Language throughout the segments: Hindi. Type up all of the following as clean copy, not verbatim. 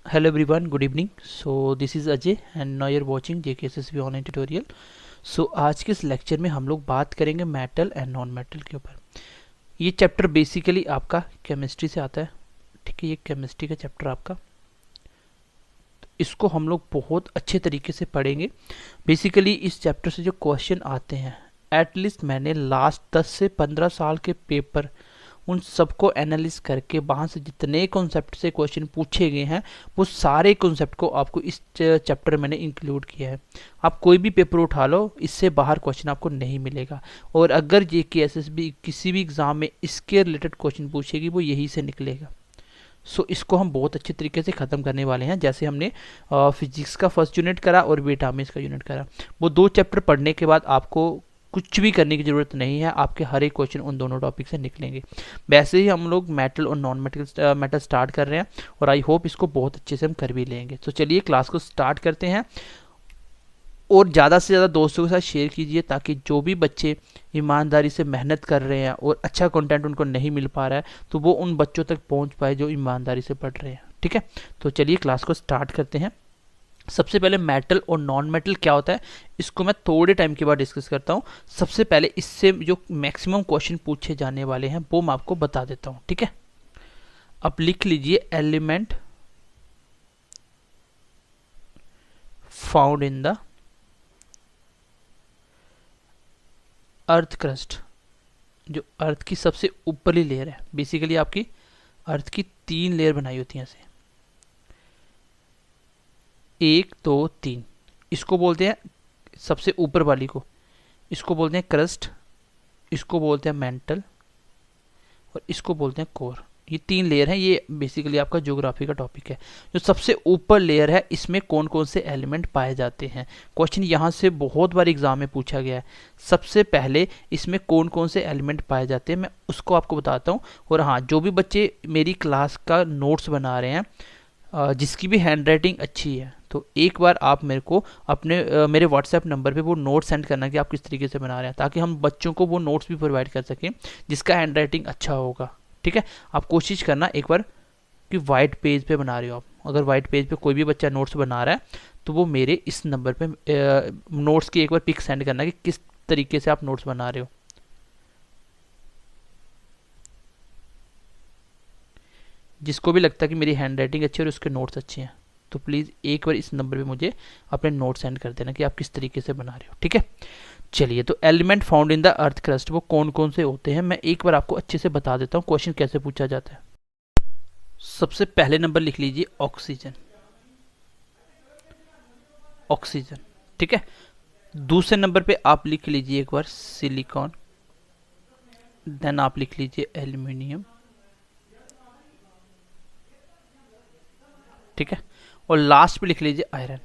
Hello everyone, good evening. So this is Ajay and now you're watching JKSSB online tutorial. So आज के इस लेक्चर में हम लोग बात करेंगे मेटल एंड नॉन मेटल के ऊपर। ये चैप्टर बेसिकली आपका केमिस्ट्री से आता है, ठीक है। ये केमिस्ट्री का चैप्टर आपका, तो इसको हम लोग बहुत अच्छे तरीके से पढ़ेंगे। बेसिकली इस चैप्टर से जो क्वेश्चन आते हैं, एटलीस्ट मैंने लास्ट 10 से 15 साल के पेपर उन सबको एनालिस करके वहाँ से जितने कॉन्सेप्ट से क्वेश्चन पूछे गए हैं वो सारे कॉन्सेप्ट को आपको इस चैप्टर में मैंने इंक्लूड किया है। आप कोई भी पेपर उठा लो, इससे बाहर क्वेश्चन आपको नहीं मिलेगा। और अगर JKSSB किसी भी एग्ज़ाम में इसके रिलेटेड क्वेश्चन पूछेगी वो यही से निकलेगा। सो इसको हम बहुत अच्छे तरीके से ख़त्म करने वाले हैं। जैसे हमने फिजिक्स का फर्स्ट यूनिट करा और विटामिन्स का यूनिट करा, वो दो चैप्टर पढ़ने के बाद आपको कुछ भी करने की ज़रूरत नहीं है, आपके हर एक क्वेश्चन उन दोनों टॉपिक से निकलेंगे। वैसे ही हम लोग मेटल और नॉन मेटल स्टार्ट कर रहे हैं और आई होप इसको बहुत अच्छे से हम कर भी लेंगे। तो चलिए क्लास को स्टार्ट करते हैं और ज़्यादा से ज़्यादा दोस्तों के साथ शेयर कीजिए ताकि जो भी बच्चे ईमानदारी से मेहनत कर रहे हैं और अच्छा कंटेंट उनको नहीं मिल पा रहा है तो वो उन बच्चों तक पहुंच पाए जो ईमानदारी से पढ़ रहे हैं, ठीक है। तो चलिए क्लास को स्टार्ट करते हैं। सबसे पहले मेटल और नॉन मेटल क्या होता है इसको मैं थोड़े टाइम के बाद डिस्कस करता हूँ। सबसे पहले इससे जो मैक्सिमम क्वेश्चन पूछे जाने वाले हैं वो मैं आपको बता देता हूँ, ठीक है। अब लिख लीजिए element found in the earth crust. जो अर्थ की सबसे ऊपरली लेयर है, बेसिकली आपकी अर्थ की 3 लेयर बनाई होती हैं ऐसे, 1 2 3। इसको बोलते हैं सबसे ऊपर वाली को, इसको बोलते हैं क्रस्ट, इसको बोलते हैं मेंटल और इसको बोलते हैं कोर। ये 3 लेयर हैं। ये बेसिकली आपका ज्योग्राफी का टॉपिक है। जो सबसे ऊपर लेयर है इसमें कौन कौन से एलिमेंट पाए जाते हैं, क्वेश्चन यहाँ से बहुत बार एग्जाम में पूछा गया है। सबसे पहले इसमें कौन कौन से एलिमेंट पाए जाते हैं मैं उसको आपको बताता हूँ। और हाँ, जो भी बच्चे मेरी क्लास का नोट्स बना रहे हैं, जिसकी भी हैंड राइटिंग अच्छी है, तो एक बार आप मेरे को अपने मेरे व्हाट्सएप नंबर पे वो नोट सेंड करना कि आप किस तरीके से बना रहे हैं, ताकि हम बच्चों को वो नोट्स भी प्रोवाइड कर सकें जिसका हैंड राइटिंग अच्छा होगा, ठीक है। आप कोशिश करना एक बार कि वाइट पेज पे बना रहे हो आप। अगर वाइट पेज पे कोई भी बच्चा नोट्स बना रहा है तो वो मेरे इस नंबर पे नोट्स की एक बार पिक सेंड करना कि किस तरीके से आप नोट्स बना रहे हो। जिसको भी लगता है कि मेरी हैंड राइटिंग अच्छी है और उसके नोट्स अच्छे हैं तो प्लीज़ एक बार इस नंबर पे मुझे अपने नोट सेंड कर देना कि आप किस तरीके से बना रहे हो, ठीक है। चलिए, तो element found in the earth crust वो कौन कौन से होते हैं मैं एक बार आपको अच्छे से बता देता हूँ क्वेश्चन कैसे पूछा जाता है। सबसे पहले नंबर लिख लीजिए ऑक्सीजन, ऑक्सीजन, ठीक है। दूसरे नंबर पे आप लिख लीजिए एक बार सिलिकॉन, देन आप लिख लीजिए एल्यूमिनियम, ठीक है। और लास्ट पे लिख लीजिए आयरन।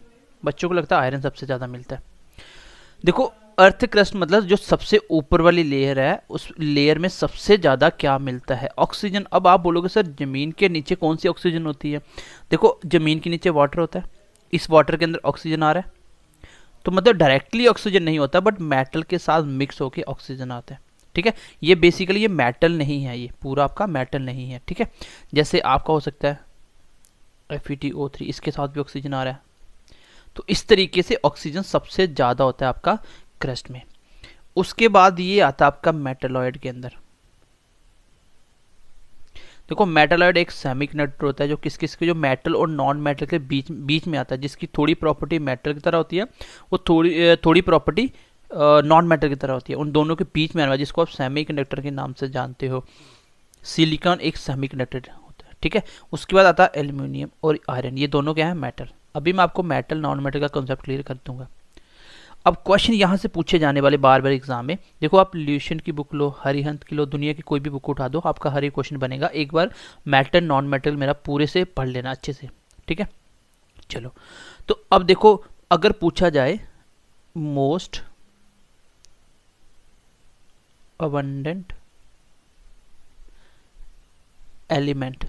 बच्चों को लगता है आयरन सबसे ज़्यादा मिलता है। देखो, अर्थ क्रस्ट मतलब जो सबसे ऊपर वाली लेयर है उस लेयर में सबसे ज़्यादा क्या मिलता है, ऑक्सीजन। अब आप बोलोगे सर ज़मीन के नीचे कौन सी ऑक्सीजन होती है। देखो, ज़मीन के नीचे वाटर होता है, इस वाटर के अंदर ऑक्सीजन आ रहा है, तो मतलब डायरेक्टली ऑक्सीजन नहीं होता बट मेटल के साथ मिक्स होकर ऑक्सीजन आता है, ठीक है। ये बेसिकली ये मेटल नहीं है, ये पूरा आपका मेटल नहीं है, ठीक है। जैसे आपका हो सकता है FeTO3, इसके साथ भी ऑक्सीजन आ रहा है। तो इस तरीके से ऑक्सीजन सबसे ज़्यादा होता है आपका क्रस्ट में। उसके बाद ये आता है आपका मेटलॉइड के अंदर। देखो, मेटलॉइड एक सेमीकंडक्टर होता है जो किस किस के जो मेटल और नॉन मेटल के बीच बीच में आता है, जिसकी थोड़ी प्रॉपर्टी मेटल की तरह होती है, वो थोड़ी प्रॉपर्टी नॉन मेटल की तरह होती है। उन दोनों के बीच में आने वाला जिसको आप सेमीकंडक्टर के नाम से जानते हो। सिलिकॉन एक सेमीकंडक्टर होता है, ठीक है। उसके बाद आता है एल्यूमिनियम और आयरन, ये दोनों क्या है मेटल। अभी मैं आपको मेटल नॉन मेटल का कॉन्सेप्ट क्लियर कर दूंगा। अब क्वेश्चन यहाँ से पूछे जाने वाले बार बार एग्जाम में, देखो आप ल्यूशन की बुक लो, हरिहंत की लो, दुनिया की कोई भी बुक उठा दो, आपका हर एक क्वेश्चन बनेगा। एक बार मेटल नॉन मेटल मेरा पूरे से पढ़ लेना अच्छे से, ठीक है। चलो, तो अब देखो, अगर पूछा जाए most abundant element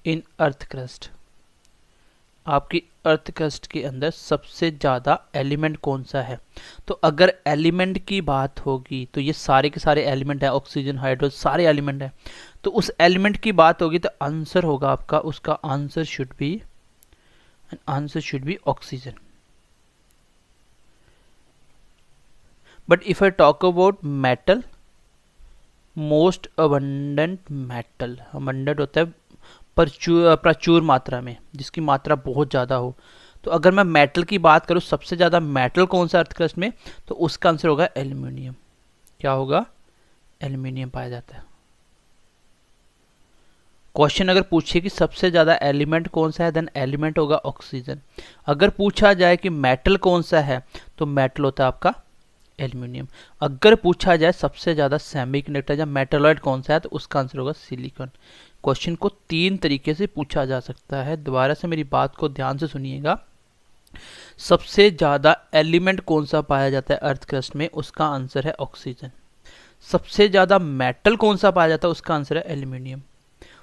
in earth crust, आपकी अर्थ क्रस्ट के अंदर सबसे ज़्यादा एलिमेंट कौन सा है। तो अगर एलिमेंट की बात होगी तो ये सारे के सारे एलिमेंट है, ऑक्सीजन, हाइड्रोजन, सारे एलिमेंट है। तो उस एलिमेंट की बात होगी तो आंसर होगा आपका, उसका answer should be oxygen. But if I talk about metal, most abundant metal, abundant होता है प्रचुर मात्रा में, जिसकी मात्रा बहुत ज़्यादा हो. तो अगर मैं मेटल की बात करूँ, सबसे ज़्यादा मेटल कौन सा अर्थ क्रस्ट में, तो उसका आंसर होगा एल्यूमिनियम. क्या होगा? एल्यूमिनियम पाया जाता है. क्वेश्चन अगर पूछे कि सबसे ज़्यादा एलिमेंट कौन सा है, देन एलिमेंट होगा ऑक्सीजन. अगर पूछा जाए कि मेटल कौन सा है, तो मेटल होता है आपका एल्यूमिनियम. अगर पूछा जाए सबसे ज़्यादा सेमीकंडक्टर या मेटलॉइड कौन सा है, तो उसका आंसर होगा सिलिकॉन. क्वेश्चन को 3 तरीके से पूछा जा सकता है. दोबारा से मेरी बात को ध्यान से सुनिएगा. सबसे ज़्यादा एलिमेंट कौन सा पाया जाता है अर्थ क्रस्ट में, उसका आंसर है ऑक्सीजन. सबसे ज़्यादा मेटल कौन सा पाया जाता है, उसका आंसर है एल्यूमिनियम.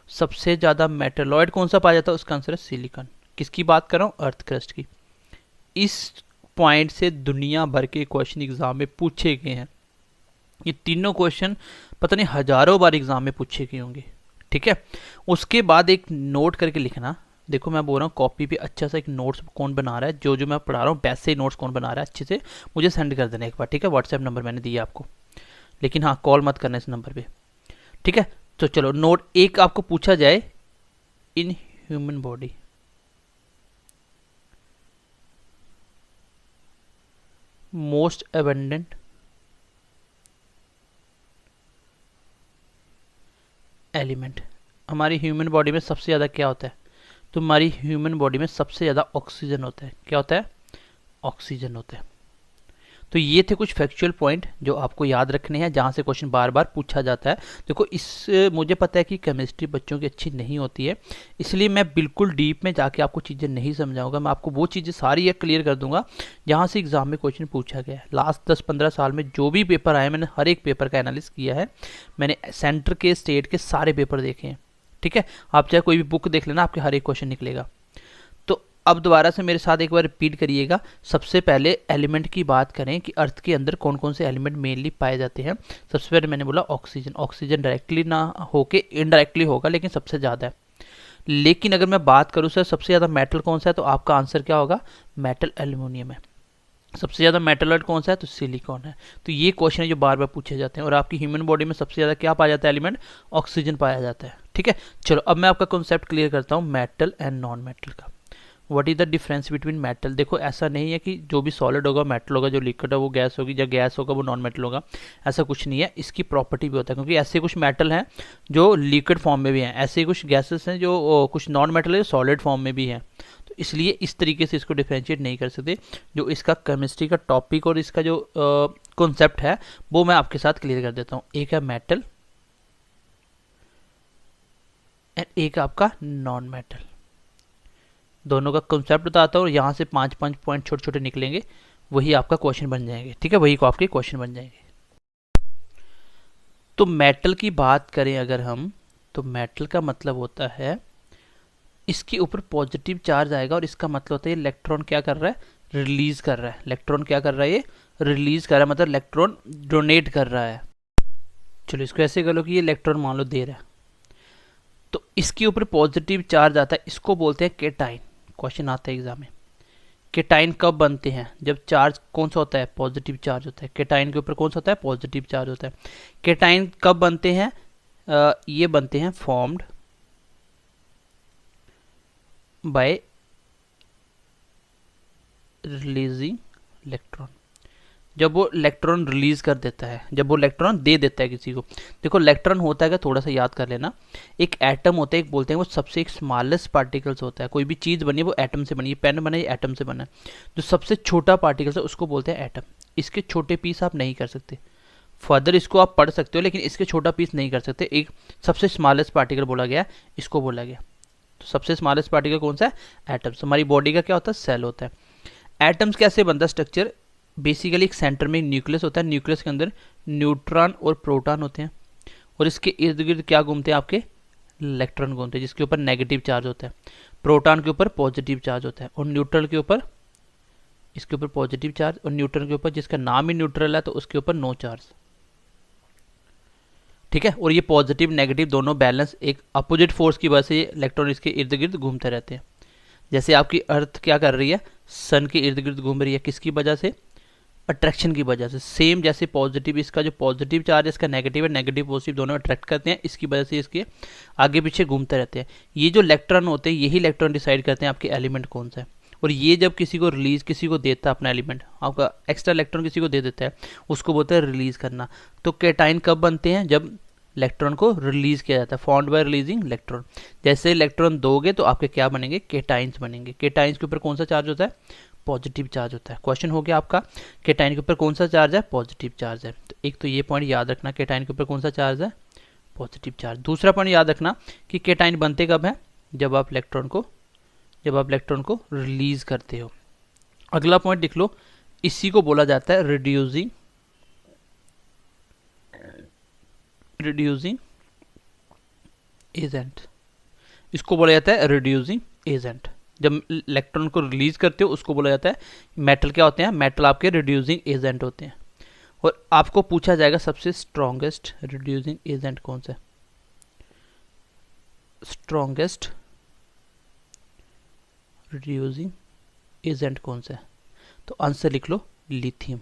सबसे ज़्यादा मेटलॉइड कौन सा पाया जाता है, उसका आंसर है सिलिकॉन. किसकी बात कर रहा हूँ? अर्थ क्रस्ट की. इस पॉइंट से दुनिया भर के क्वेश्चन एग्जाम में पूछे गए हैं. ये तीनों क्वेश्चन पता नहीं हजारों बार एग्जाम में पूछे गए होंगे. ठीक है, उसके बाद एक नोट करके लिखना. देखो मैं बोल रहा हूँ कॉपी पे अच्छा सा एक नोट्स कौन बना रहा है, जो जो मैं पढ़ा रहा हूँ वैसे ही नोट्स कौन बना रहा है अच्छे से मुझे सेंड कर देना एक बार. ठीक है, व्हाट्सएप नंबर मैंने दिया आपको, लेकिन हाँ कॉल मत करना इस नंबर पे. ठीक है, तो चलो नोट एक आपको पूछा जाए, in human body most abundant element. हमारी ह्यूमन बॉडी में सबसे ज़्यादा क्या होता है, तो हमारी ह्यूमन बॉडी में सबसे ज़्यादा ऑक्सीजन होता है. क्या होता है? ऑक्सीजन होता है. तो ये थे कुछ फैक्चुअल पॉइंट जो आपको याद रखने हैं, जहाँ से क्वेश्चन बार बार पूछा जाता है. देखो इस मुझे पता है कि केमिस्ट्री बच्चों की अच्छी नहीं होती है, इसलिए मैं बिल्कुल डीप में जाके आपको चीज़ें नहीं समझाऊंगा. मैं आपको वो चीज़ें सारी ये क्लियर कर दूंगा जहाँ से एग्जाम में क्वेश्चन पूछा गया है. लास्ट 10-15 साल में जो भी पेपर आए, मैंने हर एक पेपर का एनालिसिस किया है. मैंने सेंटर के, स्टेट के सारे पेपर देखे हैं. ठीक है, आप चाहे कोई भी बुक देख लेना, आपके हर एक क्वेश्चन निकलेगा. तो अब दोबारा से मेरे साथ एक बार रिपीट करिएगा. सबसे पहले एलिमेंट की बात करें कि अर्थ के अंदर कौन कौन से एलिमेंट मेनली पाए जाते हैं. सबसे पहले मैंने बोला ऑक्सीजन. ऑक्सीजन डायरेक्टली ना होके इनडायरेक्टली होगा, लेकिन सबसे ज़्यादा है. लेकिन अगर मैं बात करूँ सर सबसे ज़्यादा मेटल कौन सा है, तो आपका आंसर क्या होगा? मेटल एल्यूमिनियम है. सबसे ज़्यादा मेटलॉइड कौन सा है, तो सिलिकॉन है. तो ये क्वेश्चन है जो बार बार पूछे जाते हैं. और आपकी ह्यूमन बॉडी में सबसे ज़्यादा क्या पाया जाता है एलिमेंट? ऑक्सीजन पाया जाता है. ठीक है, चलो अब मैं आपका कॉन्सेप्ट क्लियर करता हूँ मेटल एंड नॉन मेटल का. What is the difference between metal. देखो ऐसा नहीं है कि जो भी सॉलिड होगा मेटल होगा, जो लिक्विड है वो गैस होगी, या गैस होगा वो नॉन मेटल होगा. ऐसा कुछ नहीं है. इसकी प्रॉपर्टी भी होता है, क्योंकि ऐसे कुछ मेटल हैं जो लिक्विड फॉर्म में भी हैं, ऐसे कुछ गैसेस हैं जो कुछ नॉन मेटल है जो सॉलिड फॉर्म में भी हैं. तो इसलिए इस तरीके से इसको डिफ्रेंशिएट नहीं कर सकते. जो इसका केमिस्ट्री का टॉपिक और इसका जो कॉन्सेप्ट है वो मैं आपके साथ क्लियर कर देता हूँ. एक है मेटल एंड एक आपका नॉन मेटल. दोनों का कॉन्सेप्ट बताता हूँ और यहाँ से 5-5 पॉइंट छोटे छोटे निकलेंगे, वही आपका क्वेश्चन बन जाएंगे. ठीक है, वही को आपके क्वेश्चन बन जाएंगे. तो मेटल की बात करें अगर हम, तो मेटल का मतलब होता है इसके ऊपर पॉजिटिव चार्ज आएगा, और इसका मतलब होता है इलेक्ट्रॉन क्या कर रहा है? रिलीज कर रहा है. इलेक्ट्रॉन क्या कर रहा है? ये रिलीज कर रहा है, मतलब इलेक्ट्रॉन डोनेट कर रहा है. चलो इसको ऐसे कर लो कि ये इलेक्ट्रॉन मान लो दे रहा है, तो इसके ऊपर पॉजिटिव चार्ज आता है, इसको बोलते हैं केटाइन. क्वेश्चन आता है एग्जाम में, केटाइन कब बनते हैं? जब चार्ज कौन सा होता है? पॉजिटिव चार्ज होता है. केटाइन के ऊपर कौन सा होता है? पॉजिटिव चार्ज होता है. केटाइन कब बनते हैं? ये बनते हैं फॉर्म्ड बाय रिलीजिंग इलेक्ट्रॉन. जब वो इलेक्ट्रॉन रिलीज कर देता है, जब वो इलेक्ट्रॉन दे देता है किसी को. देखो इलेक्ट्रॉन होता है क्या, थोड़ा सा याद कर लेना. एक एटम होता है, एक बोलते हैं वो सबसे एक स्मॉलेस्ट पार्टिकल्स होता है. कोई भी चीज़ बनी है वो एटम से बनी है. पेन बना है एटम से बना है. जो सबसे छोटा पार्टिकल्स है उसको बोलते हैं एटम. इसके छोटे पीस आप नहीं कर सकते. फर्दर इसको आप पढ़ सकते हो, लेकिन इसके छोटा पीस नहीं कर सकते. एक सबसे स्मॉलेस्ट पार्टिकल बोला गया, इसको बोला गया. तो सबसे स्मॉलेस्ट पार्टिकल कौन सा है? एटम्स. हमारी बॉडी का क्या होता है? सेल होता है. एटम्स कैसे बनता है स्ट्रक्चर? बेसिकली एक सेंटर में न्यूक्लियस होता है. न्यूक्लियस के अंदर न्यूट्रॉन और प्रोटॉन होते हैं, और इसके इर्द गिर्द क्या घूमते हैं? आपके इलेक्ट्रॉन घूमते हैं, जिसके ऊपर नेगेटिव चार्ज होता है. प्रोटॉन के ऊपर पॉजिटिव चार्ज होता है, और न्यूट्रल के ऊपर, इसके ऊपर पॉजिटिव चार्ज, और न्यूट्रल के ऊपर जिसका नाम ही न्यूट्रल है तो उसके ऊपर नो चार्ज. ठीक है। और ये पॉजिटिव नेगेटिव दोनों बैलेंस एक अपोजिट फोर्स की वजह से ये इलेक्ट्रॉन इसके इर्द गिर्द घूमते रहते हैं। जैसे आपकी अर्थ क्या कर रही है, सन के इर्द गिर्द घूम रही है, किसकी वजह से, अट्रैक्शन की वजह से। सेम जैसे पॉजिटिव, इसका जो पॉजिटिव चार्ज है इसका नेगेटिव है, नेगेटिव पॉजिटिव दोनों अट्रैक्ट करते हैं, इसकी वजह से इसके आगे पीछे घूमते रहते हैं। ये जो इलेक्ट्रॉन होते हैं यही इलेक्ट्रॉन डिसाइड करते हैं आपके एलिमेंट कौन सा है। और ये जब किसी को रिलीज, किसी को देता है अपना एलिमेंट, आपका एक्स्ट्रा इलेक्ट्रॉन किसी को दे देता है, उसको बोलते हैं रिलीज करना। तो कैटाइन कब बनते हैं, जब इलेक्ट्रॉन को रिलीज किया जाता है, फाउंड बाय रिलीजिंग इलेक्ट्रॉन। जैसे इलेक्ट्रॉन दोगे तो आपके क्या बनेंगे, केटाइंस बनेंगे। केटाइंस के ऊपर कौन सा चार्ज होता है, पॉजिटिव चार्ज होता है। क्वेश्चन हो गया आपका, केटाइन के ऊपर कौन सा चार्ज है, पॉजिटिव चार्ज है। तो एक तो ये पॉइंट याद रखना, केटाइन के ऊपर कौन सा चार्ज है, पॉजिटिव चार्ज। दूसरा पॉइंट याद रखना कि केटाइन बनते कब है, जब आप इलेक्ट्रॉन को रिलीज करते हो। अगला पॉइंट लिख लो, इसी को बोला जाता है रिड्यूसिंग एजेंट। इसको बोला जाता है रिड्यूसिंग एजेंट। जब इलेक्ट्रॉन को रिलीज करते हो उसको बोला जाता है, मेटल क्या होते हैं, मेटल आपके रिड्यूसिंग एजेंट होते हैं। और आपको पूछा जाएगा सबसे स्ट्रॉन्गेस्ट रिड्यूसिंग एजेंट कौन सा है, स्ट्रॉन्गेस्ट रिड्यूसिंग एजेंट कौन सा है, तो आंसर लिख लो लिथियम।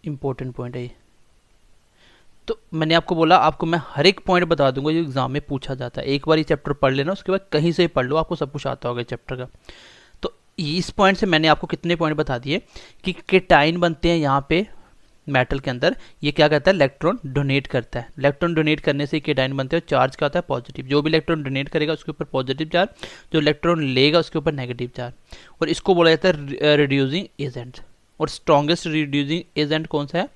इंपॉर्टेंट पॉइंट है ये। तो मैंने आपको बोला, आपको मैं हर एक पॉइंट बता दूंगा जो एग्जाम में पूछा जाता है। एक बार ये चैप्टर पढ़ लेना, उसके बाद कहीं से ही पढ़ लो, आपको सब कुछ आता होगा चैप्टर का। तो इस पॉइंट से मैंने आपको कितने पॉइंट बता दिए कि केटाइन बनते हैं यहाँ पे मेटल के अंदर। ये क्या करता है, इलेक्ट्रॉन डोनेट करता है। इलेक्ट्रॉन डोनेट करने से केटाइन बनते हैं। चार्ज क्या होता है, पॉजिटिव। जो भी इलेक्ट्रॉन डोनेट करेगा उसके ऊपर पॉजिटिव चार्ज, जो इलेक्ट्रॉन लेगा उसके ऊपर नेगेटिव चार्ज। और इसको बोला जाता है रिड्यूसिंग एजेंट। और स्ट्रॉन्गेस्ट रिड्यूसिंग एजेंट कौन सा है,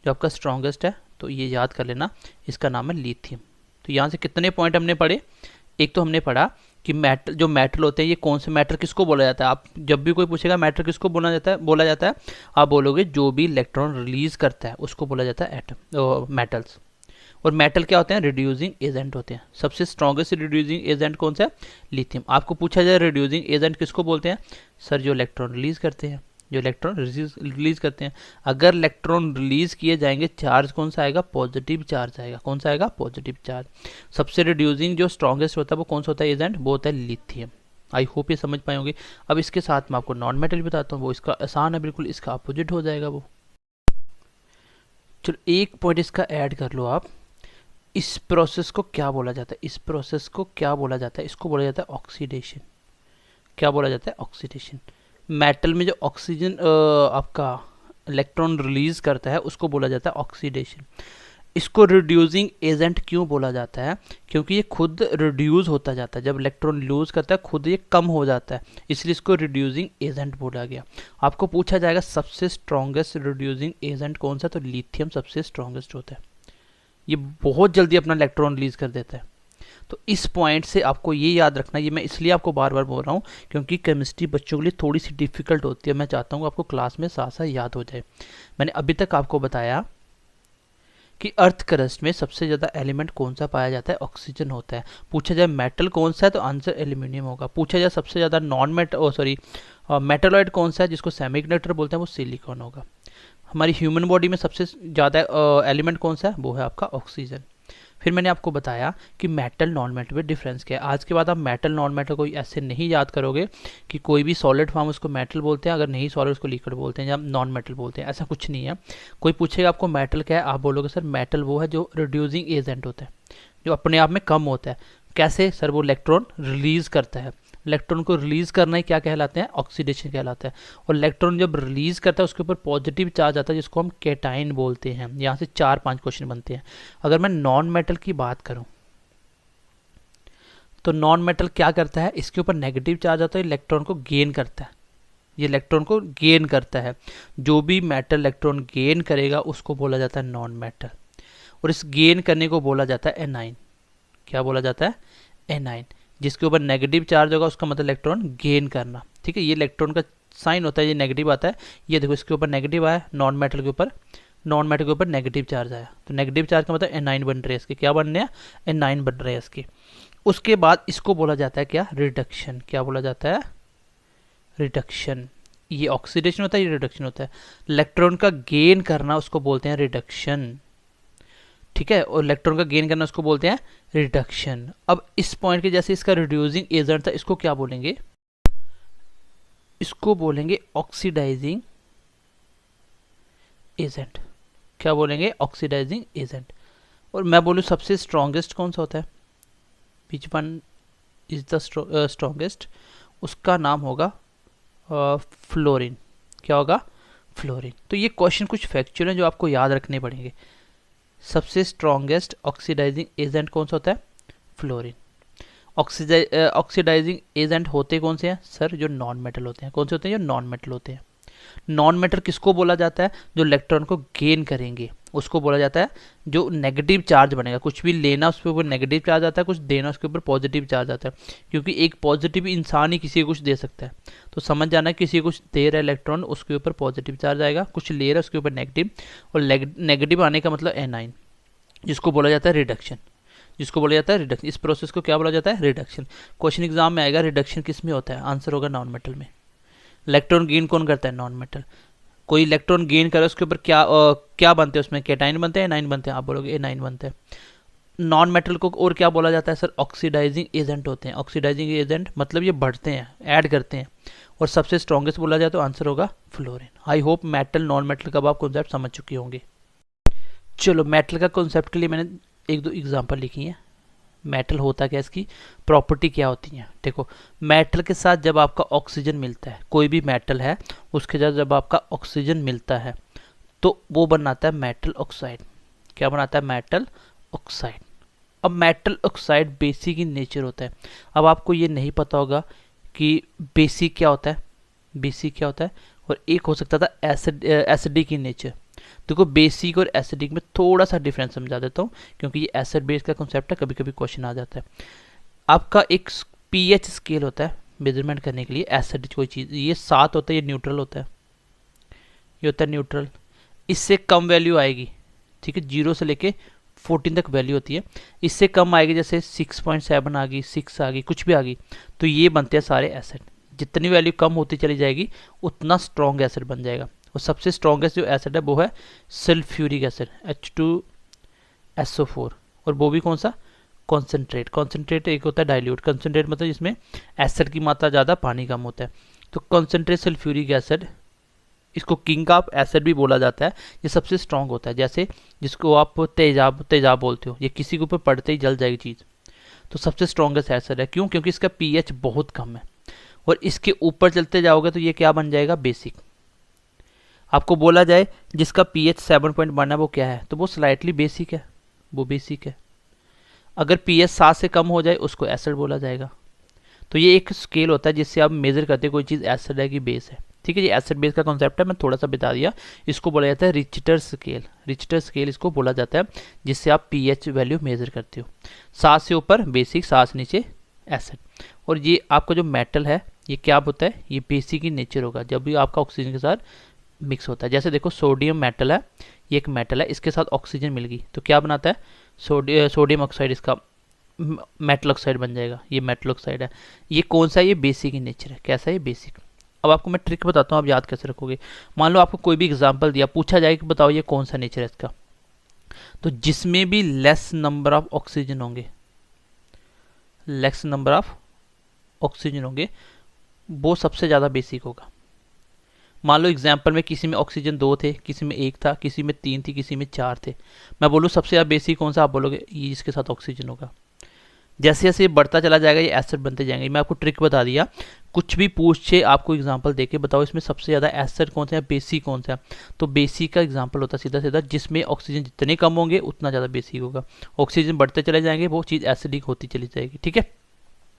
जो आपका स्ट्रॉन्गेस्ट है, तो ये याद कर लेना, इसका नाम है लिथियम। तो यहाँ से कितने पॉइंट हमने पढ़े, एक तो हमने पढ़ा कि मेटल, जो मेटल होते हैं ये कौन से मेटल किसको बोला जाता है। आप जब भी कोई पूछेगा मेटल किसको बोला जाता है, आप बोलोगे जो भी इलेक्ट्रॉन रिलीज करता है उसको बोला जाता है एटम, मेटल्स। और मेटल क्या होते हैं, रिड्यूसिंग एजेंट होते हैं। सबसे स्ट्रॉन्गेस्ट रिड्यूसिंग एजेंट कौन सा है, लिथियम। आपको पूछा जाए रिड्यूसिंग एजेंट किसको बोलते हैं, सर जो इलेक्ट्रॉन रिलीज करते हैं, जो इलेक्ट्रॉन रिलीज करते हैं। अगर इलेक्ट्रॉन रिलीज किए जाएंगे, चार्ज कौन सा आएगा, पॉजिटिव चार्ज आएगा। कौन सा आएगा, पॉजिटिव चार्ज। सबसे रिड्यूसिंग जो स्ट्रॉन्गेस्ट होता है वो कौन सा होता है एजेंट, वो होता है लिथियम। आई होप ये समझ पाए होंगे। अब इसके साथ मैं आपको नॉन मेटल बताता हूँ, वो इसका आसान है बिल्कुल, इसका अपोजिट हो जाएगा वो। चलो एक पॉइंट इसका ऐड कर लो आप, इस प्रोसेस को क्या बोला जाता है, इस प्रोसेस को क्या बोला जाता है, इसको बोला जाता है ऑक्सीडेशन। क्या बोला जाता है, ऑक्सीडेशन। मेटल में जो ऑक्सीजन आपका इलेक्ट्रॉन रिलीज करता है उसको बोला जाता है ऑक्सीडेशन। इसको रिड्यूसिंग एजेंट क्यों बोला जाता है, क्योंकि ये खुद रिड्यूस होता जाता है। जब इलेक्ट्रॉन लूज करता है खुद ये कम हो जाता है, इसलिए इसको रिड्यूसिंग एजेंट बोला गया। आपको पूछा जाएगा सबसे स्ट्रॉन्गेस्ट रिड्यूसिंग एजेंट कौन सा, तो लिथियम सबसे स्ट्रॉन्गेस्ट होता है। ये बहुत जल्दी अपना इलेक्ट्रॉन रिलीज कर देता है। तो इस पॉइंट से आपको ये याद रखना, ये मैं इसलिए आपको बार बार बोल रहा हूँ क्योंकि केमिस्ट्री बच्चों के लिए थोड़ी सी डिफिकल्ट होती है। मैं चाहता हूँ आपको क्लास में साथ साथ याद हो जाए। मैंने अभी तक आपको बताया कि अर्थ क्रस्ट में सबसे ज़्यादा एलिमेंट कौन सा पाया जाता है, ऑक्सीजन होता है। पूछा जाए मेटल कौन सा है, तो आंसर एल्यूमिनियम होगा। पूछा जाए सबसे ज़्यादा नॉन मेटलॉइड कौन सा है, जिसको सेमीकंडक्टर बोलते हैं, वो सिलिकॉन होगा। हमारी ह्यूमन बॉडी में सबसे ज़्यादा एलिमेंट कौन सा है, वो है आपका ऑक्सीजन। फिर मैंने आपको बताया कि मेटल नॉन मेटल में डिफरेंस क्या है। आज के बाद आप मेटल नॉन मेटल को ऐसे नहीं याद करोगे कि कोई भी सॉलिड फॉर्म उसको मेटल बोलते हैं, अगर नहीं सॉलिड उसको लिक्विड बोलते हैं या नॉन मेटल बोलते हैं, ऐसा कुछ नहीं है। कोई पूछेगा आपको मेटल क्या है, आप बोलोगे सर मेटल वो है जो रिड्यूसिंग एजेंट होता है, जो अपने आप में कम होता है। कैसे सर, वो इलेक्ट्रॉन रिलीज करता है। इलेक्ट्रॉन को रिलीज करना ही क्या कहलाते हैं, ऑक्सीडेशन कहलाता है। और इलेक्ट्रॉन जब रिलीज करता है उसके ऊपर पॉजिटिव चार्ज आता है, जिसको हम केटाइन बोलते हैं। यहाँ से 4-5 क्वेश्चन बनते हैं। अगर मैं नॉन मेटल की बात करूं तो नॉन मेटल क्या करता है, इसके ऊपर नेगेटिव चार्ज आता है, इलेक्ट्रॉन को गेन करता है। ये इलेक्ट्रॉन को गेन करता है। जो भी मेटल इलेक्ट्रॉन गेन करेगा उसको बोला जाता है नॉन मेटल। और इस गेन करने को बोला जाता है एनाइन। क्या बोला जाता है, एनाइन। जिसके ऊपर नेगेटिव चार्ज होगा उसका मतलब इलेक्ट्रॉन गेन करना। ठीक है, ये इलेक्ट्रॉन का साइन होता है, ये नेगेटिव आता है। ये देखो इसके ऊपर नेगेटिव आया, नॉन मेटल के ऊपर नेगेटिव चार्ज आया, तो नेगेटिव चार्ज का मतलब एनाइन बन रहे हैं इसके। क्या बन रहे हैं, एनाइन बन रहे हैं इसके। उसके बाद इसको बोला जाता है क्या, रिडक्शन। क्या बोला जाता है, रिडक्शन। ये ऑक्सीडेशन होता है, ये रिडक्शन होता है। इलेक्ट्रॉन का गेन करना उसको बोलते हैं रिडक्शन। ठीक है, और इलेक्ट्रॉन का गेन करना उसको बोलते हैं रिडक्शन। अब इस पॉइंट के जैसे इसका रिड्यूसिंग एजेंट था, इसको क्या बोलेंगे, इसको बोलेंगे ऑक्सीडाइजिंग एजेंट। क्या बोलेंगे, ऑक्सीडाइजिंग एजेंट। और मैं बोलूँ सबसे स्ट्रॉन्गेस्ट कौन सा होता है, which one is the strongest, उसका नाम होगा फ्लोरीन। क्या होगा, फ्लोरीन। तो ये क्वेश्चन कुछ फैक्चुअल हैं जो आपको याद रखने पड़ेंगे। सबसे स्ट्रॉन्गेस्ट ऑक्सीडाइजिंग एजेंट कौन सा होता है, फ्लोरीन। ऑक्सीडाइजिंग एजेंट होते कौन से हैं सर, जो नॉन मेटल होते हैं। कौन से होते हैं, जो नॉन मेटल होते हैं। नॉन मेटल किसको बोला जाता है, जो इलेक्ट्रॉन को गेन करेंगे उसको बोला जाता है, जो नेगेटिव चार्ज बनेगा। कुछ भी लेना उसके ऊपर नेगेटिव चार्ज आता है, कुछ देना उसके ऊपर पॉजिटिव चार्ज आता है, क्योंकि एक पॉजिटिव इंसान ही किसी को कुछ दे सकता है। तो समझ जाना, किसी को कुछ दे रहा है इलेक्ट्रॉन, उसके ऊपर पॉजिटिव चार्ज आएगा, कुछ ले रहा है उसके ऊपर नेगेटिव, और नेगेटिव आने का मतलब एनाइन, जिसको बोला जाता है रिडक्शन। जिसको बोला जाता है रिडक्शन। इस प्रोसेस को क्या बोला जाता है, रिडक्शन। क्वेश्चन एग्जाम में आएगा रिडक्शन किस में होता है, आंसर होगा नॉन मेटल में। इलेक्ट्रॉन गेन कौन करता है, नॉन मेटल। कोई इलेक्ट्रॉन गेन करे उसके ऊपर क्या बनते हैं, उसमें कैटाइन बनते हैं, एनाइन बनते हैं, आप बोलोगे एनाइन बनते हैं। नॉन मेटल को और क्या बोला जाता है सर, ऑक्सीडाइजिंग एजेंट होते हैं। ऑक्सीडाइजिंग एजेंट मतलब ये बढ़ते हैं, ऐड करते हैं। और सबसे स्ट्रॉन्गेस्ट बोला जाए तो आंसर होगा fluorine. I hope metal non metal का आप कॉन्सेप्ट समझ चुके होंगे। चलो मेटल का कॉन्सेप्ट के लिए मैंने एक दो एग्जांपल लिखी है। मेटल होता क्या, इसकी प्रॉपर्टी क्या होती है। देखो, मेटल के साथ जब आपका ऑक्सीजन मिलता है, कोई भी मेटल है उसके साथ जब आपका ऑक्सीजन मिलता है तो वो बनाता है मेटल ऑक्साइड। क्या बनाता है, मेटल ऑक्साइड। अब metal oxide basic in nature होता है। अब आपको ये नहीं पता होगा कि बेसिक क्या होता है, बेसिक क्या होता है, और एक हो सकता था एसिडिक इन नेचर। देखो, बेसिक और एसिडिक में थोड़ा सा डिफरेंस समझा देता हूँ, क्योंकि ये एसिड बेस का कॉन्सेप्ट है, कभी कभी क्वेश्चन आ जाता है। आपका एक पीएच स्केल होता है मेजरमेंट करने के लिए, एसिड कोई चीज़, ये 7 होता है, ये न्यूट्रल होता है, ये होता है न्यूट्रल। इससे कम वैल्यू आएगी, ठीक है, 0 से लेके 14 तक वैल्यू होती है। इससे कम आएगी, जैसे 6.7 आ गई, 6 आ गई, कुछ भी आ गई, तो ये बनते हैं सारे एसिड। जितनी वैल्यू कम होती चली जाएगी उतना स्ट्रॉन्ग एसिड बन जाएगा। और सबसे स्ट्रॉन्गेस्ट जो एसिड है वो है सल्फ्यूरिक एसिड, H2SO4। और वो भी कौन सा, कॉन्सेंट्रेट। कॉन्सेंट्रेट एक होता है डाइल्यूट, कॉन्सेंट्रेट मतलब जिसमें एसिड की मात्रा ज़्यादा, पानी कम होता है। तो कॉन्सेंट्रेट सल्फ्यूरिक एसिड, इसको किंग ऑफ एसिड भी बोला जाता है। ये सबसे स्ट्रॉन्ग होता है, जैसे जिसको आप तेजाब तेजाब बोलते हो, ये किसी के ऊपर पड़ते ही जल जाएगी चीज़। तो सबसे स्ट्रॉन्गेस्ट एसिड है, क्यों, क्योंकि इसका पीएच बहुत कम है। और इसके ऊपर चलते जाओगे तो ये क्या बन जाएगा, बेसिक। आपको बोला जाए जिसका पीएच 7.1 है वो क्या है, तो वो स्लाइटली बेसिक है, वो बेसिक है। अगर पीएच 7 से कम हो जाए उसको एसिड बोला जाएगा। तो ये एक स्केल होता है जिससे आप मेजर करते हैं कोई चीज़ एसिड है कि बेस है, ठीक है। ये एसिड बेस का कॉन्सेप्ट है, मैं थोड़ा सा बता दिया। इसको बोला जाता है रिचटर स्केल। रिचटर स्केल इसको बोला जाता है जिससे आप पीएच वैल्यू मेजर करते हो। 7 से ऊपर बेसिक, 7 से नीचे एसिड। और ये आपका जो मेटल है ये क्या होता है, ये बेसिक in नेचर होगा जब भी आपका ऑक्सीजन के साथ मिक्स होता है। जैसे देखो, सोडियम मेटल है, ये एक मेटल है, इसके साथ ऑक्सीजन मिल गई तो क्या बनाता है, सोडियम ऑक्साइड, इसका मेटल ऑक्साइड बन जाएगा। ये मेटल ऑक्साइड है। ये कौन सा है, ये बेसिक इन नेचर है। कैसा है, ये बेसिक। अब आपको मैं ट्रिक बताता हूँ, आप याद कैसे रखोगे। मान लो आपको कोई भी एग्जांपल दिया, पूछा जाए कि बताओ ये कौन सा नेचर है इसका, तो जिसमें भी लेस नंबर ऑफ ऑक्सीजन होंगे, लेस नंबर ऑफ ऑक्सीजन होंगे, वो सबसे ज़्यादा बेसिक होगा। मान लो एग्जाम्पल में किसी में ऑक्सीजन 2 थे, किसी में 1 था, किसी में 3 थी, किसी में 4 थे। मैं बोलूँ सबसे ज़्यादा बेसिक कौन सा, आप बोलोगे ये जिसके साथ ऑक्सीजन होगा। जैसे जैसे ये बढ़ता चला जाएगा ये एसिड बनते जाएंगे। मैं आपको ट्रिक बता दिया, कुछ भी पूछे आपको एग्जांपल देके बताओ इसमें सबसे ज़्यादा एसिड कौन सा है, बेसिक कौन सा है, तो बेसिक का एग्जांपल होता है सीधा सीधा जिसमें ऑक्सीजन जितने कम होंगे उतना ज़्यादा बेसिक होगा। ऑक्सीजन बढ़ते चले जाएंगे वो चीज़ एसिडिक होती चली जाएगी, ठीक है।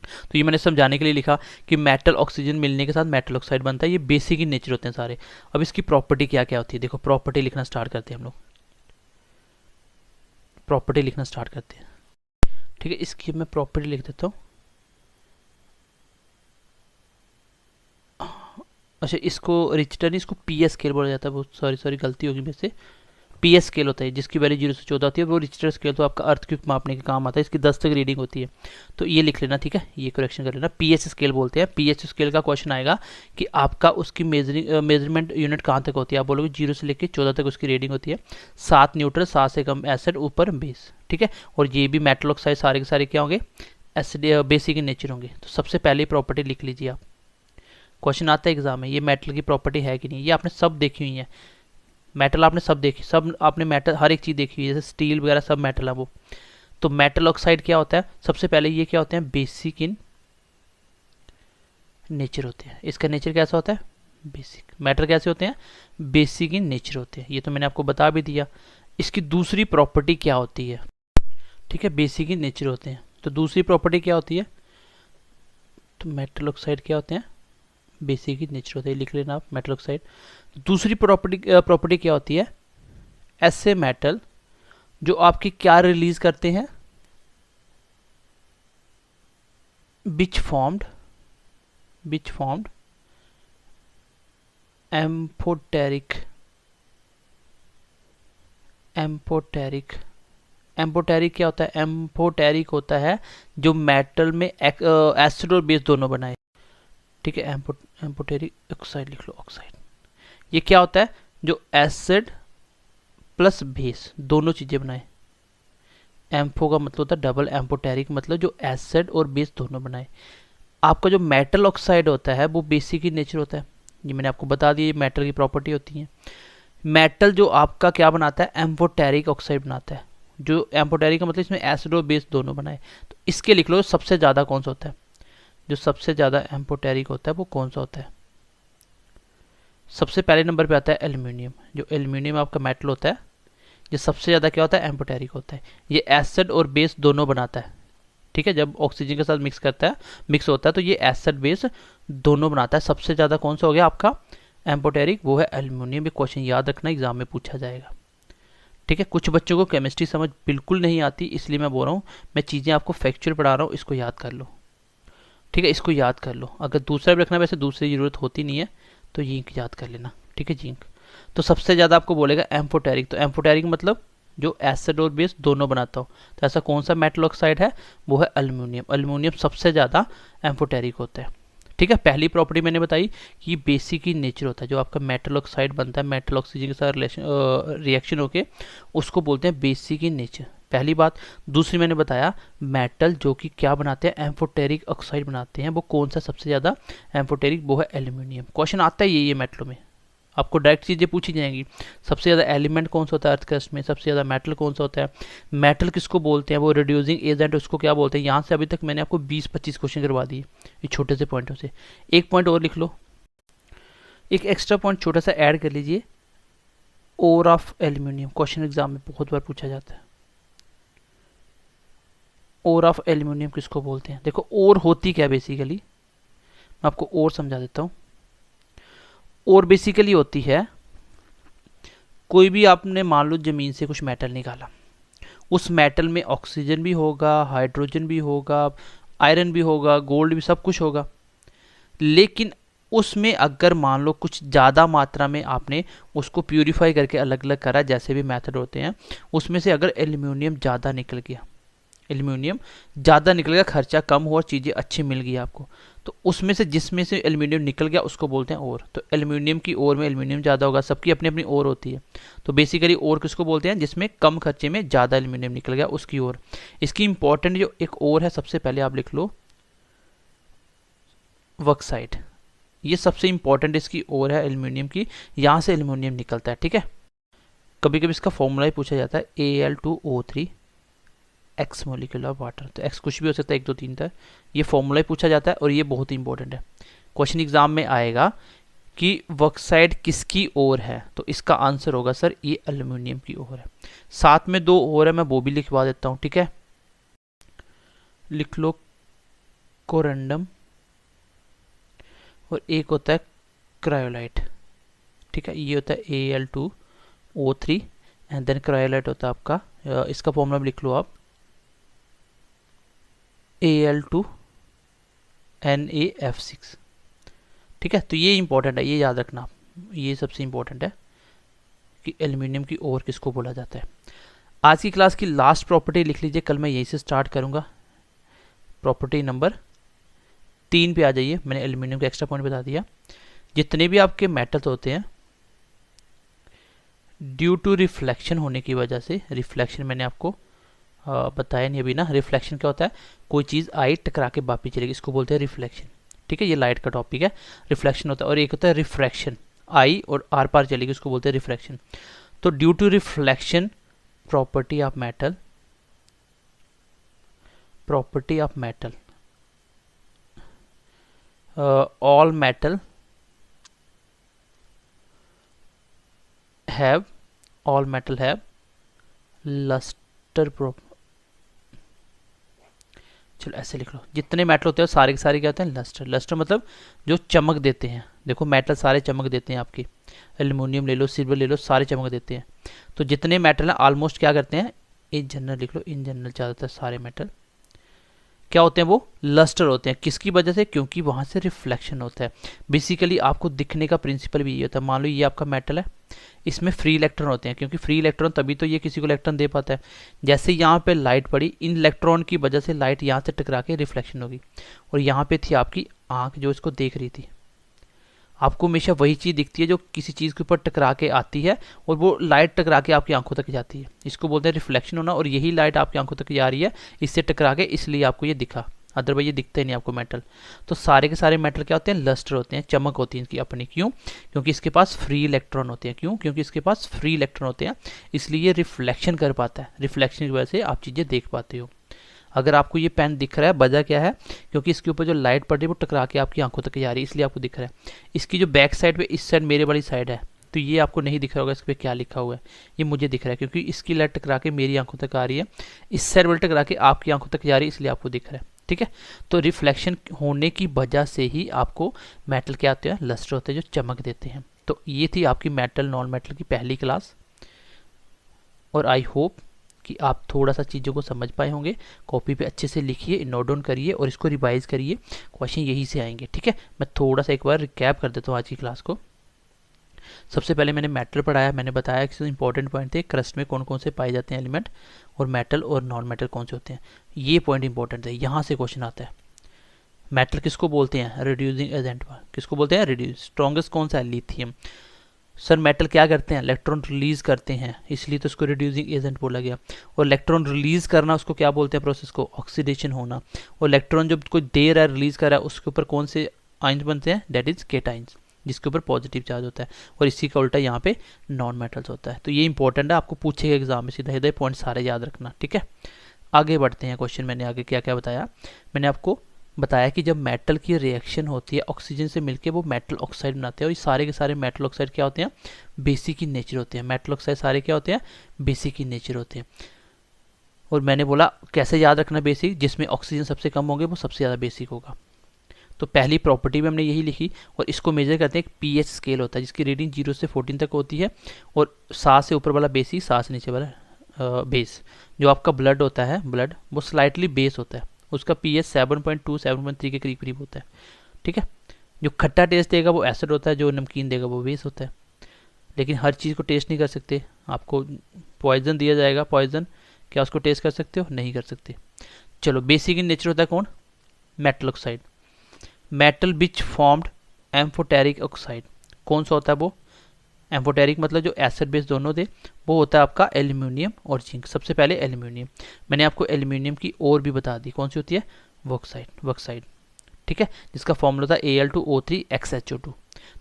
तो ये मैंने समझाने के लिए लिखा कि मेटल ऑक्सीजन मिलने के साथ मेटल ऑक्साइड बनता है। ये बेसिक इन नेचर होते हैं सारे। अब इसकी प्रॉपर्टी क्या क्या होती है, देखो प्रॉपर्टी लिखना स्टार्ट करते हैं हम लोग। प्रॉपर्टी लिखना स्टार्ट करते हैं, ठीक है। इसकी मैं प्रॉपर्टी लिख देता हूँ। अच्छा, इसको रिचटर नहीं, इसको पीएस स्केल बोला जाता है। वो सॉरी गलती होगी मेरे से। पीएस स्केल होता है जिसकी वैल्यू 0 से 14 होती है, वो रिक्टर स्केल तो आपका अर्थक्वेक मापने के काम आता है, इसकी 10 तक रीडिंग होती है, तो ये लिख लेना, ठीक है, ये करेक्शन कर लेना। पीएस स्केल बोलते हैं, पीएस स्केल का क्वेश्चन आएगा कि आपका उसकी मेजरमेंट यूनिट कहाँ तक होती है, आप बोलोगे 0 से लेकर 14 तक उसकी रीडिंग होती है, 7 न्यूट्रल, 7 से कम एसिड, ऊपर बेस, ठीक है। और ये भी मेटल ऑक्साइड सारे के सारे क्या होंगे, एसिड बेसिक इन नेचर होंगे। तो सबसे पहले प्रॉपर्टी लिख लीजिए आप, क्वेश्चन आता है एग्जाम में, ये मेटल की प्रॉपर्टी है कि नहीं, ये आपने सब देखी हुई है, मेटल आपने सब देखी, सब आपने मेटल हर एक चीज़ देखी हुई है, जैसे स्टील वगैरह सब मेटल है वो। तो मेटल ऑक्साइड क्या होता है, सबसे पहले ये क्या होते हैं, बेसिक इन नेचर होते हैं। इसका नेचर कैसा होता है, बेसिक। मेटल कैसे होते हैं, बेसिक इन नेचर होते हैं, ये तो मैंने आपको बता भी दिया। इसकी दूसरी प्रॉपर्टी क्या होती है, ठीक है, बेसिक इन नेचर होते हैं, तो दूसरी प्रॉपर्टी क्या होती है, तो मेटल ऑक्साइड क्या होते हैं, बेसिक इन नेचर होते हैं, लिख लेना आप मेटल ऑक्साइड। दूसरी प्रॉपर्टी क्या होती है, ऐसे मेटल जो आपके क्या रिलीज करते हैं, बिच फॉर्म्ड एम्फोटेरिक क्या होता है, एम्फोटेरिक होता है जो मेटल में एसिड और बेस दोनों बनाए, ठीक है, एम्फोटेरिक ऑक्साइड लिख लो, ऑक्साइड। ये क्या होता है, जो एसिड प्लस बेस दोनों चीजें बनाए। एम्फो का मतलब होता है डबल, एम्फोटेरिक मतलब जो एसिड और बेस दोनों बनाए। आपका जो मेटल ऑक्साइड होता है वो बेसिक ही नेचर होता है, ये मैंने आपको बता दिया, ये मेटल की प्रॉपर्टी होती है। मेटल जो आपका क्या बनाता है, एम्फोटेरिक ऑक्साइड बनाता है, जो एम्फोटेरिक का मतलब इसमें एसिड और बेस दोनों बनाए। तो इसके लिख लो सबसे ज़्यादा कौन सा होता है, जो सबसे ज़्यादा एम्फोटेरिक होता है वो कौन सा होता है। सबसे पहले नंबर पे आता है एल्यूमिनियम, जो एल्यूमिनियम आपका मेटल होता है, ये सबसे ज़्यादा क्या होता है, एम्फोटेरिक होता है। ये एसिड और बेस दोनों बनाता है, ठीक है, जब ऑक्सीजन के साथ मिक्स होता है तो ये एसिड बेस दोनों बनाता है। सबसे ज़्यादा कौन सा हो गया आपका एम्फोटेरिक, वो है एल्यूमिनियम। ये क्वेश्चन याद रखना, एग्जाम में पूछा जाएगा, ठीक है। कुछ बच्चों को केमिस्ट्री समझ बिल्कुल नहीं आती, इसलिए मैं बोल रहा हूँ, मैं चीज़ें आपको फैक्चुअल पढ़ा रहा हूँ, इसको याद कर लो, ठीक है, इसको याद कर लो। अगर दूसरा भी रखना, वैसे दूसरे की जरूरत होती नहीं है, तो जिंक याद कर लेना, ठीक है, जिंक। तो सबसे ज़्यादा आपको बोलेगा एम्फोटेरिक, तो एम्फोटेरिक मतलब जो एसिड और बेस दोनों बनाता हो। तो ऐसा कौन सा मेटल ऑक्साइड है, वो है एल्यूमिनियम। एल्यूमिनियम सबसे ज़्यादा एम्फोटेरिक होता है, ठीक है। पहली प्रॉपर्टी मैंने बताई कि बेसिक ही नेचर होता है, जो आपका मेटल ऑक्साइड बनता है मेटल ऑक्सीजन के साथ रिएक्शन होके, उसको बोलते हैं बेसिक इन नेचर, पहली बात। दूसरी मैंने बताया मेटल जो कि क्या बनाते हैं, एम्फोटेरिक ऑक्साइड बनाते हैं, वो कौन सा सबसे ज़्यादा एम्फोटेरिक, वो है एल्यूमिनियम। क्वेश्चन आता है ये मेटलों में, आपको डायरेक्ट चीज़ें पूछी जाएंगी। सबसे ज़्यादा एलिमेंट कौन सा होता है अर्थ क्रस्ट में, सबसे ज़्यादा मेटल कौन सा होता है, मेटल किसको बोलते हैं, वो रिड्यूसिंग एजेंट उसको क्या बोलते हैं। यहाँ से अभी तक मैंने आपको 20-25 क्वेश्चन करवा दिए ये छोटे से पॉइंटों से। एक पॉइंट और लिख लो, एक एक्स्ट्रा पॉइंट छोटा सा ऐड कर लीजिए, ore of aluminium. Question exam में बहुत बार पूछा जाता है, ओर ऑफ एल्यूमिनियम किसको बोलते हैं। देखो ओर होती क्या बेसिकली, मैं आपको और समझा देता हूँ। और बेसिकली होती है, कोई भी आपने मान लो जमीन से कुछ मेटल निकाला, उस मेटल में ऑक्सीजन भी होगा, हाइड्रोजन भी होगा, आयरन भी होगा, गोल्ड भी, सब कुछ होगा, लेकिन उसमें अगर मान लो कुछ ज़्यादा मात्रा में आपने उसको प्यूरिफाई करके अलग अलग करा, जैसे भी मेथड होते हैं, उसमें से अगर एल्यूमिनियम ज़्यादा निकल गया, खर्चा कम हो और चीज़ें अच्छी मिल गई आपको, तो उसमें से जिसमें से एल्यूमिनियम निकल गया उसको बोलते हैं ओर। तो एल्यूमिनियम की ओर में एल्यूमिनियम ज़्यादा होगा, सबकी अपनी अपनी ओर होती है, तो बेसिकली ओर किसको बोलते हैं, जिसमें कम खर्चे में ज़्यादा एल्यूमिनियम निकल गया उसकी ओर। इसकी इंपॉर्टेंट जो एक ओर है, सबसे पहले आप लिख लो बॉक्साइट, ये सबसे इंपॉर्टेंट इसकी ओर है एल्यूमिनियम की, यहाँ से एल्यूमिनियम निकलता है, ठीक है। कभी कभी इसका फॉर्मूला ही पूछा जाता है, Al2O3 x molecular of water, तो एक्स कुछ भी हो सकता है, 1 2 3 तक, ये फॉर्मूला ही पूछा जाता है और ये बहुत ही इंपॉर्टेंट है। क्वेश्चन एग्जाम में आएगा कि बॉक्साइट किसकी ओर है, तो इसका आंसर होगा सर ये एल्यूमिनियम की ओर है। साथ में 2 और है, मैं वो भी लिखवा देता हूँ, ठीक है। लिख लो कोरंडम, और एक होता है क्रायोलाइट, ठीक है, ये होता है Al2O3 एंड देन क्रायोलाइट होता है आपका, इसका फॉर्मूला भी लिख लो आप, Al2NaF6, ठीक है। तो ये इंपॉर्टेंट है, ये याद रखना, ये सबसे इंपॉर्टेंट है कि एल्यूमिनियम की ओर किसको बोला जाता है। आज की क्लास की लास्ट प्रॉपर्टी लिख लीजिए, कल मैं यहीं से स्टार्ट करूंगा। प्रॉपर्टी नंबर 3 पे आ जाइए। मैंने एल्यूमिनियम का एक्स्ट्रा पॉइंट बता दिया। जितने भी आपके मेटल्स होते हैं ड्यू टू रिफ्लेक्शन होने की वजह से, रिफ्लेक्शन मैंने आपको बताया नहीं अभी ना, रिफ्लेक्शन क्या होता है, कोई चीज़ आई टकरा के वापस चलेगी, इसको बोलते हैं रिफ्लेक्शन। ठीक है, ये लाइट का टॉपिक है, रिफ्लेक्शन होता है। और एक होता है रिफ्रैक्शन, आई और आर पार चलेगी, उसको बोलते हैं रिफ्रैक्शन। तो due to reflection property of metal, property of metal, all metal have all metal have luster prop, चलो ऐसे लिख लो, जितने मेटल होते हैं सारे के सारे क्या होते हैं, लस्टर। लस्टर मतलब जो चमक देते हैं। देखो मेटल सारे चमक देते हैं आपकी, एल्यूमिनियम ले लो, सिल्वर ले लो, सारे चमक देते हैं। तो जितने मेटल हैं ऑलमोस्ट क्या करते हैं, इन जनरल लिख लो, इन जनरल ज़्यादातर सारे मेटल क्या होते हैं, वो लस्टर होते हैं। किसकी वजह से, क्योंकि वहां से रिफ्लेक्शन होता है। बेसिकली आपको दिखने का प्रिंसिपल भी ये होता है। मान लो ये आपका मेटल है, इसमें फ्री इलेक्ट्रॉन होते हैं, क्योंकि फ्री इलेक्ट्रॉन तभी तो ये किसी को इलेक्ट्रॉन दे पाता है। जैसे यहाँ पे लाइट पड़ी, इन इलेक्ट्रॉन की वजह से लाइट यहाँ से टकरा के रिफ्लेक्शन होगी, और यहाँ पे थी आपकी आंख जो इसको देख रही थी। आपको हमेशा वही चीज़ दिखती है जो किसी चीज़ के ऊपर टकरा के आती है, और वो लाइट टकरा के आपकी आंखों तक जाती है, इसको बोलते हैं रिफ्लेक्शन होना। और यही लाइट आपकी आंखों तक जा रही है इससे टकरा के, इसलिए आपको ये दिखा, अदरवाइज ये दिखता ही नहीं आपको मेटल। तो सारे के सारे मेटल क्या होते हैं, लस्टर होते हैं, चमक होती है इनकी अपनी। क्यों, क्योंकि इसके पास फ्री इलेक्ट्रॉन होते हैं। क्यों, क्योंकि इसके पास फ्री इलेक्ट्रॉन होते हैं, इसलिए ये रिफ्लेक्शन कर पाता है। रिफ्लेक्शन की वजह से आप चीज़ें देख पाते हो। अगर आपको ये पेन दिख रहा है, वजह क्या है, क्योंकि इसके ऊपर जो लाइट पड़ रही है वो टकरा के आपकी आंखों तक जा रही है, इसलिए आपको दिख रहा है। इसकी जो बैक साइड पे, इस साइड मेरे वाली साइड है, तो ये आपको नहीं दिख रहा होगा इस पर क्या लिखा हुआ है, ये मुझे दिख रहा है क्योंकि इसकी लाइट टकरा के मेरी आंखों तक आ रही है, इस साइड वाली टकरा के आपकी आंखों तक जा रही है, इसलिए आपको दिख रहा है। ठीक है, तो रिफ्लेक्शन होने की वजह से ही आपको मेटल क्या होते हैं, लस्टर होते हैं, जो चमक देते हैं। तो ये थी आपकी मेटल नॉन मेटल की पहली क्लास, और आई होप कि आप थोड़ा सा चीज़ों को समझ पाए होंगे। कॉपी पे अच्छे से लिखिए, नोट डाउन करिए और इसको रिवाइज करिए, क्वेश्चन यही से आएंगे। ठीक है, मैं थोड़ा सा एक बार रिकैप कर देता हूँ आज की क्लास को। सबसे पहले मैंने मेटल पढ़ाया, मैंने बताया कि इंपॉर्टेंट पॉइंट थे, क्रस्ट में कौन कौन से पाए जाते हैं एलिमेंट, और मेटल और नॉन मेटल कौन से होते हैं, ये पॉइंट इंपॉर्टेंट है। यहाँ से क्वेश्चन आता है, मेटल किसको बोलते हैं, रिड्यूसिंग एजेंट, किसको बोलते हैं, रिड्यूस। स्ट्रॉन्गेस्ट कौन सा है, लिथियम। सर मेटल क्या करते हैं, इलेक्ट्रॉन रिलीज करते हैं, इसलिए तो उसको रिड्यूसिंग एजेंट बोला गया। और इलेक्ट्रॉन रिलीज करना, उसको क्या बोलते हैं, प्रोसेस को, ऑक्सीडेशन होना। और इलेक्ट्रॉन जब कोई दे रहा है, रिलीज कर रहा है, उसके ऊपर कौन से आयंस बनते हैं, दैट इज केटाइंस, जिसके ऊपर पॉजिटिव चार्ज होता है। और इसी का उल्टा यहाँ पे नॉन मेटल्स होता है। तो ये इंपॉर्टेंट है, आपको पूछेगा एग्जाम में सीधा सीधा, पॉइंट सारे याद रखना। ठीक है, आगे बढ़ते हैं क्वेश्चन। मैंने आगे क्या क्या बताया, मैंने आपको बताया कि जब मेटल की रिएक्शन होती है ऑक्सीजन से मिलके वो मेटल ऑक्साइड बनाते हैं, और ये सारे के सारे मेटल ऑक्साइड क्या होते हैं, बेसिक इन नेचर होते हैं। मेटल ऑक्साइड सारे क्या होते हैं, बेसिक इन नेचर होते हैं। और मैंने बोला कैसे याद रखना बेसिक, जिसमें ऑक्सीजन सबसे कम होंगे वो सबसे ज़्यादा बेसिक होगा। तो पहली प्रॉपर्टी भी हमने यही लिखी, और इसको मेजर करते हैं, एक पीएच स्केल होता है जिसकी रीडिंग 0 से 14 तक होती है, और 7 से ऊपर वाला बेसिक, 7 से नीचे वाला बेस। जो आपका ब्लड होता है, ब्लड वो स्लाइटली बेस होता है, उसका पीएच 7.2 7.3 के करीब करीब होता है। ठीक है, जो खट्टा टेस्ट देगा वो एसिड होता है, जो नमकीन देगा वो बेस होता है। लेकिन हर चीज़ को टेस्ट नहीं कर सकते, आपको पॉइजन दिया जाएगा, पॉइजन क्या उसको टेस्ट कर सकते हो, नहीं कर सकते। चलो, बेसिक इन नेचर होता है कौन, मेटल ऑक्साइड। मेटल बिच फॉर्म्ड एम्फोटेरिक ऑक्साइड, कौन सा होता है वो, एम्फोटेरिक मतलब जो एसिड बेस दोनों थे, वो होता है आपका एल्यूमिनियम और जिंक। सबसे पहले एल्यूमिनियम, मैंने आपको एल्यूमिनियम की और भी बता दी, कौन सी होती है, वॉक्साइड, वॉक्साइड। ठीक है, जिसका फॉर्मूला था Al2O3XHO2।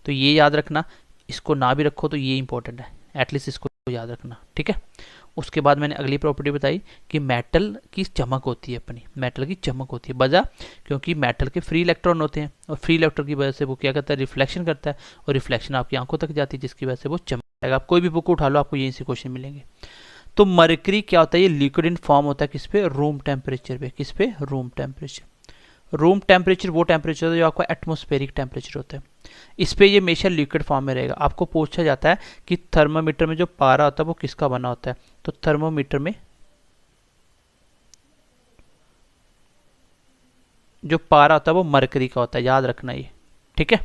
तो ये याद रखना, इसको ना भी रखो तो ये इंपॉर्टेंट है, एटलीस्ट इसको याद रखना। ठीक है, उसके बाद मैंने अगली प्रॉपर्टी बताई कि मेटल की चमक होती है, अपनी मेटल की चमक होती है, वजह क्योंकि मेटल के फ्री इलेक्ट्रॉन होते हैं, और फ्री इलेक्ट्रॉन की वजह से वो क्या करता है, रिफ्लेक्शन करता है, और रिफ्लेक्शन आपकी आंखों तक जाती है, जिसकी वजह से वो चमकेगा। आप कोई भी बुक उठा लो, आपको यहीं से क्वेश्चन मिलेंगे। तो मरकरी क्या होता है, ये लिक्विड इन फॉर्म होता है किस पे, रूम टेम्परेचर पे। किस पे, रूम टेम्परेचर। रूम टेम्परेचर वो टेम्परेचर है जो आपका एटमॉस्फेरिक टेम्परेचर होता है, इस पे ये हमेशा लिक्विड फॉर्म में रहेगा। आपको पूछा जाता है कि थर्मामीटर में जो पारा होता है वो किसका बना होता है, तो थर्मोमीटर में जो पारा होता है वो मरकरी का होता है, याद रखना ये। ठीक है,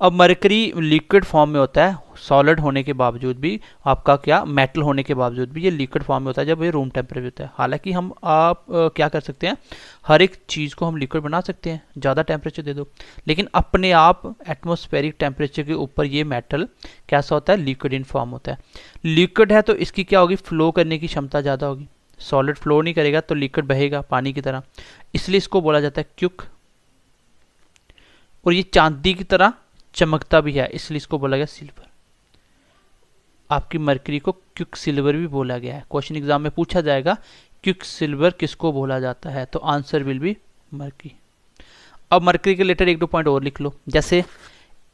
अब मरकरी लिक्विड फॉर्म में होता है, सॉलिड होने के बावजूद भी, आपका क्या मेटल होने के बावजूद भी ये लिक्विड फॉर्म में होता है जब ये रूम टेम्परेचर होता है। हालांकि हम आप क्या कर सकते हैं, हर एक चीज़ को हम लिक्विड बना सकते हैं, ज़्यादा टेम्परेचर दे दो, लेकिन अपने आप एटमॉस्फेरिक टेम्परेचर के ऊपर ये मेटल कैसा होता है, लिक्विड इन फॉर्म होता है। लिक्विड है तो इसकी क्या होगी, फ्लो करने की क्षमता ज़्यादा होगी। सॉलिड फ्लो नहीं करेगा तो लिक्विड बहेगा पानी की तरह, इसलिए इसको बोला जाता है क्विक। और ये चांदी की तरह चमकता भी है, इसलिए इसको बोला गया सिल्वर। आपकी मरकरी को क्विक सिल्वर भी बोला गया है। क्वेश्चन एग्जाम में पूछा जाएगा क्विक सिल्वर किसको बोला जाता है, तो आंसर विल बी मरकरी। अब मरकरी के रिलेटेड 1-2 पॉइंट और लिख लो। जैसे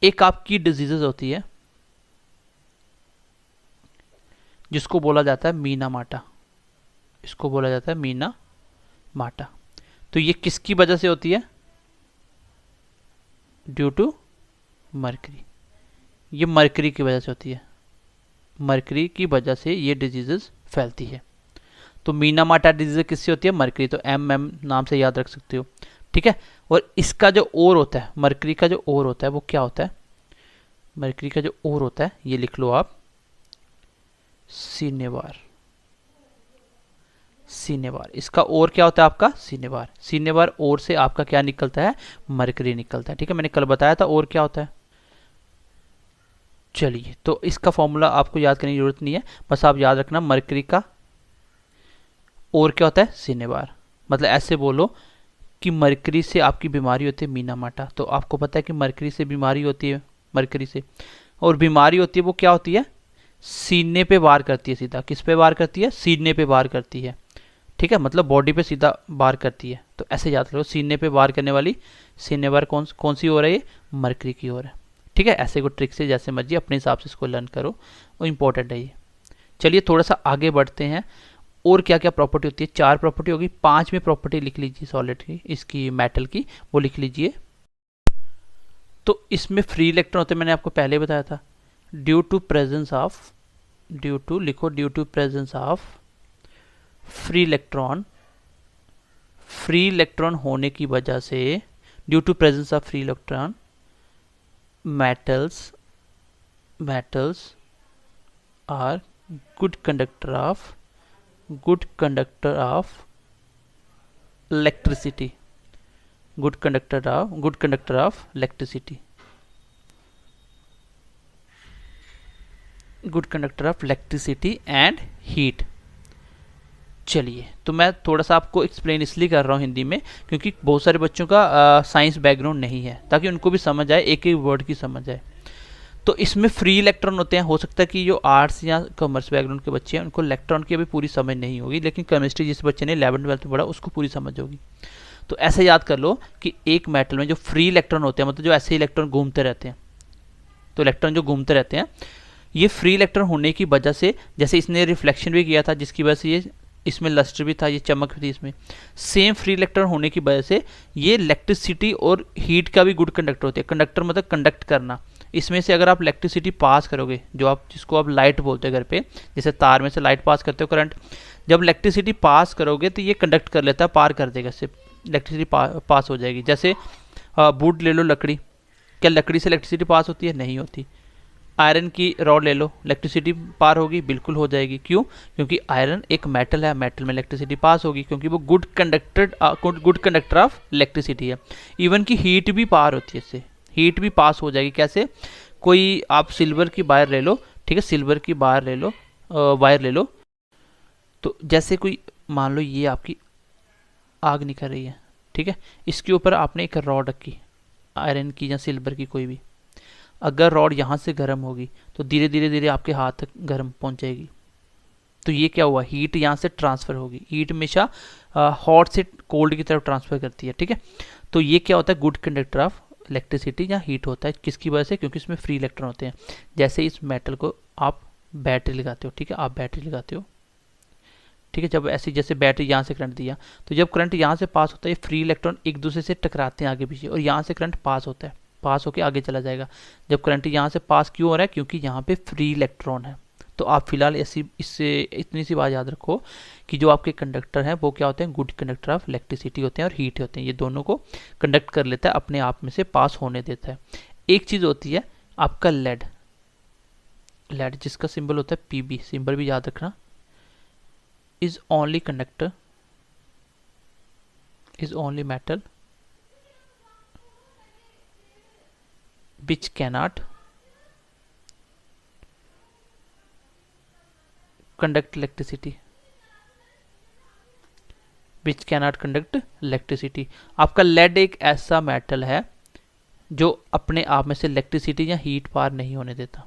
एक आपकी डिजीजेज होती है जिसको बोला जाता है मीना माटा, इसको बोला जाता है मीना माटा। तो ये किसकी वजह से होती है, ड्यू टू मरकरी। ये मरकरी की वजह से होती है, मरकरी की वजह से ये डिजीजेस फैलती है। तो मीना माटा डिजीज किससे होती है, मरकरी। तो एम नाम से याद रख सकते हो, ठीक है। और इसका जो और होता है, मरकरी का जो और होता है वो क्या होता है, मरकरी का जो और होता है ये लिख लो आप, सिनेवार। सिनेवार, इसका और क्या होता है आपका, सिनेवार। सिनेवार और से आपका क्या निकलता है, मरकरी निकलता है, ठीक है। मैंने कल बताया था और क्या होता है। चलिए, तो इसका फॉर्मूला आपको याद करने की जरूरत नहीं है, बस आप याद रखना मरकरी का और क्या होता है, सिनेवार। मतलब ऐसे बोलो कि मरकरी से आपकी बीमारी होती है मीना माटा। तो आपको पता है कि मरकरी से बीमारी होती है, मरकरी से, और बीमारी होती है वो क्या होती है, सीने पे वार करती है सीधा। किस पे वार करती है, सीने पे वार करती है, ठीक है। मतलब बॉडी पे सीधा वार करती है। तो ऐसे याद करो, सीने पे वार करने वाली सिनेवार कौन सी ओर है, ये मरकरी की ओर है, ठीक है। ऐसे को ट्रिक से जैसे मर्जी अपने हिसाब से इसको लर्न करो, वो इंपॉर्टेंट है ये। चलिए थोड़ा सा आगे बढ़ते हैं, और क्या क्या प्रॉपर्टी होती है। 4 प्रॉपर्टी होगी, 5वीं प्रॉपर्टी लिख लीजिए सॉलिड की, इसकी मेटल की, वो लिख लीजिए। तो इसमें फ्री इलेक्ट्रॉन होते हैं, मैंने आपको पहले बताया था। Due to presence of, due to लिखो, due to presence of free electron, free electron होने की वजह से, due to presence of free electron, metals are good conductor of electricity, good conductor of electricity, good conductor of electricity and heat। चलिए, तो मैं थोड़ा सा आपको एक्सप्लेन इसलिए कर रहा हूँ हिंदी में, क्योंकि बहुत सारे बच्चों का साइंस बैकग्राउंड नहीं है, ताकि उनको भी समझ आए, एक एक वर्ड की समझ आए। तो इसमें फ्री इलेक्ट्रॉन होते हैं। हो सकता है कि जो आर्ट्स या कॉमर्स बैकग्राउंड के बच्चे हैं उनको इलेक्ट्रॉन की अभी पूरी समझ नहीं होगी, लेकिन केमिस्ट्री जिस बच्चे ने 11th-12th में पढ़ा उसको पूरी समझ होगी। तो ऐसे याद कर लो कि एक मेटल में जो फ्री इलेक्ट्रॉन होते हैं, मतलब जो ऐसे इलेक्ट्रॉन घूमते रहते हैं, तो इलेक्ट्रॉन जो घूमते रहते हैं, ये फ्री इलेक्ट्रॉन होने की वजह से, जैसे इसने रिफ्लेक्शन भी किया था जिसकी वजह से ये, इसमें लस्टर भी था, ये चमक भी थी इसमें, सेम फ्री इलेक्ट्रॉन होने की वजह से ये इलेक्ट्रिसिटी और हीट का भी गुड कंडक्टर होते हैं। कंडक्टर मतलब कंडक्ट करना। इसमें से अगर आप इलेक्ट्रिसिटी पास करोगे, जो आप जिसको आप लाइट बोलते हैं घर पे, जैसे तार में से लाइट पास करते हो करंट, जब इलेक्ट्रिसिटी पास करोगे तो ये कंडक्ट कर लेता है, पार कर देगा, इससे इलेक्ट्रिसिटी पास हो जाएगी। जैसे वुड ले लो, लकड़ी, क्या लकड़ी से इलेक्ट्रिसिटी पास होती है, नहीं होती। आयरन की रॉड ले लो, इलेक्ट्रिसिटी पार होगी, बिल्कुल हो जाएगी। क्यों, क्योंकि आयरन एक मेटल है, मेटल में इलेक्ट्रिसिटी पास होगी, क्योंकि वो गुड कंडक्टर ऑफ इलेक्ट्रिसिटी है। इवन की हीट भी पार होती है, इससे हीट भी पास हो जाएगी। कैसे, कोई आप सिल्वर की वायर ले लो, ठीक है, सिल्वर की वायर ले लो, वायर ले लो, तो जैसे कोई मान लो ये आपकी आग निकल रही है, ठीक है, इसके ऊपर आपने एक रॉड रखी, आयरन की या सिल्वर की कोई भी, अगर रॉड यहाँ से गर्म होगी तो धीरे धीरे आपके हाथ तक गर्म पहुँचेगी। तो ये क्या हुआ, हीट यहाँ से ट्रांसफ़र होगी। हीट हमेशा हॉट से कोल्ड की तरफ ट्रांसफ़र करती है, ठीक है। तो ये क्या होता है, गुड कंडक्टर ऑफ इलेक्ट्रिसिटी या हीट होता है। किसकी वजह से, क्योंकि इसमें फ्री इलेक्ट्रॉन होते हैं। जैसे इस मेटल को आप बैटरी लगाते हो, ठीक है, आप बैटरी लगाते हो, ठीक है, जब ऐसी जैसे बैटरी यहाँ से करंट दिया, तो जब करंट यहाँ से पास होता है, फ्री इलेक्ट्रॉन एक दूसरे से टकराते हैं आगे पीछे, और यहाँ से करंट पास होता है, पास होकर आगे चला जाएगा। जब करंट यहाँ से पास क्यों हो रहा है, क्योंकि यहाँ पे फ्री इलेक्ट्रॉन है। तो आप फिलहाल ऐसी इससे इतनी सी बात याद रखो कि जो आपके कंडक्टर हैं वो क्या होते हैं, गुड कंडक्टर ऑफ इलेक्ट्रिसिटी होते हैं और हीट होते हैं। ये दोनों को कंडक्ट कर लेता है, अपने आप में से पास होने देता है। एक चीज़ होती है आपका लेड, लेड जिसका सिंबल होता है पीबी, सिंबल भी याद रखना, is only conductor, is only metal which cannot conduct electricity, which cannot conduct electricity। आपका लेड एक ऐसा मेटल है जो अपने आप में से इलेक्ट्रिसिटी या हीट पार नहीं होने देता,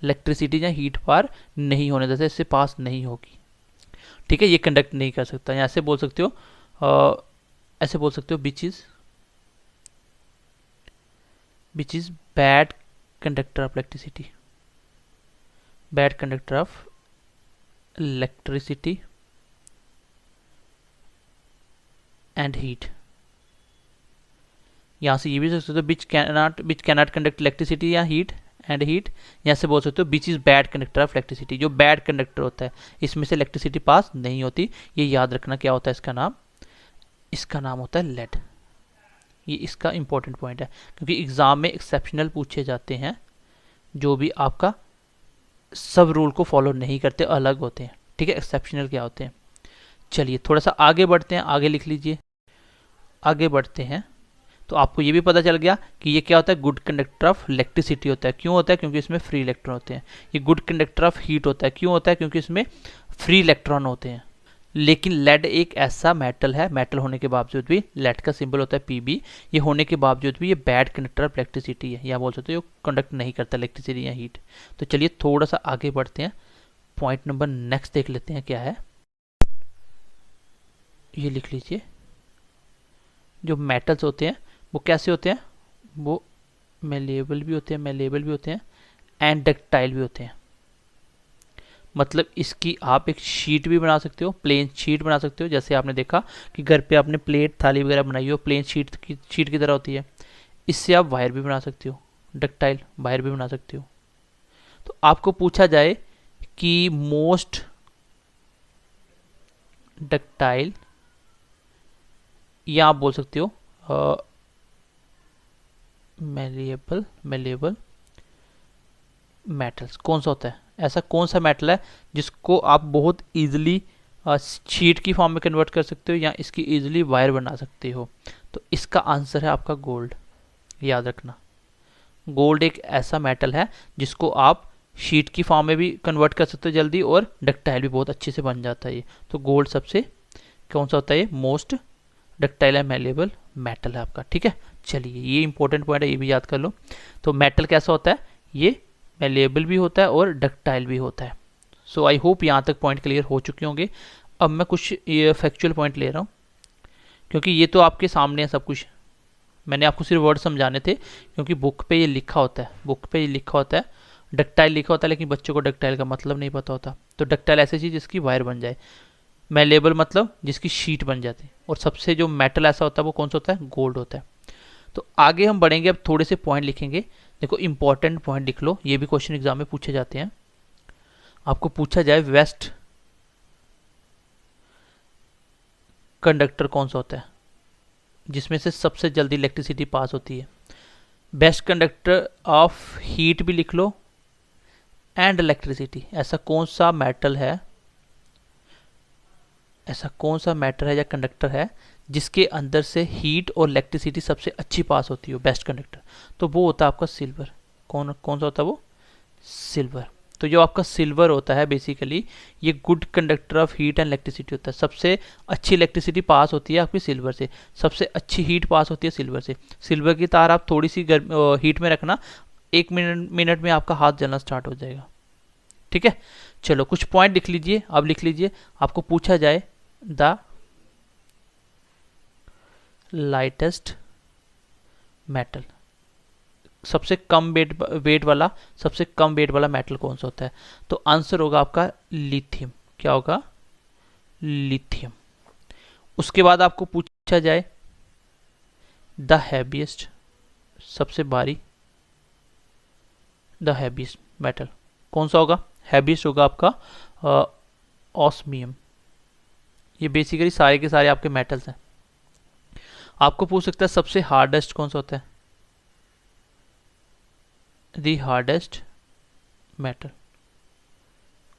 इलेक्ट्रिसिटी या हीट पार नहीं होने देता, इससे पास नहीं होगी, ठीक है, ये कंडक्ट नहीं कर सकता। या ऐसे बोल सकते हो, ऐसे बोल सकते हो which is bad conductor of electricity, bad conductor of electricity and heat। यहाँ से ये भी सोच सकते हो which cannot conduct electricity या heat and heat। यहाँ से बोल सकते हो which is bad conductor of electricity, जो bad conductor होता है, इसमें से इलेक्ट्रिसिटी पास नहीं होती। ये याद रखना क्या होता है इसका नाम होता है लेड। ये इसका इंपॉर्टेंट पॉइंट है, क्योंकि एग्जाम में एक्सेप्शनल पूछे जाते हैं जो भी आपका सब रूल को फॉलो नहीं करते, अलग होते हैं, ठीक है। एक्सेप्शनल क्या होते हैं, चलिए थोड़ा सा आगे बढ़ते हैं, आगे लिख लीजिए। आगे बढ़ते हैं तो आपको ये भी पता चल गया कि ये क्या होता है, गुड कंडक्टर ऑफ इलेक्ट्रिसिटी होता है। क्यों होता है, क्योंकि इसमें फ्री इलेक्ट्रॉन होते हैं। ये गुड कंडक्टर ऑफ हीट होता है। क्यों होता है, क्योंकि इसमें फ्री इलेक्ट्रॉन होते हैं। लेकिन लेड एक ऐसा मेटल है, मेटल होने के बावजूद भी, लेड का सिंबल होता है पीबी, ये होने के बावजूद भी ये बैड कंडक्टर ऑफ इलेक्ट्रिसिटी है, या बोल सकते हो कंडक्ट नहीं करता इलेक्ट्रिसिटी या हीट। तो चलिए थोड़ा सा आगे बढ़ते हैं, पॉइंट नंबर नेक्स्ट देख लेते हैं क्या है। ये लिख लीजिए, जो मेटल्स होते हैं वो कैसे होते हैं, वो मेलेबल भी होते हैं, एंड डक्टाइल भी होते हैं। मतलब इसकी आप एक शीट भी बना सकते हो, प्लेन शीट बना सकते हो। जैसे आपने देखा कि घर पे आपने प्लेट थाली वगैरह बनाई हो, प्लेन शीट की तरह होती है। इससे आप वायर भी बना सकते हो, डक्टाइल वायर भी बना सकते हो। तो आपको पूछा जाए कि मोस्ट डक्टाइल, या आप बोल सकते हो मेलेबल मेटल्स कौन सा होता है, ऐसा कौन सा मेटल है जिसको आप बहुत इजीली शीट की फॉर्म में कन्वर्ट कर सकते हो, या इसकी इजीली वायर बना सकते हो। तो इसका आंसर है आपका गोल्ड। याद रखना, गोल्ड एक ऐसा मेटल है जिसको आप शीट की फॉर्म में भी कन्वर्ट कर सकते हो जल्दी, और डक्टाइल भी बहुत अच्छे से बन जाता है ये। तो गोल्ड सबसे कौन सा होता है, ये most ductile and malleable metal है आपका, ठीक है। चलिए ये इंपॉर्टेंट पॉइंट है, ये भी याद कर लो। तो मेटल कैसा होता है, ये मेलेबल भी होता है और डक्टाइल भी होता है। सो आई होप यहाँ तक पॉइंट क्लियर हो चुके होंगे। अब मैं कुछ ये फैक्चुअल पॉइंट ले रहा हूँ, क्योंकि ये तो आपके सामने है सब कुछ, मैंने आपको सिर्फ वर्ड समझाने थे, क्योंकि बुक पे ये लिखा होता है, बुक पे ये लिखा होता है, डक्टाइल लिखा होता है, लेकिन बच्चों को डक्टाइल का मतलब नहीं पता होता। तो डक्टाइल ऐसी चीज़ जिसकी वायर बन जाए, मेलेबल मतलब जिसकी शीट बन जाती है, और सबसे जो मेटल ऐसा होता है वो कौन सा होता है, गोल्ड होता है। तो आगे हम बढ़ेंगे, अब थोड़े से पॉइंट लिखेंगे। देखो इंपॉर्टेंट पॉइंट लिख लो, ये भी क्वेश्चन एग्जाम में पूछे जाते हैं। आपको पूछा जाए वेस्ट कंडक्टर कौन सा होता है, जिसमें से सबसे जल्दी इलेक्ट्रिसिटी पास होती है। बेस्ट कंडक्टर ऑफ हीट भी लिख लो, एंड इलेक्ट्रिसिटी। ऐसा कौन सा मेटल है, या कंडक्टर है जिसके अंदर से हीट और इलेक्ट्रिसिटी सबसे अच्छी पास होती हो, बेस्ट कंडक्टर। तो वो होता है आपका सिल्वर। कौन सा होता है वो, सिल्वर। तो जो आपका सिल्वर होता है बेसिकली, ये good conductor of heat and electricity होता है। सबसे अच्छी इलेक्ट्रिसिटी पास होती है आपकी सिल्वर से, सबसे अच्छी हीट पास होती है सिल्वर से। सिल्वर की तार आप थोड़ी सी हीट में रखना, 1 मिनट में आपका हाथ जलना स्टार्ट हो जाएगा, ठीक है। चलो कुछ पॉइंट लिख लीजिए। अब लिख लीजिए, आपको पूछा जाए द लाइटेस्ट मेटल, सबसे कम वेट वाला मेटल कौन सा होता है। तो आंसर होगा आपका लिथियम। क्या होगा, लिथियम। उसके बाद आपको पूछा जाए द हैवीएस्ट, सबसे भारी, द हैवीएस्ट मेटल कौन सा होगा, हैवीएस्ट होगा आपका ऑस्मियम। ये बेसिकली सारे के सारे आपके मेटल्स हैं। आपको पूछ सकता है सबसे हार्डेस्ट कौन सा होता है, द हार्डेस्ट मेटल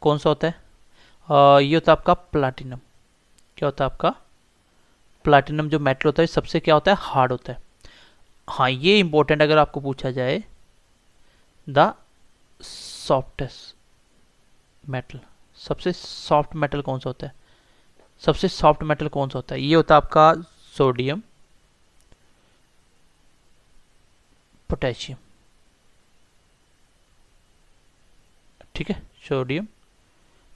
कौन सा होता है? ये होता है आपका प्लाटिनम। क्या होता है आपका? प्लाटिनम जो मेटल होता है सबसे क्या होता है? हार्ड होता है। हाँ, ये इंपॉर्टेंट अगर आपको पूछा जाए, द सॉफ्टेस्ट मेटल, सबसे सॉफ्ट मेटल कौन सा होता है? सबसे सॉफ्ट मेटल कौन सा होता है? ये होता है आपका सोडियम, पोटेशियम। ठीक है, सोडियम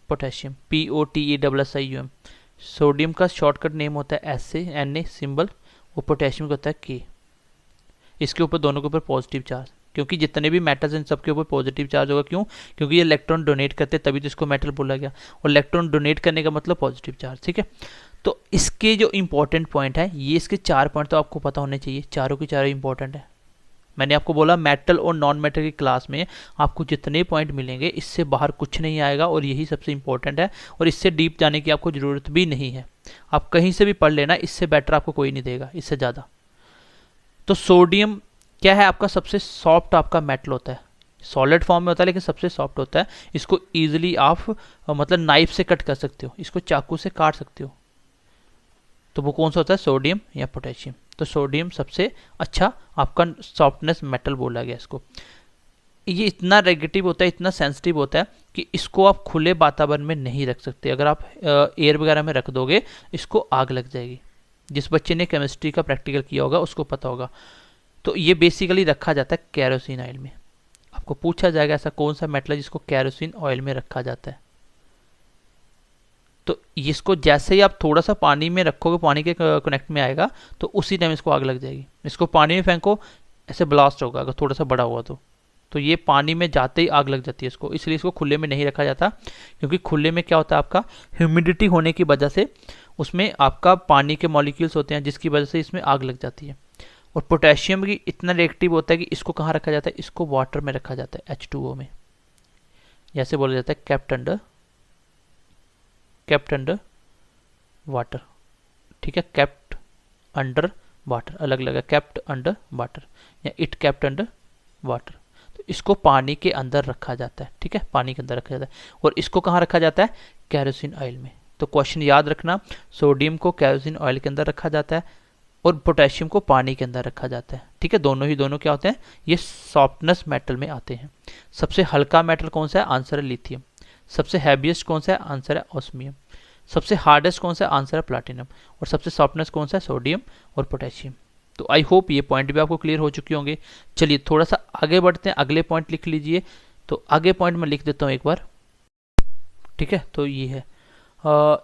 पोटेशियम, POTESSIUM। सोडियम का शॉर्टकट नेम होता है Na सिंबल, वो पोटेशियम का होता है K। इसके ऊपर दोनों के ऊपर पॉजिटिव चार्ज, क्योंकि जितने भी मेटल्स हैं सबके ऊपर पॉजिटिव चार्ज होगा। क्यों? क्योंकि ये इलेक्ट्रॉन डोनेट करते हैं, तभी तो इसको मेटल बोला गया। और इलेक्ट्रॉन डोनेट करने का मतलब पॉजिटिव चार्ज। ठीक है, तो इसके जो इंपॉर्टेंट पॉइंट है, ये इसके 4 पॉइंट तो आपको पता होने चाहिए, चारों के चारों इंपॉर्टेंट है। मैंने आपको बोला मेटल और नॉन मेटल की क्लास में आपको जितने पॉइंट मिलेंगे इससे बाहर कुछ नहीं आएगा, और यही सबसे इंपॉर्टेंट है। और इससे डीप जाने की आपको ज़रूरत भी नहीं है, आप कहीं से भी पढ़ लेना, इससे बेटर आपको कोई नहीं देगा, इससे ज़्यादा। तो सोडियम क्या है? आपका सबसे सॉफ्ट आपका मेटल होता है, सॉलिड फॉर्म में होता है लेकिन सबसे सॉफ्ट होता है। इसको ईजिली आप मतलब नाइफ से कट कर सकते हो, इसको चाकू से काट सकते हो। तो वो कौन सा होता है? सोडियम या पोटेशियम। तो सोडियम सबसे अच्छा आपका सॉफ्टनेस मेटल बोला गया इसको। ये इतना नेगेटिव होता है, इतना सेंसिटिव होता है कि इसको आप खुले वातावरण में नहीं रख सकते। अगर आप एयर वगैरह में रख दोगे इसको आग लग जाएगी। जिस बच्चे ने केमिस्ट्री का प्रैक्टिकल किया होगा उसको पता होगा। तो ये बेसिकली रखा जाता है कैरोसिन ऑयल में। आपको पूछा जाएगा ऐसा कौन सा मेटल है जिसको कैरोसिन ऑयल में रखा जाता है। तो इसको जैसे ही आप थोड़ा सा पानी में रखोगे, पानी के कनेक्ट में आएगा, तो उसी टाइम इसको आग लग जाएगी। इसको पानी में फेंको, ऐसे ब्लास्ट होगा अगर थोड़ा सा बड़ा हुआ तो ये पानी में जाते ही आग लग जाती है इसको। इसलिए इसको खुले में नहीं रखा जाता, क्योंकि खुले में क्या होता है आपका ह्यूमिडिटी होने की वजह से उसमें आपका पानी के मॉलिक्यूल्स होते हैं, जिसकी वजह से इसमें आग लग जाती है। और पोटेशियम भी इतना रिएक्टिव होता है कि इसको कहाँ रखा जाता है? इसको वाटर में रखा जाता है, H2O में। जैसे बोला जाता है केप्ट अंडर वाटर। ठीक है, केप्ट अंडर वाटर अलग अलग है, केप्ट अंडर वाटर या इट केप्ट अंडर वाटर। तो इसको पानी के अंदर रखा जाता है। ठीक है, पानी के अंदर रखा जाता है। और इसको कहाँ रखा जाता है? कैरोसिन ऑयल में। तो क्वेश्चन याद रखना, सोडियम को कैरोसिन ऑयल के अंदर रखा जाता है और पोटेशियम को पानी के अंदर रखा जाता है। ठीक है, दोनों क्या होते हैं? ये सॉफ्टनेस मेटल में आते हैं। सबसे हल्का मेटल कौन सा है? आंसर है लिथियम। सबसे हैवीएस्ट कौन सा है? आंसर है ऑस्मियम। सबसे हार्डेस्ट कौन सा है? आंसर है प्लैटिनम। और सबसे सॉफ्टनेस कौन सा है? सोडियम और पोटेशियम। तो आई होप ये पॉइंट भी आपको क्लियर हो चुके होंगे। चलिए थोड़ा सा आगे बढ़ते हैं, अगले पॉइंट लिख लीजिए। तो आगे पॉइंट में लिख देता हूँ एक बार। ठीक है, तो ये है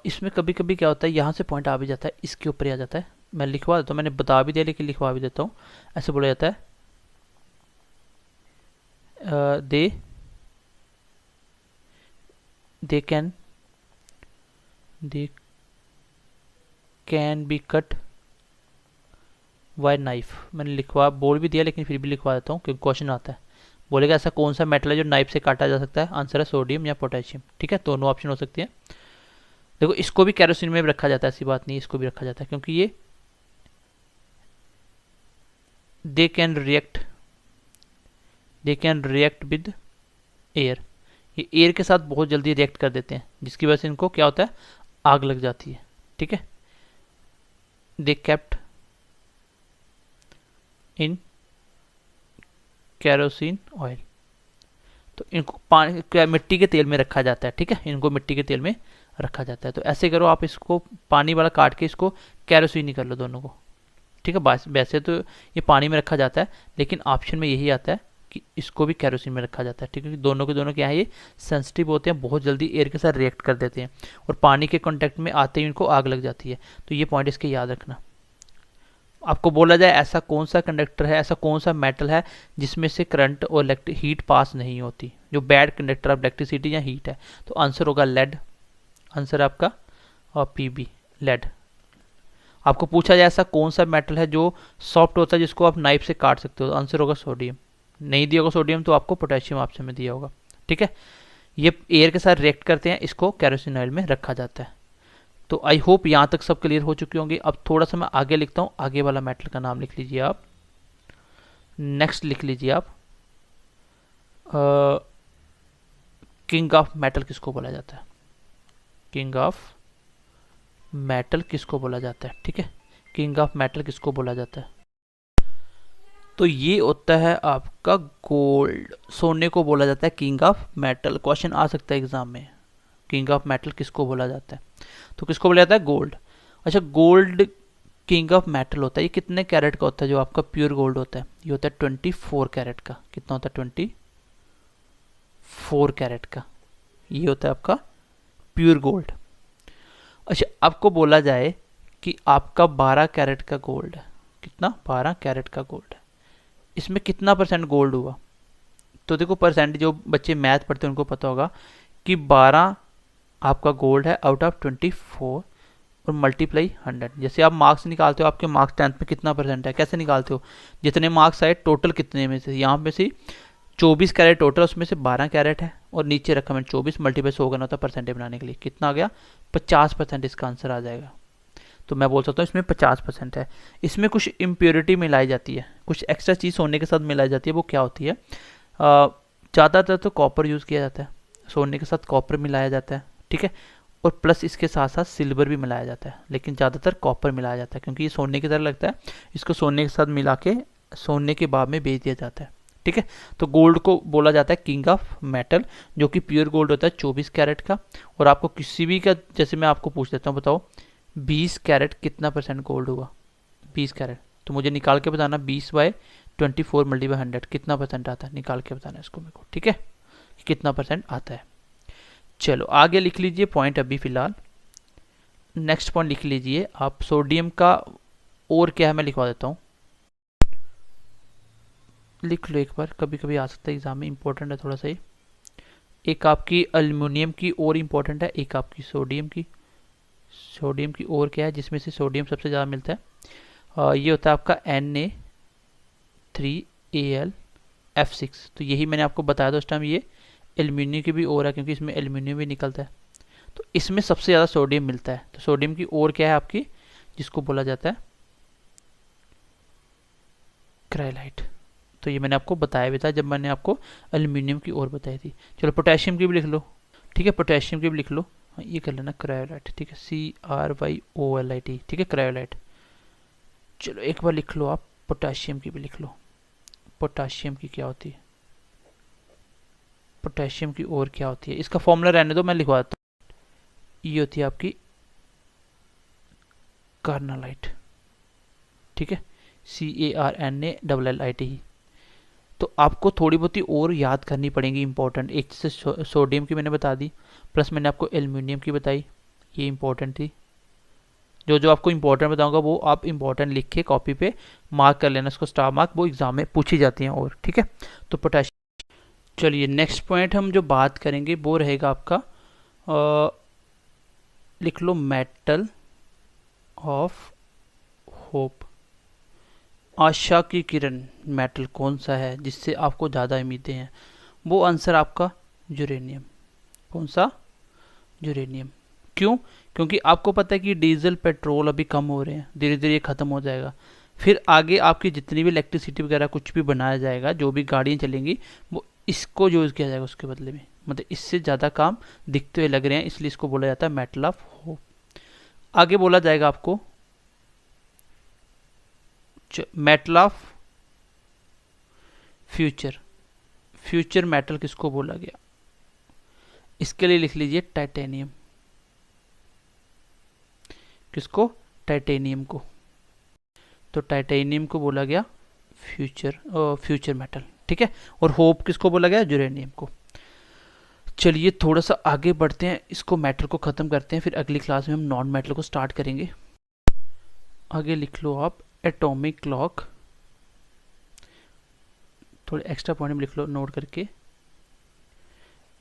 इसमें कभी कभी क्या होता है, यहाँ से पॉइंट आ भी जाता है, इसके ऊपर ही आ जाता है। मैं लिखवा देता हूँ, मैंने बता भी दिया लेकिन लिखवा भी देता हूँ। ऐसे बोला जाता है they can be cut by knife. मैंने लिखवा बोल भी दिया लेकिन फिर भी लिखवा देता हूँ क्योंकि क्वेश्चन आता है। बोलेगा ऐसा कौन सा मेटल है जो नाइफ से काटा जा सकता है? आंसर है सोडियम या पोटेशियम। ठीक है, दोनों ऑप्शन हो सकती है। देखो इसको भी कैरोसिन में भी रखा जाता है, ऐसी बात नहीं, इसको भी रखा जाता है क्योंकि ये they can react with air. ये एयर के साथ बहुत जल्दी रिएक्ट कर देते हैं, जिसकी वजह से इनको क्या होता है? आग लग जाती है। ठीक है, they kept in kerosene oil. तो इनको पानी मिट्टी के तेल में रखा जाता है। ठीक है, इनको मिट्टी के तेल में रखा जाता है। तो ऐसे करो आप, इसको पानी वाला काट के इसको कैरोसिन ही कर लो दोनों को। ठीक है, वैसे तो ये पानी में रखा जाता है लेकिन ऑप्शन में यही आता है कि इसको भी कैरोसिन में रखा जाता है। ठीक है, दोनों के दोनों क्या है? ये सेंसिटिव होते हैं, बहुत जल्दी एयर के साथ रिएक्ट कर देते हैं और पानी के कॉन्टेक्ट में आते ही इनको आग लग जाती है। तो ये पॉइंट इसके याद रखना। आपको बोला जाए ऐसा कौन सा कंडक्टर है, ऐसा कौन सा मेटल है जिसमें से करंट और हीट पास नहीं होती, जो बैड कंडक्टर ऑफ इलेक्ट्रिसिटी या हीट है? तो आंसर होगा लेड। आंसर आपका और PB लेड। आपको पूछा जाए ऐसा कौन सा मेटल है जो सॉफ्ट होता है जिसको आप नाइफ से काट सकते हो? तो आंसर होगा सोडियम। नहीं दिया होगा सोडियम तो आपको पोटेशियम ऑप्शन में दिया होगा। ठीक है, ये एयर के साथ रिएक्ट करते हैं, इसको कैरोसिन ऑयल में रखा जाता है। तो आई होप यहाँ तक सब क्लियर हो चुके होंगे। अब थोड़ा सा मैं आगे लिखता हूँ, आगे वाला मेटल का नाम लिख लीजिए आप। नेक्स्ट लिख लीजिए आप किंग ऑफ मेटल किसको बोला जाता है? किंग ऑफ मेटल किसको बोला जाता है? ठीक है, किंग ऑफ मेटल किसको बोला जाता है? तो ये होता है आपका गोल्ड, सोने को बोला जाता है किंग ऑफ मेटल। क्वेश्चन आ सकता है एग्जाम में, किंग ऑफ मेटल किसको बोला जाता है? तो किसको बोला जाता है? गोल्ड। अच्छा, गोल्ड किंग ऑफ मेटल होता है, ये कितने कैरेट का होता है? जो आपका प्योर गोल्ड होता है ये होता है 24 कैरेट का। कितना होता है? 24 कैरेट का, ये होता है आपका प्योर गोल्ड। अच्छा, आपको बोला जाए कि आपका 12 कैरेट का गोल्ड है, कितना? 12 कैरेट का गोल्ड है, इसमें कितना परसेंट गोल्ड हुआ? तो देखो, परसेंट जो बच्चे मैथ पढ़ते हैं उनको पता होगा कि 12 आपका गोल्ड है आउट ऑफ 24 और मल्टीप्लाई 100। जैसे आप मार्क्स निकालते हो, आपके मार्क्स 10th में कितना परसेंट है, कैसे निकालते हो? जितने मार्क्स आए टोटल कितने में से, यहाँ पे से 24 कैरेट टोटल, उसमें से 12 कैरेट है और नीचे रखा मैंने 24 मल्टीप्लाई 100 करना होता है परसेंटेज बनाने के लिए। कितना आ गया? 50% इसका आंसर आ जाएगा। तो मैं बोल सकता हूँ इसमें 50% है। इसमें कुछ इम्प्योरिटी मिलाई जाती है, कुछ एक्स्ट्रा चीज़ सोने के साथ मिलाई जाती है। वो क्या होती है? ज़्यादातर तो कॉपर यूज़ किया जाता है, सोने के साथ कॉपर मिलाया जाता है, ठीक है, और प्लस इसके साथ साथ सिल्वर भी मिलाया जाता है, लेकिन ज़्यादातर कॉपर मिलाया जाता है क्योंकि ये सोने की तरह लगता है। इसको सोने के साथ मिला के सोने के बाद में बेच दिया जाता है, ठीक है। तो गोल्ड को बोला जाता है किंग ऑफ मेटल, जो कि प्योर गोल्ड होता है 24 कैरेट का। और आपको किसी भी का, जैसे मैं आपको पूछ देता हूँ, बताओ 20 कैरेट कितना परसेंट गोल्ड हुआ? 20 कैरेट, तो मुझे निकाल के बताना 20/24 मल्टीप्लाई 100 कितना परसेंट आता है, निकाल के बताना इसको मेरे को, ठीक है, कि कितना परसेंट आता है। चलो आगे लिख लीजिए पॉइंट अभी फिलहाल। नेक्स्ट पॉइंट लिख लीजिए आप, सोडियम का और क्या है मैं लिखवा देता हूँ, लिख लो एक बार, कभी कभी आ सकता है एग्जाम में, इंपॉर्टेंट है थोड़ा सा ही। एक आपकी एल्युमिनियम की और इंपॉर्टेंट है, एक आपकी सोडियम की। सोडियम की और क्या है जिसमें से सोडियम सबसे ज़्यादा मिलता है? ये होता है आपका Na3Al(F6). तो यही मैंने आपको बताया था उस टाइम, ये एल्युमिनियम की भी और है क्योंकि इसमें एल्युमिनियम भी निकलता है। तो इसमें सबसे ज़्यादा सोडियम मिलता है। तो सोडियम की और क्या है आपकी, जिसको बोला जाता है क्राइलाइट। तो ये मैंने आपको बताया भी था जब मैंने आपको एल्युमिनियम की और बताई थी। चलो पोटेशियम की भी लिख लो, ठीक है, पोटेशियम की भी लिख लो, ये कर लेना क्रायोलाइट, ठीक है, CRYOLIT, ठीक है, क्रायोलाइट। चलो एक बार लिख लो आप, पोटेशियम की भी लिख लो। पोटेशियम की क्या होती है? पोटेशियम की और क्या होती है? इसका फॉर्मूला रहने दो, मैं लिखवा देता हूँ। ये होती है आपकी कार्नालाइट, ठीक है, CARNALLIT। तो आपको थोड़ी बहुत ही और याद करनी पड़ेगी इंपॉर्टेंट। एक से सोडियम की मैंने बता दी, प्लस मैंने आपको एल्युमिनियम की बताई, ये इंपॉर्टेंट थी। जो जो आपको इंपॉर्टेंट बताऊंगा वो आप इंपॉर्टेंट लिख के कॉपी पे मार्क कर लेना, उसको स्टार मार्क, वो एग्जाम में पूछी जाती हैं और, ठीक है। तो पोटेशियम। चलिए नेक्स्ट पॉइंट हम जो बात करेंगे वो रहेगा आपका, लिख लो मेटल ऑफ होप। आशा की किरण मेटल कौन सा है जिससे आपको ज़्यादा उम्मीदें हैं? वो आंसर आपका यूरेनियम। कौन सा? यूरेनियम। क्यों? क्योंकि आपको पता है कि डीजल पेट्रोल अभी कम हो रहे हैं, धीरे धीरे ये ख़त्म हो जाएगा। फिर आगे आपकी जितनी भी इलेक्ट्रिसिटी वगैरह कुछ भी बनाया जाएगा, जो भी गाड़ियाँ चलेंगी, वो इसको यूज़ किया जाएगा उसके बदले में। मतलब इससे ज़्यादा काम दिखते हुए लग रहे हैं, इसलिए इसको बोला जाता है मेटल ऑफ होप। आगे बोला जाएगा आपको metal of future. Future metal किसको बोला गया? इसके लिए लिख लीजिए टाइटेनियम। किसको? टाइटेनियम को। तो टाइटेनियम को बोला गया फ्यूचर मेटल, ठीक है। और होप किसको बोला गया? यूरेनियम को। चलिए थोड़ा सा आगे बढ़ते हैं, इसको मेटल को ख़त्म करते हैं, फिर अगली क्लास में हम नॉन मेटल को स्टार्ट करेंगे। आगे लिख लो आप एटॉमिक क्लॉक, थोड़े एक्स्ट्रा पॉइंट में लिख लो नोट करके।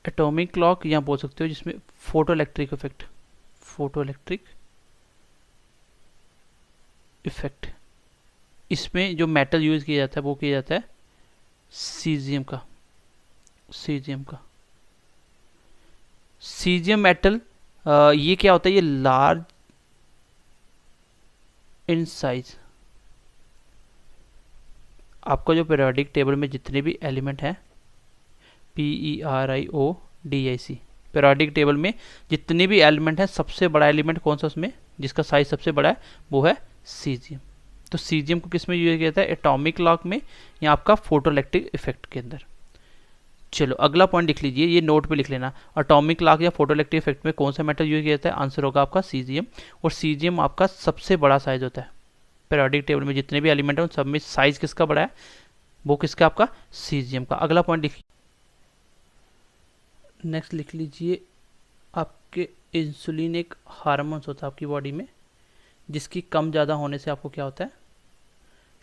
एटॉमिक क्लॉक यहाँ बोल सकते हो जिसमें photo electric effect, photo electric effect, इसमें जो मेटल यूज़ किया जाता है वो किया जाता है सीजियम का। सीजियम का, सीजियम मेटल, ये क्या होता है? ये लार्ज इन साइज। आपका जो पीरियोडिक टेबल में जितने भी एलिमेंट हैं PERIODIC। पीरियोडिक टेबल में जितने भी एलिमेंट हैं, सबसे बड़ा एलिमेंट कौन सा उसमें, जिसका साइज सबसे बड़ा है, वो है सीजियम। तो सीजियम को किस में यूज किया जाता है, एटॉमिक क्लॉक में या आपका फोटोइलेक्ट्रिक इफेक्ट के अंदर। चलो अगला पॉइंट लिख लीजिए, ये नोट पे लिख लेना, एटॉमिक क्लॉक या फोटोइलेक्ट्रिक इफेक्ट में कौन सा मेटल यूज किया जाता है, आंसर होगा आपका सीजियम। और सीजियम आपका सबसे बड़ा साइज होता है पीरियोडिक टेबल में, जितने भी एलिमेंट हैं उन सब में साइज किसका बड़ा है, वो किसका, आपका सीजियम का। अगला पॉइंट लिखिए, नेक्स्ट लिख लीजिए, आपके इंसुलिन एक हार्मोन्स होता है आपकी बॉडी में, जिसकी कम ज़्यादा होने से आपको क्या होता है,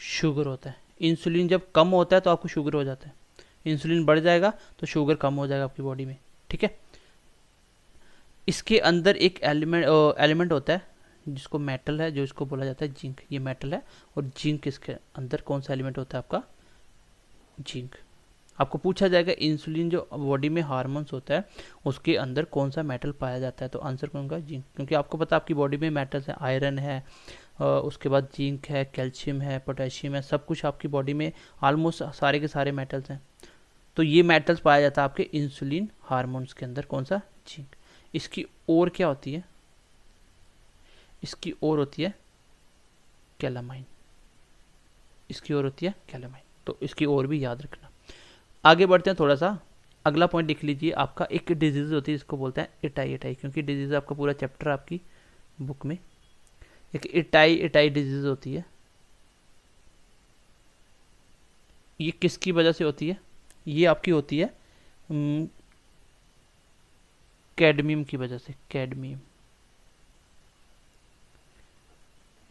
शुगर होता है। इंसुलिन जब कम होता है तो आपको शुगर हो जाता है, इंसुलिन बढ़ जाएगा तो शुगर कम हो जाएगा आपकी बॉडी में, ठीक है। इसके अंदर एक एलिमेंट होता है जिसको मेटल है, जो इसको बोला जाता है जिंक, ये मेटल है। और जिंक इसके अंदर कौन सा एलिमेंट होता है, आपका जिंक। आपको पूछा जाएगा इंसुलिन जो बॉडी में हार्मोन्स होता है उसके अंदर कौन सा मेटल पाया जाता है, तो आंसर कौन होगा, जिंक। क्योंकि आपको पता है आपकी बॉडी में मेटल्स है, आयरन है, उसके बाद जिंक है, कैल्शियम है, पोटेशियम है, सब कुछ आपकी बॉडी में ऑलमोस्ट सारे के सारे मेटल्स हैं। तो ये मेटल्स पाया जाता है आपके इंसुलिन हार्मोन्स के अंदर, कौन सा, जिंक। इसकी और क्या होती है, इसकी और होती है कैलामाइन, इसकी और होती है कैलामाइन, तो इसकी और भी याद रखना। आगे बढ़ते हैं थोड़ा सा, अगला पॉइंट लिख लीजिए, आपका एक डिजीज होती है जिसको बोलते हैं इटाई इटाई, क्योंकि डिजीज आपका पूरा चैप्टर आपकी बुक में, एक इटाई इटाई डिजीज होती है। ये किसकी वजह से होती है, ये आपकी होती है कैडमियम की वजह से, कैडमियम।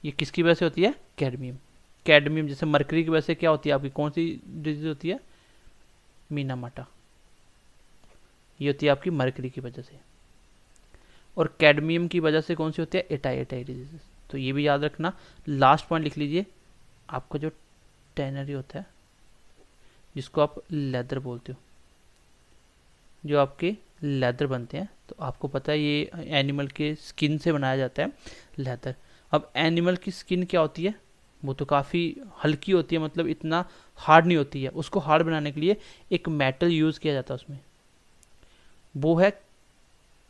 ये किसकी वजह से होती है, कैडमियम। कैडमियम जैसे मरकरी की वजह से क्या होती है आपकी, कौन सी डिजीज होती है, मीनामाटा, ये होती है आपकी मरकरी की वजह से। और कैडमियम की वजह से कौन सी होती है, एटाई एटाई डिजीज। तो ये भी याद रखना। लास्ट पॉइंट लिख लीजिए, आपका जो टैनरी होता है, जिसको आप लेदर बोलते हो, जो आपके लेदर बनते हैं, तो आपको पता है ये एनिमल के स्किन से बनाया जाता है लेदर। अब एनिमल की स्किन क्या होती है, वो तो काफ़ी हल्की होती है, मतलब इतना हार्ड नहीं होती है। उसको हार्ड बनाने के लिए एक मेटल यूज़ किया जाता है उसमें, वो है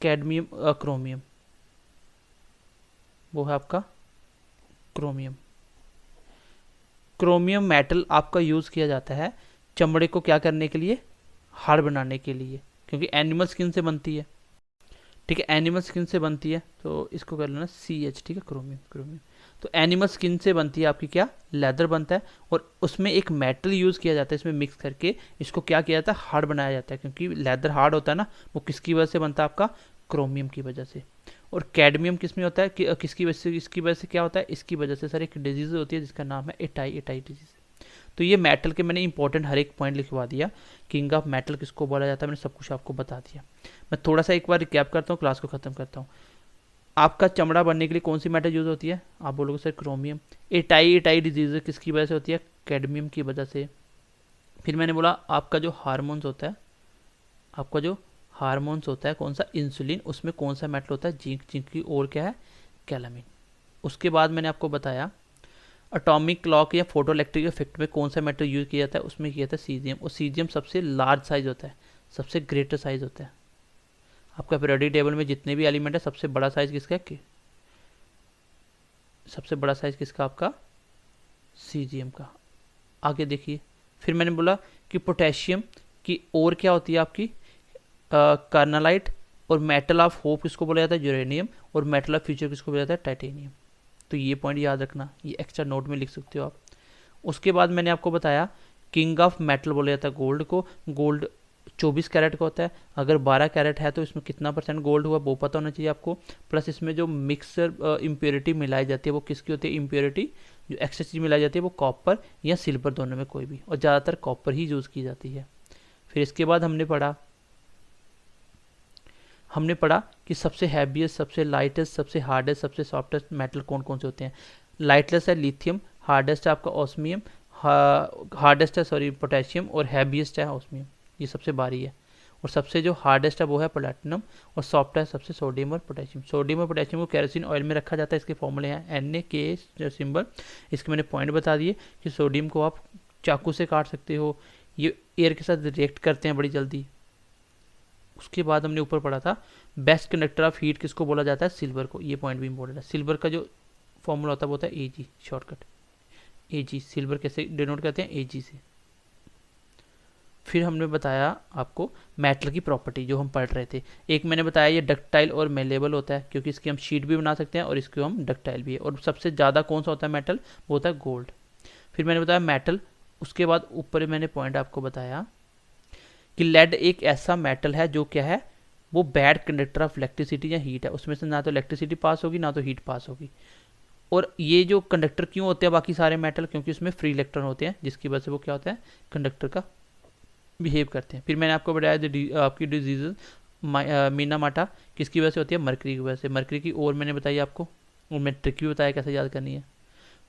कैडमियम, क्रोमियम, वो है आपका क्रोमियम। क्रोमियम मेटल आपका यूज़ किया जाता है चमड़े को क्या करने के लिए, हार्ड बनाने के लिए, क्योंकि एनिमल स्किन से बनती है, ठीक है, एनिमल स्किन से बनती है, तो इसको कर लेना CH, ठीक है, क्रोमियम, क्रोमियम। तो एनिमल स्किन से बनती है आपकी क्या, लेदर बनता है, और उसमें एक मेटल यूज़ किया जाता है, इसमें मिक्स करके इसको क्या किया जाता है, हार्ड बनाया जाता है। क्योंकि लेदर हार्ड होता है ना, वो किसकी वजह से बनता है, आपका क्रोमियम की वजह से। और कैडमियम किस में होता है, किसकी वजह से, इसकी वजह से क्या होता है, इसकी वजह से सर एक डिजीज होती है जिसका नाम है एटाई एटाई डिजीज। तो ये मेटल के मैंने इंपॉर्टेंट हर एक पॉइंट लिखवा दिया, किंग ऑफ मेटल किसको बोला जाता है, मैंने सब कुछ आपको बता दिया। मैं थोड़ा सा एक बार रिकैप करता हूँ, क्लास को ख़त्म करता हूँ। आपका चमड़ा बनने के लिए कौन सी मेटल यूज़ होती है, आप बोलोगे सर क्रोमियम। एटाई एटाई डिजीज किसकी वजह से होती है, कैडमियम की वजह से। फिर मैंने बोला आपका जो हार्मोन्स होता है, आपका जो हार्मोन्स होता है कौन सा, इंसुलिन, उसमें कौन सा मेटल होता है, जिंक, जिंक की और क्या है, कैलामिन। उसके बाद मैंने आपको बताया एटॉमिक क्लॉक या फोटो इलेक्ट्रिक इफेक्ट में कौन सा मेटल यूज किया जाता है, उसमें किया जाता है सीजियम। और सीजियम सबसे लार्ज साइज होता है, सबसे ग्रेटर साइज होता है। आपका पीरियोडिक टेबल में जितने भी एलिमेंट है, सबसे बड़ा साइज किसका है, सबसे बड़ा साइज किसका, आपका सीजियम का। आगे देखिए, फिर मैंने बोला कि पोटेशियम की और क्या होती है आपकी, कार्नालाइट। और मेटल ऑफ होप किसको बोला जाता है, यूरेनियम। और मेटल ऑफ फ्यूचर किसको बोला जाता है, टाइटेनियम। तो ये पॉइंट याद रखना, ये एक्स्ट्रा नोट में लिख सकते हो आप। उसके बाद मैंने आपको बताया किंग ऑफ मेटल बोला जाता है गोल्ड को। गोल्ड 24 कैरेट का होता है, अगर 12 कैरेट है तो इसमें कितना % गोल्ड हुआ वो पता होना चाहिए आपको। प्लस इसमें जो मिक्सर इम्प्योरिटी मिलाई जाती है वो किसकी होती है, इम्प्योरिटी जो एक्सेस चीज मिलाई जाती है वो कॉपर या सिल्वर दोनों में कोई भी, और ज़्यादातर कॉपर ही यूज़ की जाती है। फिर इसके बाद हमने पढ़ा कि सबसे हैवीएस्ट, सबसे लाइटेस्ट, सबसे हार्डेस्ट, सबसे सॉफ्टेस्ट मेटल कौन कौन से होते हैं। लाइटलेस है लिथियम, हार्डेस्ट है आपका ऑस्मियम, हार्डेस्ट है सॉरी पोटेशियम, और हैवीएस्ट है ऑस्मियम, ये सबसे भारी है। और सबसे जो हार्डेस्ट है वो है प्लैटिनम, और सॉफ्ट है सबसे सोडियम और पोटेशियम। सोडियम और पोटेशियम को केरोसिन ऑयल में रखा जाता है, इसके फॉर्मूले हैं Na सिंबल। इसके मैंने पॉइंट बता दिए कि सोडियम को आप चाकू से काट सकते हो, ये एयर के साथ रिएक्ट करते हैं बड़ी जल्दी, उसके बाद हमने ऊपर पढ़ा था बेस्ट कंडक्टर ऑफ हीट किसको बोला जाता है, सिल्वर को। ये पॉइंट भी इंपॉर्टेंट है। सिल्वर का जो फॉर्मूला होता है वो होता है Ag, शॉर्टकट Ag। सिल्वर कैसे डिनोट करते हैं, Ag से। फिर हमने बताया आपको मेटल की प्रॉपर्टी जो हम पढ़ रहे थे। एक मैंने बताया ये डक्टाइल और मेलेबल होता है, क्योंकि इसकी हम शीट भी बना सकते हैं और इसको हम डक्टाइल भी है। और सबसे ज़्यादा कौन सा होता है मेटल, वो होता है गोल्ड। फिर मैंने बताया मेटल, उसके बाद ऊपर मैंने पॉइंट आपको बताया कि लेड एक ऐसा मेटल है जो क्या है, वो बैड कंडक्टर ऑफ इलेक्ट्रिसिटी या हीट है। उसमें से ना तो इलेक्ट्रिसिटी पास होगी ना तो हीट पास होगी। और ये जो कंडक्टर क्यों होते हैं बाकी सारे मेटल, क्योंकि उसमें फ्री इलेक्ट्रॉन होते हैं, जिसकी वजह से वो क्या होता है, कंडक्टर का बिहेव करते हैं। फिर मैंने आपको बताया आपकी डिजीज मीना माटा किसकी वजह से होती है, मरकरी की वजह से। मरकरी की और मैंने बताई आपको, और मैं ट्रिक भी बताया कैसे याद करनी है।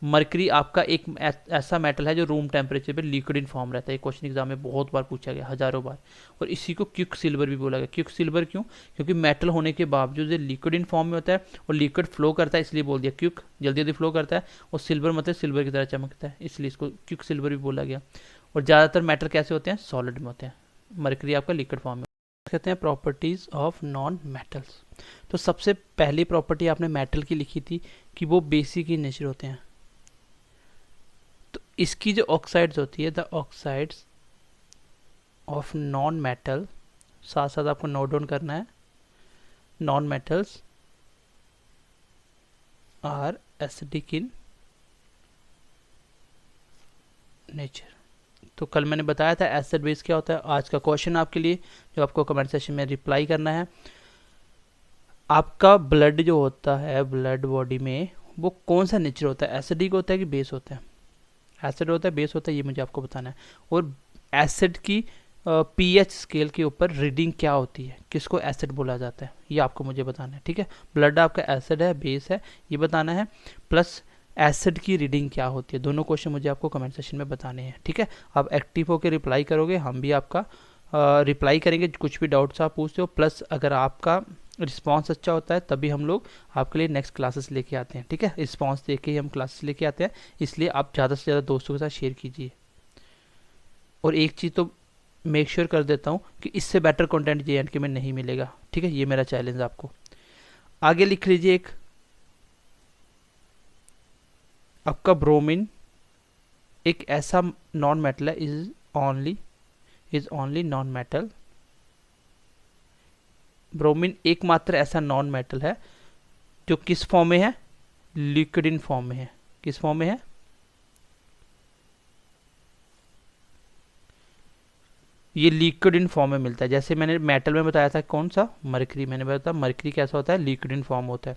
मरकरी आपका एक ऐसा मेटल है जो रूम टेम्परेचर पे लिक्विड इन फॉर्म रहता है। ये क्वेश्चन एग्जाम में बहुत बार पूछा गया, हजारों बार। और इसी को क्विक सिल्वर भी बोला गया। क्विक सिल्वर क्यों, क्योंकि मेटल होने के बावजूद ये लिक्विड इन फॉर्म में होता है और लिक्विड फ्लो करता है, इसलिए बोल दिया क्विक, जल्दी जल्दी फ्लो करता है। और सिल्वर मतलब सिल्वर की तरह चमकता है, इसलिए इसको क्विक सिल्वर भी बोला गया। और ज़्यादातर मेटल कैसे होते हैं, सॉलिड में होते हैं। मरकरी आपका लिक्विड फॉर्म में। कहते हैं प्रॉपर्टीज ऑफ नॉन मेटल्स। तो सबसे पहली प्रॉपर्टी आपने मेटल की लिखी थी कि वो बेसिक इन नेचर होते हैं। तो इसकी जो ऑक्साइड्स होती है, the oxides of non metal, साथ साथ आपको नोट डाउन करना है, non metals are acidic in nature. तो कल मैंने बताया था एसिड बेस क्या होता है। आज का क्वेश्चन आपके लिए जो आपको कमेंट सेक्शन में रिप्लाई करना है, आपका ब्लड जो होता है, ब्लड बॉडी में वो कौन सा नेचर होता है, एसिडिक होता है कि बेस होता है, एसिड होता है बेस होता है, ये मुझे आपको बताना है। और एसिड की पीएच स्केल के ऊपर रीडिंग क्या होती है, किसको एसिड बोला जाता है, ये आपको मुझे बताना है। ठीक है, ब्लड आपका एसिड है बेस है, ये बताना है, प्लस एसिड की रीडिंग क्या होती है। दोनों क्वेश्चन मुझे आपको कमेंट सेक्शन में बताने हैं। ठीक है, आप एक्टिव होकर रिप्लाई करोगे, हम भी आपका रिप्लाई करेंगे, कुछ भी डाउट्स आप पूछते हो। प्लस अगर आपका रिस्पांस अच्छा होता है तभी हम लोग आपके लिए नेक्स्ट क्लासेस लेके आते हैं। ठीक है, रिस्पांस देख के ही हम क्लासेस लेके आते हैं, इसलिए आप ज़्यादा से ज़्यादा दोस्तों के साथ शेयर कीजिए। और एक चीज़ तो मेक श्योर कर देता हूँ कि इससे बेटर कंटेंट JNK में नहीं मिलेगा। ठीक है, ये मेरा चैलेंज आपको। आगे लिख लीजिए, एक आपका ब्रोमीन एक ऐसा नॉन मेटल है, is only non metal. Bromine एकमात्र ऐसा नॉन मेटल है जो किस फॉर्म में है, लिक्विड इन फॉर्म में है। किस फॉर्म में है, ये लिक्विड इन फॉर्म में मिलता है। जैसे मैंने मेटल में बताया था कौन सा, मरकरी, मैंने बताया मरकरी कैसा होता है, लिक्विड इन फॉर्म होता है।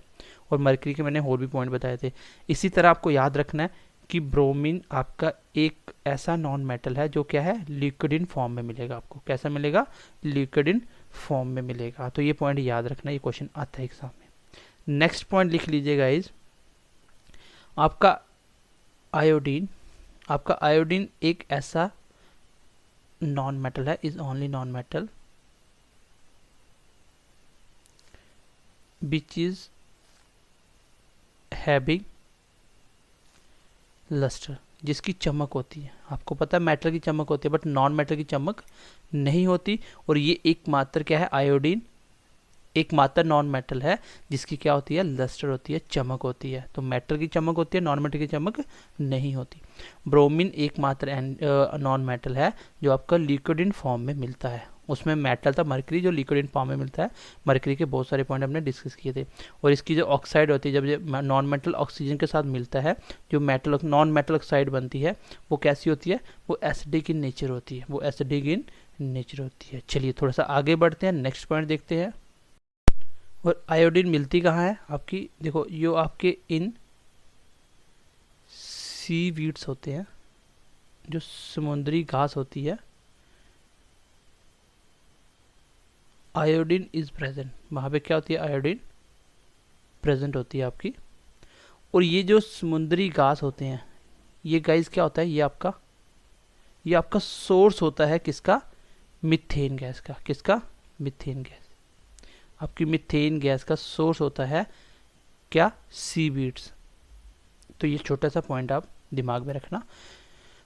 और मरकरी के मैंने और भी पॉइंट बताए थे। इसी तरह आपको याद रखना है कि ब्रोमीन आपका एक ऐसा नॉन मेटल है जो क्या है, लिक्विड इन फॉर्म में मिलेगा आपको। कैसा मिलेगा, लिक्विड इन फॉर्म में मिलेगा। तो ये पॉइंट याद रखना, ये क्वेश्चन आता है एग्जाम में। नेक्स्ट पॉइंट लिख लीजिएगा गाइस, आपका आयोडीन। आपका आयोडीन एक ऐसा नॉन मेटल है, is only non metal which is having lustre, जिसकी चमक होती है। आपको पता है मेटल की चमक होती है बट नॉन मेटल की चमक नहीं होती। और ये एकमात्र क्या है, आयोडीन एकमात्र नॉन मेटल है जिसकी क्या होती है, लस्टर होती है, चमक होती है। तो मेटल की चमक होती है, नॉन मेटल की चमक नहीं होती। ब्रोमीन एकमात्र नॉन मेटल है जो आपका लिक्विड इन फॉर्म में मिलता है। उसमें मेटल था मरकरी जो लिक्विड इन फॉर्म में मिलता है। मरकरी के बहुत सारे पॉइंट हमने डिस्कस किए थे। और इसकी जो ऑक्साइड होती है, जब ये नॉन मेटल ऑक्सीजन के साथ मिलता है, जो मेटल नॉन मेटल ऑक्साइड बनती है, वो कैसी होती है, वो एसिडिक इन नेचर होती है। वो एसिडिक इन नेचर होती है। चलिए थोड़ा सा आगे बढ़ते हैं, नेक्स्ट पॉइंट देखते हैं। और आयोडीन मिलती कहाँ है आपकी, देखो यो आपके इन सी वीड्स होते हैं, जो समुद्री घास होती है, आयोडीन इज प्रेजेंट। वहाँ पे क्या होती है, आयोडीन प्रेजेंट होती है आपकी। और ये जो समुद्री घास होते हैं, ये गाइस क्या होता है, ये आपका सोर्स होता है किसका, मिथेन गैस का। किसका, मिथेन गैस। आपकी मिथेन गैस का सोर्स होता है क्या, सीवीड्स। तो ये छोटा सा पॉइंट आप दिमाग में रखना।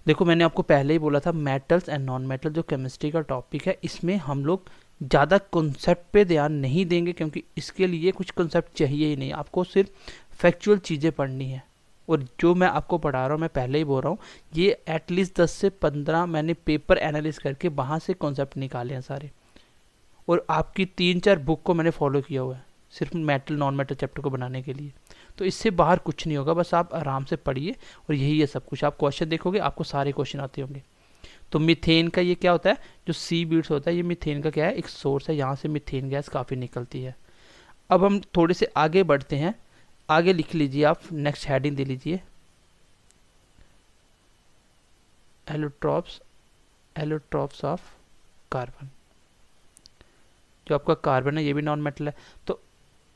देखो मैंने आपको पहले ही बोला था मेटल्स एंड नॉन मेटल जो केमिस्ट्री का टॉपिक है, इसमें हम लोग ज़्यादा कॉन्सेप्ट पे ध्यान नहीं देंगे, क्योंकि इसके लिए कुछ कॉन्सेप्ट चाहिए ही नहीं, आपको सिर्फ फैक्चुअल चीज़ें पढ़नी है। और जो मैं आपको पढ़ा रहा हूँ, मैं पहले ही बोल रहा हूँ, ये एटलीस्ट 10 से 15 मैंने पेपर एनालिस करके वहाँ से कॉन्सेप्ट निकाले हैं सारे, और आपकी 3-4 बुक को मैंने फॉलो किया हुआ है सिर्फ मेटल नॉन मेटल चैप्टर को बनाने के लिए। तो इससे बाहर कुछ नहीं होगा, बस आप आराम से पढ़िए और यही है सब कुछ। आप क्वेश्चन देखोगे, आपको सारे क्वेश्चन आते होंगे। तो मीथेन का ये क्या होता है, जो सी बीड्स होता है, ये मीथेन का क्या है, एक सोर्स है, यहाँ से मीथेन गैस काफ़ी निकलती है। अब हम थोड़े से आगे बढ़ते हैं, आगे लिख लीजिए आप, नेक्स्ट हेडिंग दे लीजिए, एलोट्रॉप्स ऑफ कार्बन। जो आपका कार्बन है ये भी नॉन मेटल है। तो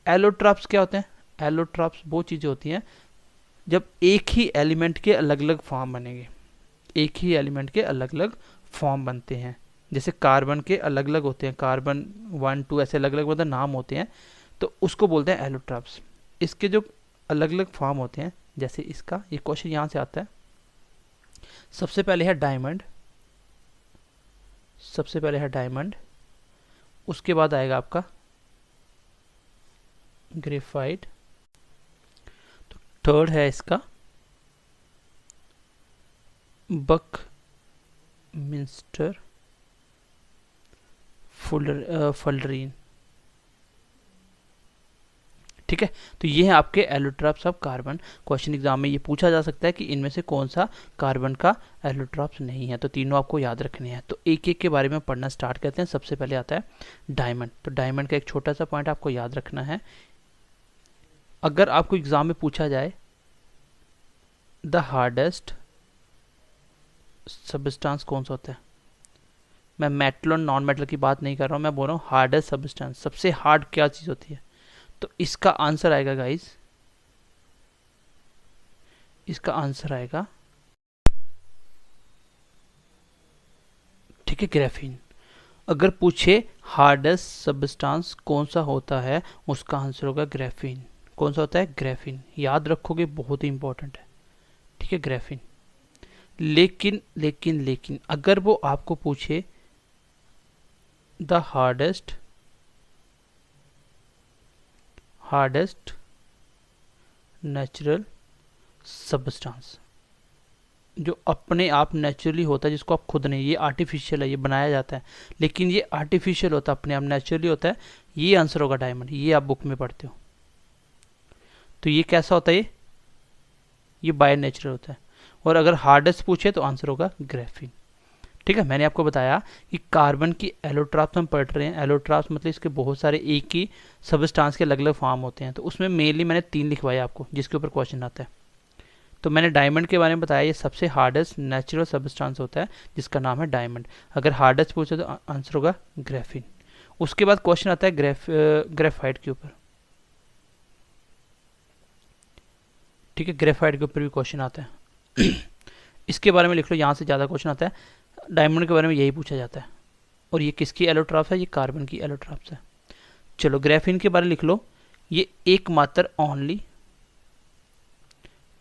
एलोट्रॉप्स क्या होते हैं, एलोट्रॉप्स वो चीज़ें होती हैं जब एक ही एलिमेंट के अलग अलग फॉर्म बनेंगे, एक ही एलिमेंट के अलग अलग फॉर्म बनते हैं। जैसे कार्बन के अलग अलग होते हैं, कार्बन 1 2 ऐसे अलग अलग मतलब नाम होते हैं, तो उसको बोलते हैं एलोट्रॉप्स। इसके जो अलग अलग फॉर्म होते हैं, जैसे इसका, ये क्वेश्चन यहाँ से आता है। सबसे पहले है डायमंड, सबसे पहले है डायमंड, उसके बाद आएगा आपका ग्रेफाइट, तो थर्ड है इसका बकमिंस्टर फुलरीन। ठीक है, तो ये है आपके allotropes of carbon. Question exam में ये पूछा जा सकता है कि इनमें से कौन सा कार्बन का एलोट्रॉप्स नहीं है, तो तीनों आपको याद रखने हैं। तो एक एक के बारे में पढ़ना स्टार्ट करते हैं। सबसे पहले आता है डायमंड। तो डायमंड का एक छोटा सा पॉइंट आपको याद रखना है, अगर आपको एग्जाम में पूछा जाए द हार्डेस्ट सब्सटेंस कौन सा होता है, मैं मेटल और नॉन मेटल की बात नहीं कर रहा हूँ, मैं बोल रहा हूँ हार्डेस्ट सब्सटेंस, सबसे हार्ड क्या चीज़ होती है, तो इसका आंसर आएगा गाइस, इसका आंसर आएगा, ठीक है, ग्रेफीन। अगर पूछे हार्डेस्ट सब्सटेंस कौन सा होता है, उसका आंसर होगा ग्रेफीन। कौन सा होता है, ग्रेफीन। याद रखोगे, बहुत ही इंपॉर्टेंट है, ठीक है, ग्रेफीन। लेकिन लेकिन लेकिन अगर वो आपको पूछे द हार्डेस्ट नेचुरल सब्सटेंस, जो अपने आप नेचुरली होता है, जिसको आप खुद नहीं, ये आर्टिफिशियल है, ये बनाया जाता है, लेकिन ये आर्टिफिशियल होता है, अपने आप नेचुरली होता है, ये आंसर होगा डायमंड। ये आप बुक में पढ़ते हो। तो ये कैसा होता है, ये बाय नेचुरल होता है। और अगर हार्डेस्ट पूछे तो आंसर होगा ग्रेफीन। ठीक है, मैंने आपको बताया कि कार्बन की एलोट्रॉप्स हम पढ़ रहे हैं। एलोट्रॉप्स मतलब इसके बहुत सारे एक ही सब्सटेंस के अलग अलग फॉर्म होते हैं, तो उसमें मेनली मैंने 3 लिखवाए आपको, जिसके ऊपर क्वेश्चन आता है। तो मैंने डायमंड के बारे में बताया, ये सबसे हार्डेस्ट नेचुरल सब्सटेंस होता है, जिसका नाम है डायमंड। अगर हार्डेस्ट पूछे तो आंसर होगा ग्रेफीन। उसके बाद क्वेश्चन आता है ग्रेफाइट के ऊपर। ठीक है, ग्रेफाइट के ऊपर भी क्वेश्चन आता है। इसके बारे में लिख लो, यहाँ से ज़्यादा क्वेश्चन आता है। डायमंड के बारे में यही पूछा जाता है, और ये किसकी एलोट्रॉप्स है, ये कार्बन की एलोट्रॉप्स है। चलो, ग्रेफीन के बारे में लिख लो, ये एकमात्र ओनली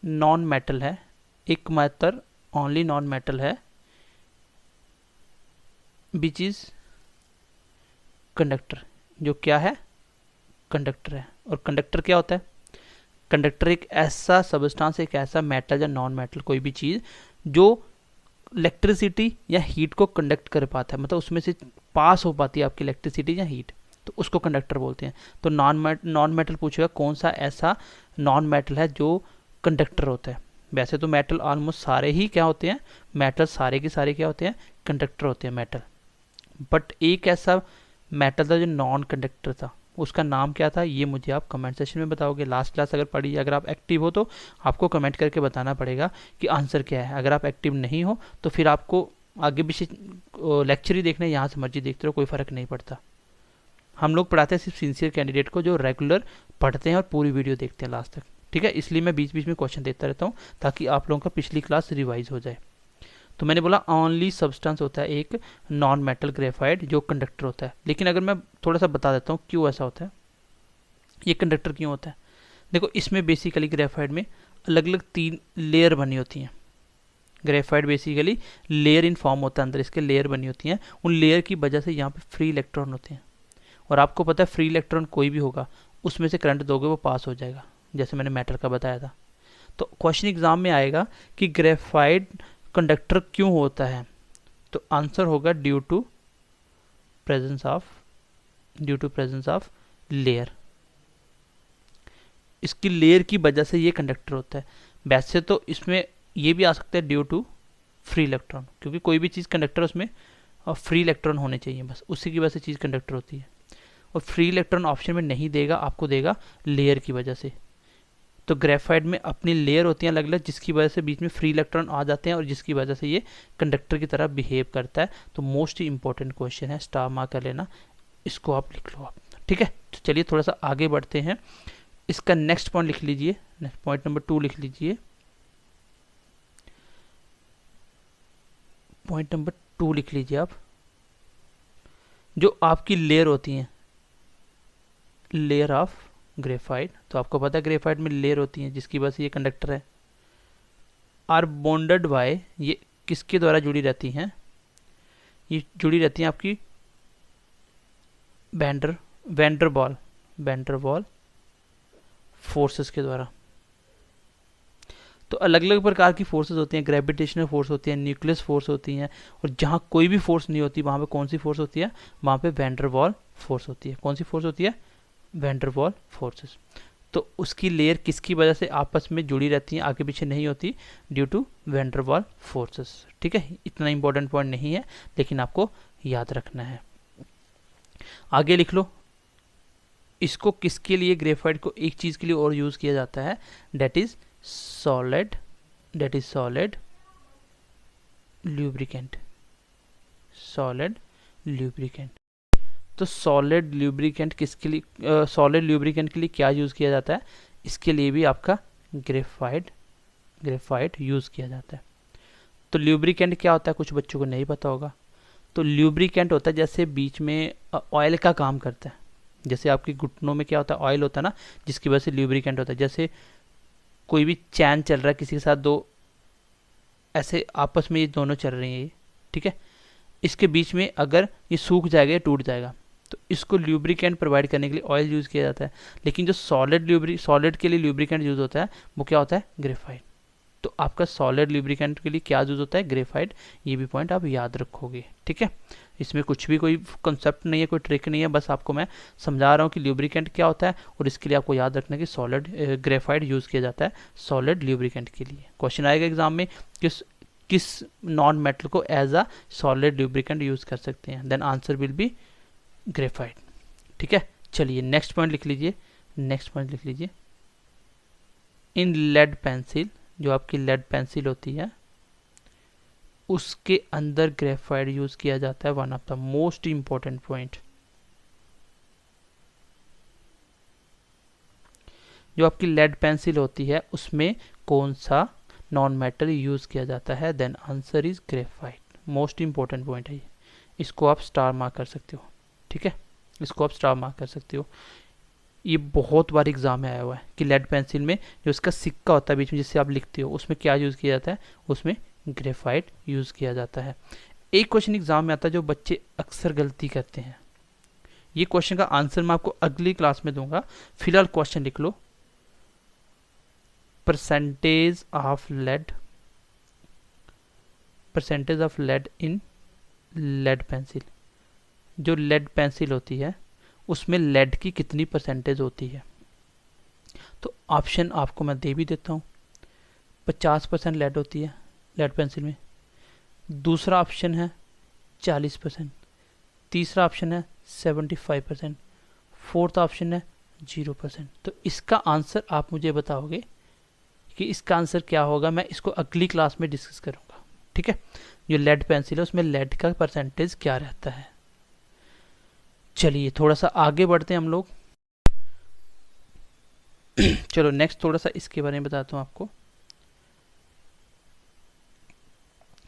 नॉन मेटल है, एकमात्र ओनली नॉन मेटल है विच इज कंडक्टर, जो क्या है, कंडक्टर है। और कंडक्टर क्या होता है, कंडक्टर एक ऐसा सब्सटेंस, एक ऐसा मेटल या नॉन मेटल कोई भी चीज़ जो इलेक्ट्रिसिटी या हीट को कंडक्ट कर पाता है, मतलब उसमें से पास हो पाती है आपकी इलेक्ट्रिसिटी या हीट, तो उसको कंडक्टर बोलते हैं। तो नॉन मेटल पूछेगा कौन सा ऐसा नॉन मेटल है जो कंडक्टर होता है। वैसे तो मेटल ऑलमोस्ट सारे ही क्या होते हैं, मेटल सारे के सारे क्या होते हैं, कंडक्टर होते हैं मेटल। बट एक ऐसा मेटल था जो नॉन कंडक्टर था, उसका नाम क्या था, ये मुझे आप कमेंट सेक्शन में बताओगे। लास्ट क्लास अगर पढ़ी, अगर आप एक्टिव हो तो आपको कमेंट करके बताना पड़ेगा कि आंसर क्या है। अगर आप एक्टिव नहीं हो तो फिर आपको आगे भी लेक्चर ही देखना है, यहाँ से मर्जी देखते रहो, कोई फ़र्क नहीं पड़ता। हम लोग पढ़ाते हैं सिर्फ सिंसियर कैंडिडेट को, जो रेगुलर पढ़ते हैं और पूरी वीडियो देखते हैं लास्ट तक। ठीक है, इसलिए मैं बीच बीच में क्वेश्चन देता रहता हूँ, ताकि आप लोगों का पिछली क्लास रिवाइज हो जाए। तो मैंने बोला ओनली सब्सटेंस होता है एक नॉन मेटल ग्रेफाइट, जो कंडक्टर होता है। लेकिन अगर मैं थोड़ा सा बता देता हूँ क्यों ऐसा होता है, ये कंडक्टर क्यों होता है। देखो, इसमें बेसिकली ग्रेफाइट में अलग अलग 3 लेयर बनी होती हैं। Graphite basically layer in form होता है, अंदर इसके लेयर बनी होती हैं, उन लेयर की वजह से यहाँ पे फ्री इलेक्ट्रॉन होते हैं। और आपको पता है फ्री इलेक्ट्रॉन कोई भी होगा उसमें से करंट दोगे वो पास हो जाएगा, जैसे मैंने मेटल का बताया था। तो क्वेश्चन एग्जाम में आएगा कि ग्रेफाइट कंडक्टर क्यों होता है, तो आंसर होगा due to presence of layer. इसकी लेयर की वजह से ये कंडक्टर होता है। वैसे तो इसमें ये भी आ सकता है ड्यू टू फ्री इलेक्ट्रॉन, क्योंकि कोई भी चीज़ कंडक्टर उसमें फ्री इलेक्ट्रॉन होने चाहिए, बस उसी की वजह से चीज़ कंडक्टर होती है। और फ्री इलेक्ट्रॉन ऑप्शन में नहीं देगा, आपको देगा लेयर की वजह से। तो ग्रेफाइट में अपनी लेयर होती हैं अलग अलग, जिसकी वजह से बीच में फ्री इलेक्ट्रॉन आ जाते हैं और जिसकी वजह से ये कंडक्टर की तरह बिहेव करता है। तो मोस्ट इंपॉर्टेंट क्वेश्चन है, स्टार मार्क कर लेना, इसको आप लिख लो आप। ठीक है, तो चलिए थोड़ा सा आगे बढ़ते हैं। इसका नेक्स्ट पॉइंट लिख लीजिए, नेक्स्ट पॉइंट नंबर 2 लिख लीजिए। पॉइंट नंबर 2 लिख लीजिए आप। जो आपकी लेयर होती हैं, लेयर ऑफ ग्रेफाइट, तो आपको पता है ग्रेफाइट में लेयर होती हैं जिसकी वजह से ये कंडक्टर है, आर बॉन्डेड बाय, ये किसके द्वारा जुड़ी रहती हैं, ये जुड़ी रहती हैं आपकी वैंडरवाल फोर्सेस के द्वारा। तो अलग अलग प्रकार की फोर्सेस होती हैं, ग्रेविटेशनल फोर्स होती है, न्यूक्लियस फोर्स होती हैं, और जहाँ कोई भी फोर्स नहीं होती वहाँ पे कौन सी फोर्स होती है, वहाँ पे वैंडरवाल फोर्स होती है। कौन सी फोर्स होती है, वैंडरवाल फोर्सेस। तो उसकी लेयर किसकी वजह से आपस में जुड़ी रहती हैं, आगे पीछे नहीं होती, ड्यू टू वैंडरवाल फोर्सेस। ठीक है, इतना इंपॉर्टेंट पॉइंट नहीं है लेकिन आपको याद रखना है। आगे लिख लो, इसको किसके लिए, ग्रेफाइट को एक चीज़ के लिए और यूज़ किया जाता है, डेट इज सॉलिड ल्यूब्रिकेंट। तो सॉलिड ल्यूब्रिकेंट किसके लिए, सॉलिड ल्यूब्रिकेंट के लिए क्या यूज़ किया जाता है, इसके लिए भी आपका ग्रेफाइट यूज़ किया जाता है। तो ल्यूब्रिकेंट क्या होता है, कुछ बच्चों को नहीं पता होगा। तो ल्यूब्रिकेंट होता है जैसे बीच में ऑयल का काम करता है, जैसे आपके घुटनों में क्या होता है, ऑयल होता है ना, जिसकी वजह से ल्यूब्रिकेंट होता है। जैसे कोई भी चैन चल रहा है किसी के साथ, दो ऐसे आपस में ये दोनों चल रही हैं ये, ठीक है, इसके बीच में अगर ये सूख जाएगा या टूट जाएगा, तो इसको ल्यूब्रिकेंट प्रोवाइड करने के लिए ऑयल यूज़ किया जाता है। लेकिन जो सॉलिड के लिए ल्यूब्रिकेंट यूज़ होता है वो क्या होता है, ग्रेफाइट। तो आपका सॉलिड ल्यूब्रिकेंट के लिए क्या यूज़ होता है, ग्रेफाइट। ये भी पॉइंट आप याद रखोगे। ठीक है, इसमें कुछ भी कोई कंसेप्ट नहीं है, कोई ट्रिक नहीं है, बस आपको मैं समझा रहा हूँ कि ल्यूब्रिकेंट क्या होता है, और इसके लिए आपको याद रखना है कि सॉलिड ग्रेफाइट यूज़ किया जाता है सॉलिड ल्यूब्रिकेंट के लिए। क्वेश्चन आएगा एग्जाम में, किस नॉन मेटल को as a solid lubricant use कर सकते हैं, then answer will be graphite. ठीक है, चलिए नेक्स्ट पॉइंट लिख लीजिए। इन लेड पेंसिल, जो आपकी लेड पेंसिल होती है उसके अंदर ग्रेफाइट यूज किया जाता है। One of the most important point, जो आपकी लेड पेंसिल होती है उसमें कौन सा नॉन मेटल यूज किया जाता है, then answer is graphite. Most important point है ये, इसको आप स्टार मार्क कर सकते हो। ठीक है, इसको आप स्टार मार्क कर सकते हो। ये बहुत बार एग्जाम में आया हुआ है कि लेड पेंसिल में जो इसका सिक्का होता है बीच में जिससे आप लिखते हो, उसमें क्या यूज़ किया जाता है, उसमें ग्रेफाइट यूज़ किया जाता है। एक क्वेश्चन एग्जाम में आता है जो बच्चे अक्सर गलती करते हैं, ये क्वेश्चन का आंसर मैं आपको अगली क्लास में दूंगा, फिलहाल क्वेश्चन लिख लो। Percentage of lead in lead pencil. जो लेड पेंसिल होती है उसमें लेड की कितनी परसेंटेज होती है, तो ऑप्शन आपको मैं दे भी देता हूँ। 50% लेड होती है लेड पेंसिल में, दूसरा ऑप्शन है 40%, तीसरा ऑप्शन है 75%, फोर्थ ऑप्शन है 0%। तो इसका आंसर आप मुझे बताओगे कि इसका आंसर क्या होगा, मैं इसको अगली क्लास में डिस्कस करूँगा। ठीक है, जो लेड पेंसिल है उसमें लेड का परसेंटेज क्या रहता है। चलिए थोड़ा सा आगे बढ़ते हैं हम लोग। चलो नेक्स्ट थोड़ा सा इसके बारे में बताता हूँ आपको।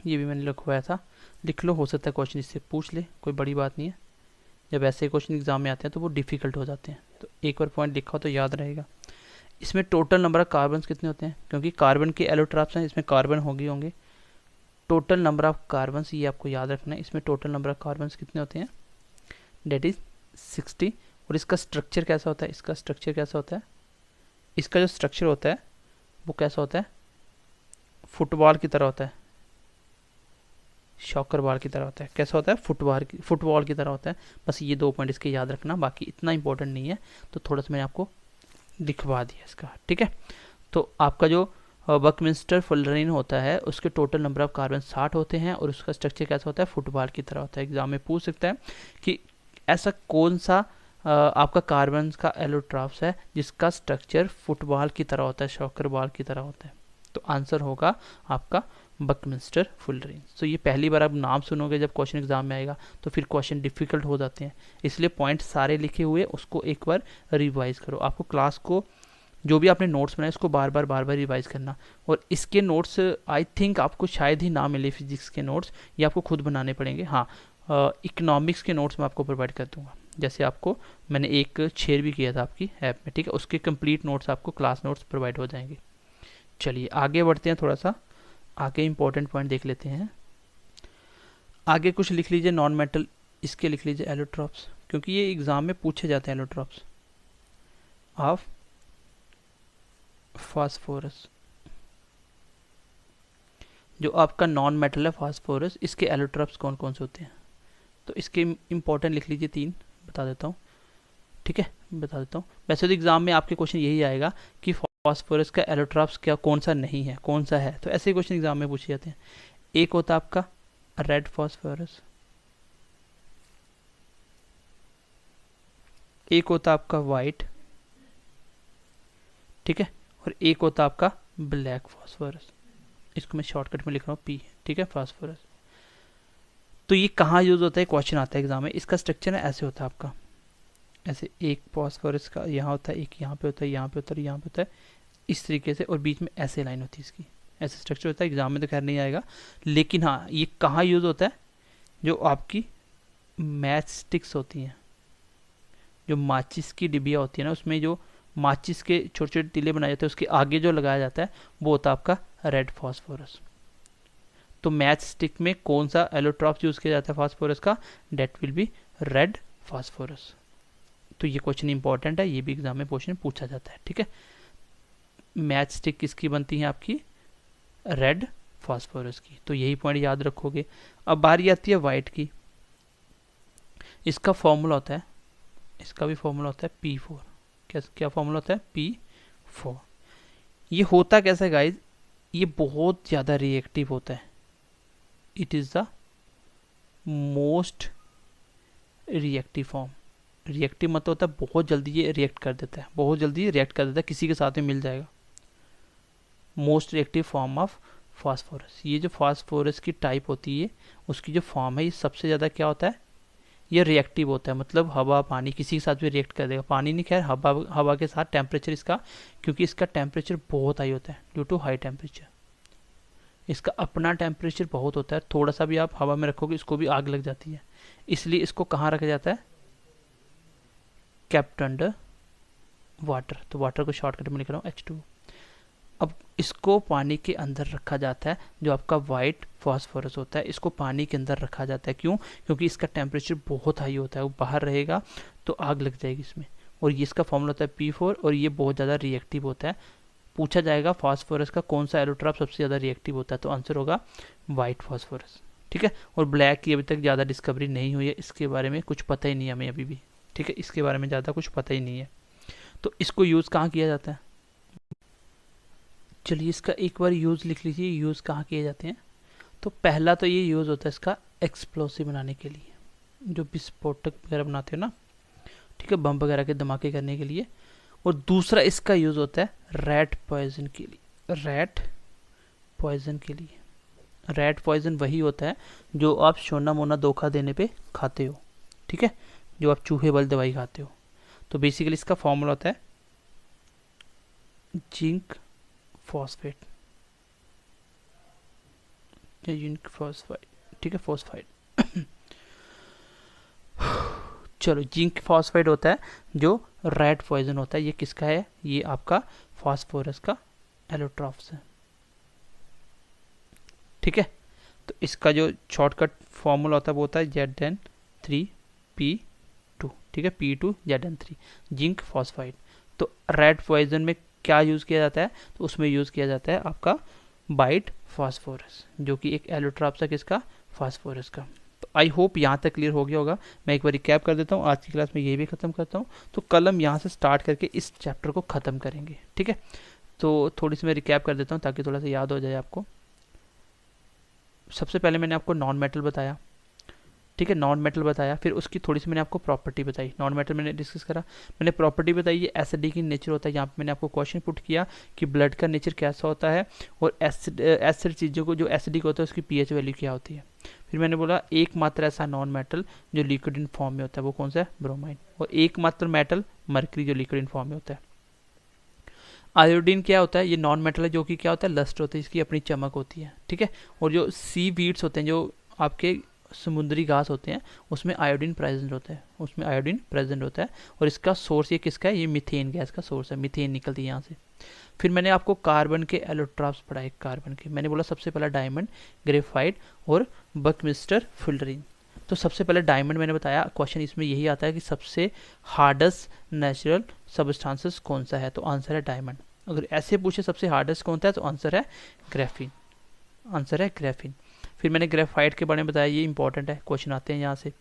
ये भी मैंने लिखवाया था, लिख लो, हो सकता है क्वेश्चन इससे पूछ ले, कोई बड़ी बात नहीं है। जब ऐसे क्वेश्चन एग्जाम में आते हैं तो वो डिफिकल्ट हो जाते हैं, तो एक बार पॉइंट लिखा हो तो याद रहेगा। इसमें टोटल नंबर ऑफ कार्बन कितने होते हैं, क्योंकि कार्बन के एलोट्रॉप्स हैं, इसमें कार्बन होंगे टोटल नंबर ऑफ कार्बन्स, ये आपको याद रखना है, इसमें टोटल नंबर ऑफ कार्बन्स कितने होते हैं, डेट इज 60। और इसका स्ट्रक्चर कैसा होता है, इसका स्ट्रक्चर कैसा होता है, इसका जो स्ट्रक्चर होता है वो कैसा होता है, फुटबॉल की तरह होता है, शॉकर बॉल की तरह होता है। कैसा होता है, फुटबॉल की तरह होता है। बस ये 2 पॉइंट इसके याद रखना, बाकी इतना इंपॉर्टेंट नहीं है, तो थोड़ा सा मैंने आपको लिखवा दिया इसका, ठीक है। तो आपका जो बकमिंस्टर फुलरिन होता है उसके टोटल नंबर ऑफ कार्बन 60 होते हैं और उसका स्ट्रक्चर कैसा होता है, फुटबॉल की तरह होता है। एग्जाम में पूछ सकता है कि ऐसा कौन सा आपका कार्बन का एलोट्रॉप्स है जिसका स्ट्रक्चर फुटबॉल की तरह होता है, शॉकर बॉल की तरह होता है। तो आंसर होगा आपका बकमिंस्टर फुलरिन। तो ये पहली बार आप नाम सुनोगे जब क्वेश्चन एग्जाम में आएगा तो फिर क्वेश्चन डिफिकल्ट हो जाते हैं, इसलिए पॉइंट सारे लिखे हुए उसको एक बार रिवाइज करो। आपको क्लास को जो भी आपने नोट्स बनाए उसको बार बार रिवाइज करना। और इसके नोट्स आई थिंक आपको शायद ही ना मिले, फिजिक्स के नोट्स, ये आपको खुद बनाने पड़ेंगे। हाँ, इकोनॉमिक्स के नोट्स मैं आपको प्रोवाइड कर दूंगा, जैसे आपको मैंने एक शेयर भी किया था आपकी ऐप में, ठीक है। उसके कंप्लीट नोट्स आपको क्लास नोट्स प्रोवाइड हो जाएंगे। चलिए आगे बढ़ते हैं, थोड़ा सा आगे इंपॉर्टेंट पॉइंट देख लेते हैं। आगे कुछ लिख लीजिए नॉन मेटल, इसके लिख लीजिए एलोट्रॉप्स, क्योंकि ये एग्जाम में पूछे जाते हैं एलोट्रॉप्स ऑफ फास्फोरस। जो आपका नॉन मेटल है फास्फोरस, इसके एलोट्रॉप्स कौन कौन से होते हैं, तो इसके इंपॉर्टेंट लिख लीजिए 3, बता देता हूँ, ठीक है, बता देता हूँ। वैसे तो एग्जाम में आपके क्वेश्चन यही आएगा कि फास्फोरस का एलोट्रॉप्स क्या कौन सा नहीं है, कौन सा है, तो ऐसे ही क्वेश्चन एग्जाम में पूछे जाते हैं। एक होता है आपका रेड फास्फोरस, एक होता आपका वाइट, ठीक है, और एक होता आपका ब्लैक फास्फोरस। इसको मैं शॉर्टकट में लिख रहा हूँ पी, ठीक है, फास्फोरस। तो ये कहाँ यूज होता है, क्वेश्चन आता है एग्जाम में। इसका स्ट्रक्चर है ऐसे होता है आपका, ऐसे एक फास्फोरस का यहाँ होता है, एक यहाँ पे होता है, यहाँ पे होता है, यहाँ पे होता है, इस तरीके से, और बीच में ऐसे लाइन होती है इसकी, ऐसे स्ट्रक्चर होता है। एग्जाम में तो खैर नहीं आएगा, लेकिन हाँ ये कहाँ यूज होता है, जो आपकी मैच स्टिक्स होती हैं, जो माचिस की डिबिया होती है ना, उसमें जो माचिस के छोटे छोटे तीले बनाए जाते हैं उसके आगे जो लगाया जाता है वो होता है आपका रेड फास्फोरस। तो मैच स्टिक में कौन सा एलोट्रॉप्स यूज किया जाता है फास्फोरस का, that will be red phosphorus. तो ये क्वेश्चन इंपॉर्टेंट है, ये भी एग्जाम में क्वेश्चन पूछा जाता है, ठीक है। मैच स्टिक किसकी बनती है, आपकी रेड फास्फोरस की, तो यही पॉइंट याद रखोगे। अब बारी आती है वाइट की। इसका फॉर्मूला होता है, इसका भी फॉर्मूला होता है P4। क्या फॉर्मूला होता है, P4। ये होता कैसा है गाइज, ये बहुत ज़्यादा रिएक्टिव होता है। It is the most reactive form. Reactive मतलब होता है बहुत जल्दी ये रिएक्ट कर देता है, बहुत जल्दी रिएक्ट कर देता है, किसी के साथ में मिल जाएगा। Most reactive form of phosphorus, ये जो फास्फोरस की टाइप होती है उसकी जो फॉर्म है, ये सबसे ज़्यादा क्या होता है, ये रिएक्टिव होता है। मतलब हवा पानी किसी के साथ भी रिएक्ट कर देगा, पानी नहीं, खैर हवा के साथ। टेम्परेचर इसका, क्योंकि इसका टेम्परेचर बहुत हाई होता है ड्यू टू हाई टेम्परेचर, इसका अपना टेम्परेचर बहुत होता है, थोड़ा सा भी आप हवा में रखोगे इसको भी आग लग जाती है, इसलिए इसको कहाँ रखा जाता है, केप्ट अंडर वाटर। तो वाटर को शॉर्टकट में लिख रहा हूँ H2। अब इसको पानी के अंदर रखा जाता है, जो आपका वाइट फास्फोरस होता है इसको पानी के अंदर रखा जाता है। क्यों, क्योंकि इसका टेम्परेचर बहुत हाई होता है, वो बाहर रहेगा तो आग लग जाएगी इसमें। और ये इसका फॉर्मूला होता है P4, और ये बहुत ज़्यादा रिएक्टिव होता है। पूछा जाएगा फास्फोरस का कौन सा एलोट्रॉप सबसे ज़्यादा रिएक्टिव होता है, तो आंसर होगा वाइट फास्फोरस, ठीक है। और ब्लैक की अभी तक ज़्यादा डिस्कवरी नहीं हुई है, इसके बारे में कुछ पता ही नहीं है हमें अभी भी, ठीक है, इसके बारे में ज़्यादा कुछ पता ही नहीं है। तो इसको यूज़ कहाँ किया जाता है, चलिए इसका एक बार यूज़ लिख लीजिए, यूज़ कहाँ किए जाते हैं। तो पहला तो ये यूज़ होता है इसका एक्सप्लोसिव बनाने के लिए, जो विस्फोटक वगैरह बनाते हो ना, ठीक है, बम वगैरह के धमाके करने के लिए। और दूसरा इसका यूज़ होता है रैट पॉइजन के लिए, रैट पॉइजन के लिए। रैट पॉइजन वही होता है जो आप सोना मोना धोखा देने पे खाते हो, ठीक है, जो आप चूहे वाली दवाई खाते हो। तो बेसिकली इसका फॉर्मूला होता है जिंक फॉस्फेट, जिंक फॉस्फाइड, ठीक है, फॉस्फाइड। चलो जिंक फॉस्फाइड होता है जो रेड पॉइजन होता है। ये किसका है, ये आपका फास्फोरस का एलोट्रॉप्स है, ठीक है। तो इसका जो शॉर्टकट फॉर्मूला होता है वो होता है Zn3P2, ठीक है, P2 Zn3 जिंक फॉस्फाइड। तो रेड पॉइजन में क्या यूज़ किया जाता है, तो उसमें यूज़ किया जाता है आपका बाइट फास्फोरस, जो कि एक एलोट्रॉप्स है किसका, फास्फोरस का। तो आई होप यहाँ तक क्लियर हो गया होगा। मैं एक बार रिकैप कर देता हूँ, आज की क्लास में ये भी ख़त्म करता हूँ, तो कल हम यहाँ से स्टार्ट करके इस चैप्टर को ख़त्म करेंगे, ठीक है। तो थोड़ी सी मैं रिकैप कर देता हूँ ताकि थोड़ा सा याद हो जाए आपको। सबसे पहले मैंने आपको नॉन मेटल बताया, ठीक है, नॉन मेटल बताया, फिर उसकी थोड़ी सी मैंने आपको प्रॉपर्टी बताई। नॉन मेटल मैंने डिस्कस करा, मैंने प्रॉपर्टी बताई ये एसिडिक इन नेचर होता है। यहाँ पे मैंने आपको क्वेश्चन पुट किया कि ब्लड का नेचर कैसा होता है और एसिड चीज़ों को जो एसिडिक होता है उसकी पीएच वैल्यू क्या होती है। फिर मैंने बोला एकमात्र ऐसा नॉन मेटल जो लिक्विड इन फॉर्म में होता है वो कौन सा है, ब्रोमाइन। और एकमात्र मेटल मरकरी जो लिक्विड इन फॉर्म में होता है। आयोडीन क्या होता है, ये नॉन मेटल है जो कि क्या होता है, लस्ट होता है, इसकी अपनी चमक होती है, ठीक है। और जो सी वीड्स होते हैं, जो आपके समुद्री घास होते हैं, उसमें आयोडीन प्रेजेंट होता है, उसमें आयोडीन प्रेजेंट होता है। और इसका सोर्स ये किसका है, ये मीथेन गैस का सोर्स है, मीथेन निकलती है यहाँ से। फिर मैंने आपको कार्बन के एलोट्रॉप्स पढ़ाए, कार्बन के मैंने बोला सबसे पहला डायमंड, ग्रेफाइट और बकमिस्टर फुलरिन। तो सबसे पहले डायमंड मैंने बताया, क्वेश्चन इसमें यही आता है कि सबसे हार्डेस्ट नेचुरल सब्सटेंसेस कौन सा है, तो आंसर है डायमंड। अगर ऐसे पूछे सबसे हार्डेस्ट कौन सा है, तो आंसर है ग्रेफिन, आंसर है ग्रेफिन। फिर मैंने ग्रेफाइट के बारे में बताया, ये इंपॉर्टेंट है, क्वेश्चन आते हैं यहाँ से।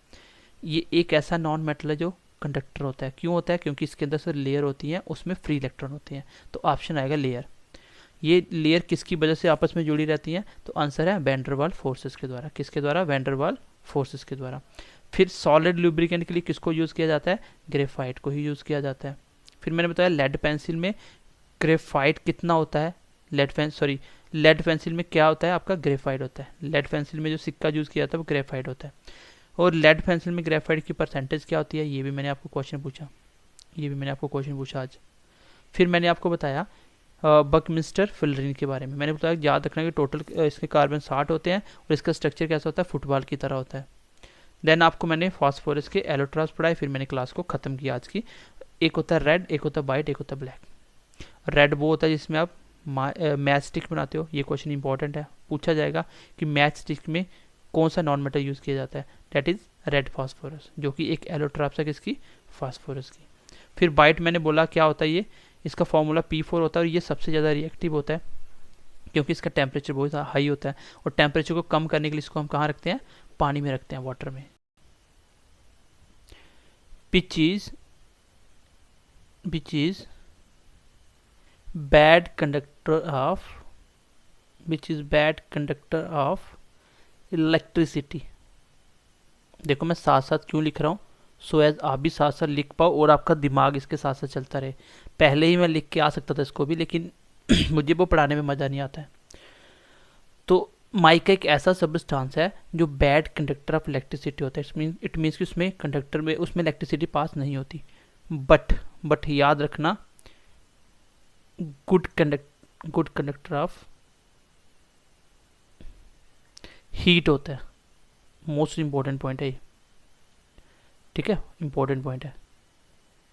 ये एक ऐसा नॉन मेटल है जो कंडक्टर होता है। क्यों होता है, क्योंकि इसके अंदर से लेयर होती है, उसमें फ्री इलेक्ट्रॉन होते हैं, तो ऑप्शन आएगा लेयर। ये लेयर किसकी वजह से आपस में जुड़ी रहती हैं, तो आंसर है वैंडरवाल फोर्सेस के द्वारा। किसके द्वारा, वैंडरवाल फोर्सेस के द्वारा। फिर सॉलिड लुब्रिकेंट के लिए किसको यूज़ किया जाता है, ग्रेफाइट को ही यूज़ किया जाता है। फिर मैंने बताया लेड पेंसिल में ग्रेफाइट कितना होता है, लेड पेंसिल में क्या होता है आपका, ग्रेफाइट होता है। लेड पेंसिल में जो सिक्का यूज़ किया जाता है वो ग्रेफाइट होता है। और लेड पेंसिल में ग्रेफाइट की परसेंटेज क्या होती है, ये भी मैंने आपको क्वेश्चन पूछा, ये भी मैंने आपको क्वेश्चन पूछा आज। फिर मैंने आपको बताया बकमिस्टर फुलरिन के बारे में। मैंने बताया याद रखना कि टोटल इसके कार्बन 60 होते हैं और इसका स्ट्रक्चर कैसा होता है, फुटबॉल की तरह होता है। देन आपको मैंने फास्फोरस के एलोट्रॉप्स पढ़ाए, फिर मैंने क्लास को ख़त्म किया आज की। एक होता है रेड, एक होता है वाइट, एक होता है ब्लैक। रेड वो होता है जिसमें आप मैच स्टिक बनाते हो, ये क्वेश्चन इंपॉर्टेंट है, पूछा जाएगा कि मैच स्टिक में कौन सा नॉन मेटल यूज़ किया जाता है, डेट इज़ रेड फास्फोरस, जो कि एक एलोट्रॉप्स है किसकी, फास्फोरस की। फिर वाइट मैंने बोला क्या होता है, ये इसका फॉर्मूला P4 होता है, और ये सबसे ज़्यादा रिएक्टिव होता है क्योंकि इसका टेम्परेचर बहुत हाई होता है, और टेम्परेचर को कम करने के लिए इसको हम कहाँ रखते हैं, पानी में रखते हैं, वाटर में। Which is bad conductor of electricity. देखो मैं साथ साथ क्यों लिख रहा हूँ, सो एज आप भी साथ साथ लिख पाओ और आपका दिमाग इसके साथ साथ चलता रहे। पहले ही मैं लिख के आ सकता था इसको भी, लेकिन मुझे वो पढ़ाने में मज़ा नहीं आता है। तो माइका एक ऐसा सब्सटेंस है जो बैड कंडक्टर ऑफ इलेक्ट्रिसिटी होता है। इट मीन्स कि उसमें कंडक्टर में उसमें इलेक्ट्रिसिटी पास नहीं होती, बट याद रखना गुड कंडक्टर ऑफ हीट होता है। मोस्ट इंपॉर्टेंट पॉइंट है ये, ठीक है, इंपॉर्टेंट पॉइंट है।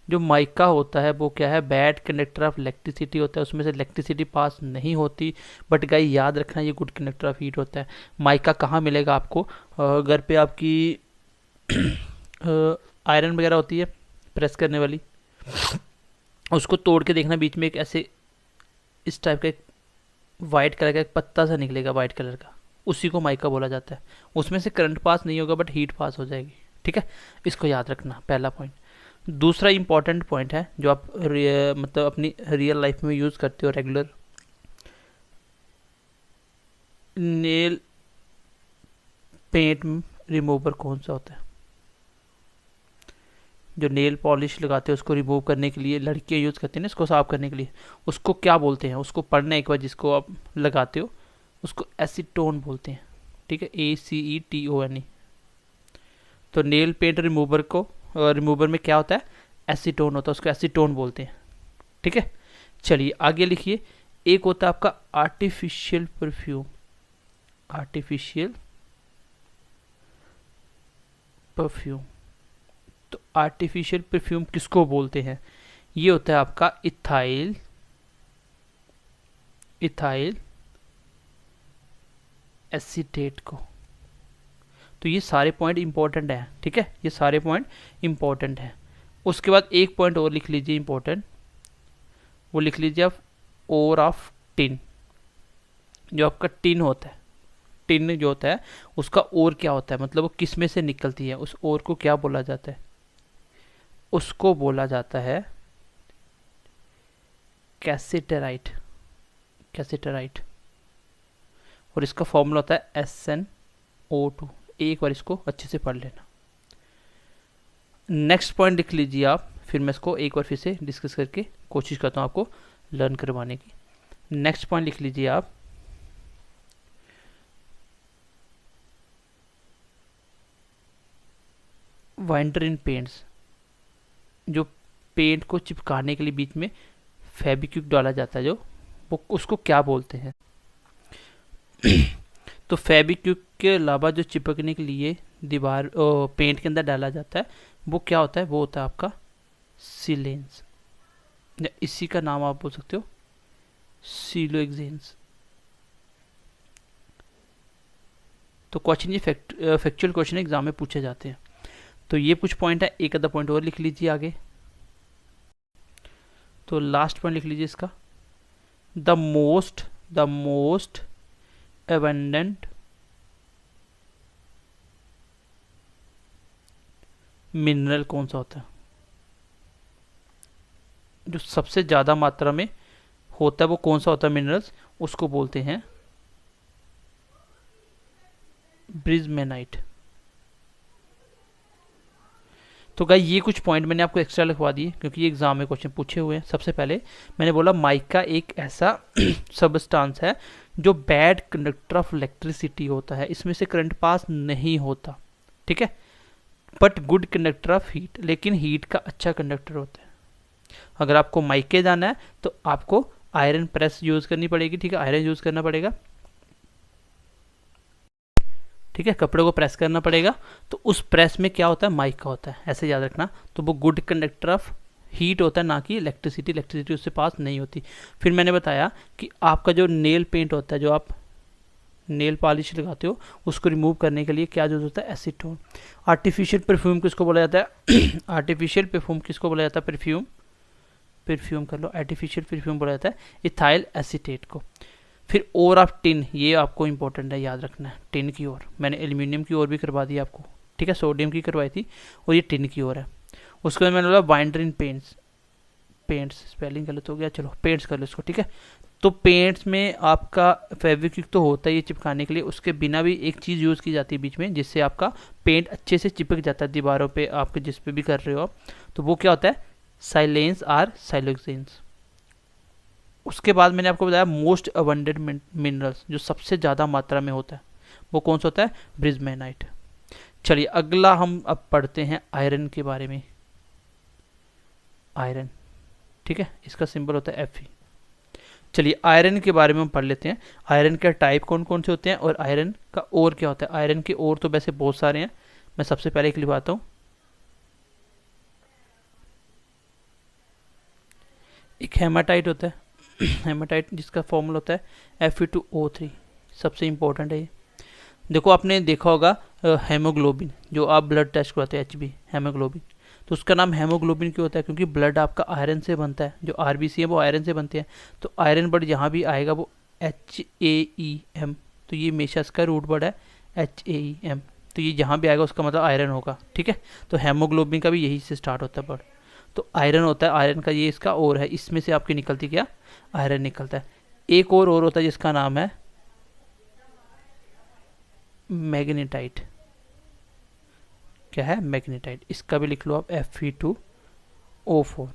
जो माइका होता है वो क्या है, बैड कंडक्टर ऑफ इलेक्ट्रिसिटी होता है, उसमें से इलेक्ट्रिसिटी पास नहीं होती, बट गाइस याद रखना ये गुड कंडक्टर ऑफ हीट होता है। माइका कहाँ मिलेगा आपको, घर पे आपकी आयरन वगैरह होती है प्रेस करने वाली, उसको तोड़ के देखना, बीच में एक ऐसे इस टाइप का एक वाइट कलर का एक पत्ता सा निकलेगा, वाइट कलर का, उसी को माइका बोला जाता है। उसमें से करंट पास नहीं होगा बट हीट पास हो जाएगी, ठीक है, इसको याद रखना, पहला पॉइंट। दूसरा इंपॉर्टेंट पॉइंट है जो आप मतलब अपनी रियल लाइफ में यूज़ करते हो रेगुलर, नेल पेंट रिमूवर कौन सा होता है, जो नेल पॉलिश लगाते हैं उसको रिमूव करने के लिए लड़कियाँ यूज़ करती हैं ना, इसको साफ करने के लिए, उसको क्या बोलते हैं, उसको पढ़ना एक बार, जिसको आप लगाते हो उसको एसीटोन बोलते हैं, ठीक है, ACETONE। तो नेल पेंट रिमूवर में क्या होता है, एसीटोन होता है, उसको एसीटोन बोलते हैं, ठीक है। चलिए आगे लिखिए, एक होता है आपका आर्टिफिशियल परफ्यूम, तो आर्टिफिशियल परफ्यूम किसको बोलते हैं, ये होता है आपका इथाइल एसीटेट को। तो ये सारे पॉइंट इंपॉर्टेंट हैं, ठीक है, ये सारे पॉइंट इंपॉर्टेंट हैं। उसके बाद एक पॉइंट और लिख लीजिए इंपॉर्टेंट, वो लिख लीजिए आप ओर ऑफ टिन। जो आपका टिन होता है, टिन जो होता है उसका ओर क्या होता है, मतलब वो किस में से निकलती है, उस ओर को क्या बोला जाता है, उसको बोला जाता है कैसिटराइट। कैसिटराइट। और इसका फॉर्मूला होता है SnO2। एक बार इसको अच्छे से पढ़ लेना। नेक्स्ट पॉइंट लिख लीजिए आप, फिर मैं इसको एक बार फिर से डिस्कस करके कोशिश करता हूँ आपको लर्न करवाने की। नेक्स्ट पॉइंट लिख लीजिए आप, वाइंडर इन पेंट्स। जो पेंट को चिपकाने के लिए बीच में फेविक्विक डाला जाता है, जो वो उसको क्या बोलते हैं। तो फेविक्विक के अलावा जो चिपकने के लिए दीवार पेंट के अंदर डाला जाता है वो क्या होता है, वो होता है आपका सीलेंस, या इसी का नाम आप बोल सकते हो सिलोक्सेन्स। तो क्वेश्चन ये फैक्चुअल क्वेश्चन एग्जाम में पूछे जाते हैं। तो ये कुछ पॉइंट है, एक आधा पॉइंट और लिख लीजिए आगे। तो लास्ट पॉइंट लिख लीजिए इसका, द मोस्ट एबंडेंट मिनरल कौन सा होता है, जो सबसे ज्यादा मात्रा में होता है वो कौन सा होता है मिनरल्स, उसको बोलते हैं ब्रिजमेनाइट। तो गाइस ये कुछ पॉइंट मैंने आपको एक्स्ट्रा लिखवा दिए क्योंकि ये एग्जाम में क्वेश्चन पूछे हुए हैं। सबसे पहले मैंने बोला माइका एक ऐसा सबस्टांस है जो बैड कंडक्टर ऑफ इलेक्ट्रिसिटी होता है, इसमें से करंट पास नहीं होता, ठीक है, but good conductor of heat, लेकिन हीट का अच्छा कंडक्टर होता है। अगर आपको माइके जाना है तो आपको आयरन प्रेस यूज करनी पड़ेगी, ठीक है, आयरन यूज करना पड़ेगा, ठीक है, कपड़े को प्रेस करना पड़ेगा। तो उस प्रेस में क्या होता है, माइका होता है, ऐसे याद रखना। तो वो गुड कंडक्टर ऑफ हीट होता है, ना कि इलेक्ट्रिसिटी। इलेक्ट्रिसिटी उससे पास नहीं होती। फिर मैंने बताया कि आपका जो नेल पेंट होता है, जो आप नेल पॉलिश लगाते हो, उसको रिमूव करने के लिए क्या यूज होता है, एसीटोन। आर्टिफिशियल परफ्यूम किसको बोला जाता है आर्टिफिशियल परफ्यूम किसको बोला जाता है, परफ्यूम कर लो, आर्टिफिशियल परफ्यूम बोला जाता है इथाइल एसीटेट को। फिर ओर ऑफ टिन, ये आपको इंपॉर्टेंट है, याद रखना है। टिन की ओर मैंने एल्यूमिनियम की ओर भी करवा दी आपको, ठीक है, सोडियम की करवाई थी, और ये टिन की ओर है। उसके बाद मैंने बोला बाइंडर इन पेंट्स स्पेलिंग गलत हो गया, चलो पेंट्स कर लो इसको, ठीक है। तो पेंट्स में आपका फेविक्विक तो होता है ये चिपकाने के लिए, उसके बिना भी एक चीज़ यूज़ की जाती है बीच में, जिससे आपका पेंट अच्छे से चिपक जाता है दीवारों पे, आपके जिस पे भी कर रहे हो आप। तो वो क्या होता है, साइलेंस और साइलोक्सेन्स। उसके बाद मैंने आपको बताया मोस्ट अबंडेंट मिनरल्स, जो सबसे ज़्यादा मात्रा में होता है, वो कौन सा होता है, ब्रिजमेनाइट। चलिए अगला हम अब पढ़ते हैं आयरन के बारे में। आयरन, ठीक है, इसका सिंबल होता है Fe। चलिए आयरन के बारे में हम पढ़ लेते हैं। आयरन के टाइप कौन कौन से होते हैं और आयरन का ओर क्या होता है। आयरन के ओर तो वैसे बहुत सारे हैं, मैं सबसे पहले एक लिखवाता हूँ। एक हेमाटाइट होता है हेमाटाइट, जिसका फॉर्मूला होता है Fe2O3, सबसे इंपॉर्टेंट है ये। देखो आपने देखा होगा हेमोग्लोबिन, जो आप ब्लड टेस्ट करवाते हैं HB हेमोग्लोबिन, तो उसका नाम हेमोग्लोबिन क्यों होता है, क्योंकि ब्लड आपका आयरन से बनता है, जो RBC है वो आयरन से बनते हैं। तो आयरन वर्ड जहाँ भी आएगा वो HAEM, तो ये हमेशा इसका रूट वर्ड है HAEM, तो ये जहाँ भी आएगा उसका मतलब आयरन होगा, ठीक है। तो हेमोग्लोबिन का भी यही से स्टार्ट होता है वर्ड। तो आयरन होता है, आयरन का ये इसका और है, इसमें से आपकी निकलती क्या, आयरन निकलता है। एक और होता है जिसका नाम है मैग्नेटाइट। क्या है, मैग्नेटाइट, इसका भी लिख लो आप Fe2O4।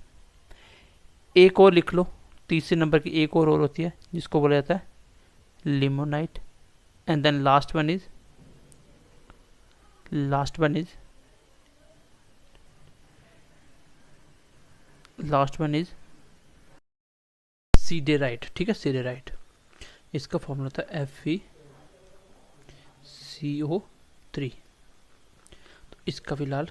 एक और लिख लो, तीसरे नंबर की एक और होती है जिसको बोला जाता है limonite. And then last one is siderite, ठीक है, सीडेराइट। इसका फॉर्मूला होता है FeCO3। तो इसका फिलहाल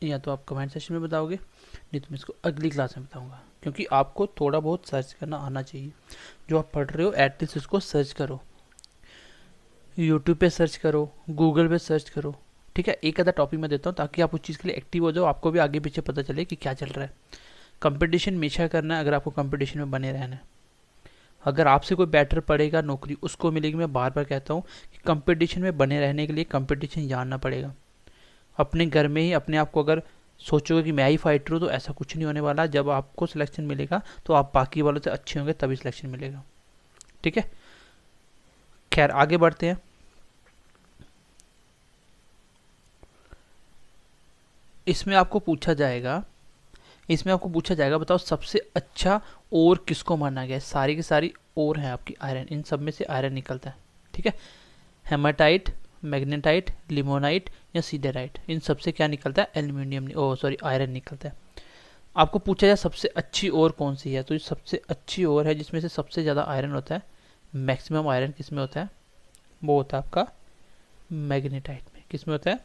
या तो आप कमेंट सेक्शन में बताओगे, नहीं तो मैं इसको अगली क्लास में बताऊंगा, क्योंकि आपको थोड़ा बहुत सर्च करना आना चाहिए। जो आप पढ़ रहे हो एटलीस्ट इसको सर्च करो। यूट्यूब पे सर्च करो, गूगल पे सर्च करो, ठीक है। एक आधा टॉपिक मैं देता हूँ ताकि आप उस चीज़ के लिए एक्टिव हो जाओ, आपको भी आगे पीछे पता चले कि क्या चल रहा है। कंपटीशन हमेशा करना है अगर आपको कंपटीशन में बने रहना है। अगर आपसे कोई बेटर पड़ेगा, नौकरी उसको मिलेगी। मैं बार बार कहता हूँ कि कंपटीशन में बने रहने के लिए कंपटीशन जानना पड़ेगा। अपने घर में ही अपने आप को अगर सोचोगे कि मैं ही फाइटर हूँ तो ऐसा कुछ नहीं होने वाला। जब आपको सिलेक्शन मिलेगा तो आप बाकी वालों से अच्छे होंगे, तभी सिलेक्शन मिलेगा, ठीक है। खैर आगे बढ़ते हैं। इसमें आपको पूछा जाएगा बताओ सबसे अच्छा ओर किसको माना गया है। सारी की सारी ओर है आपकी आयरन, इन सब में से आयरन निकलता है, ठीक है। हेमाटाइट, मैग्नेटाइट, लिमोनाइट या सीडेराइट, इन सबसे क्या निकलता है, एल्यूमिनियम, आयरन निकलता है। आपको पूछा जाए सबसे अच्छी ओर कौन सी है, तो ये सबसे अच्छी ओर है जिसमें से सबसे ज़्यादा आयरन होता है, मैक्सिमम आयरन किस में होता है, वो होता है आपका मैग्नेटाइट में। किस में होता है,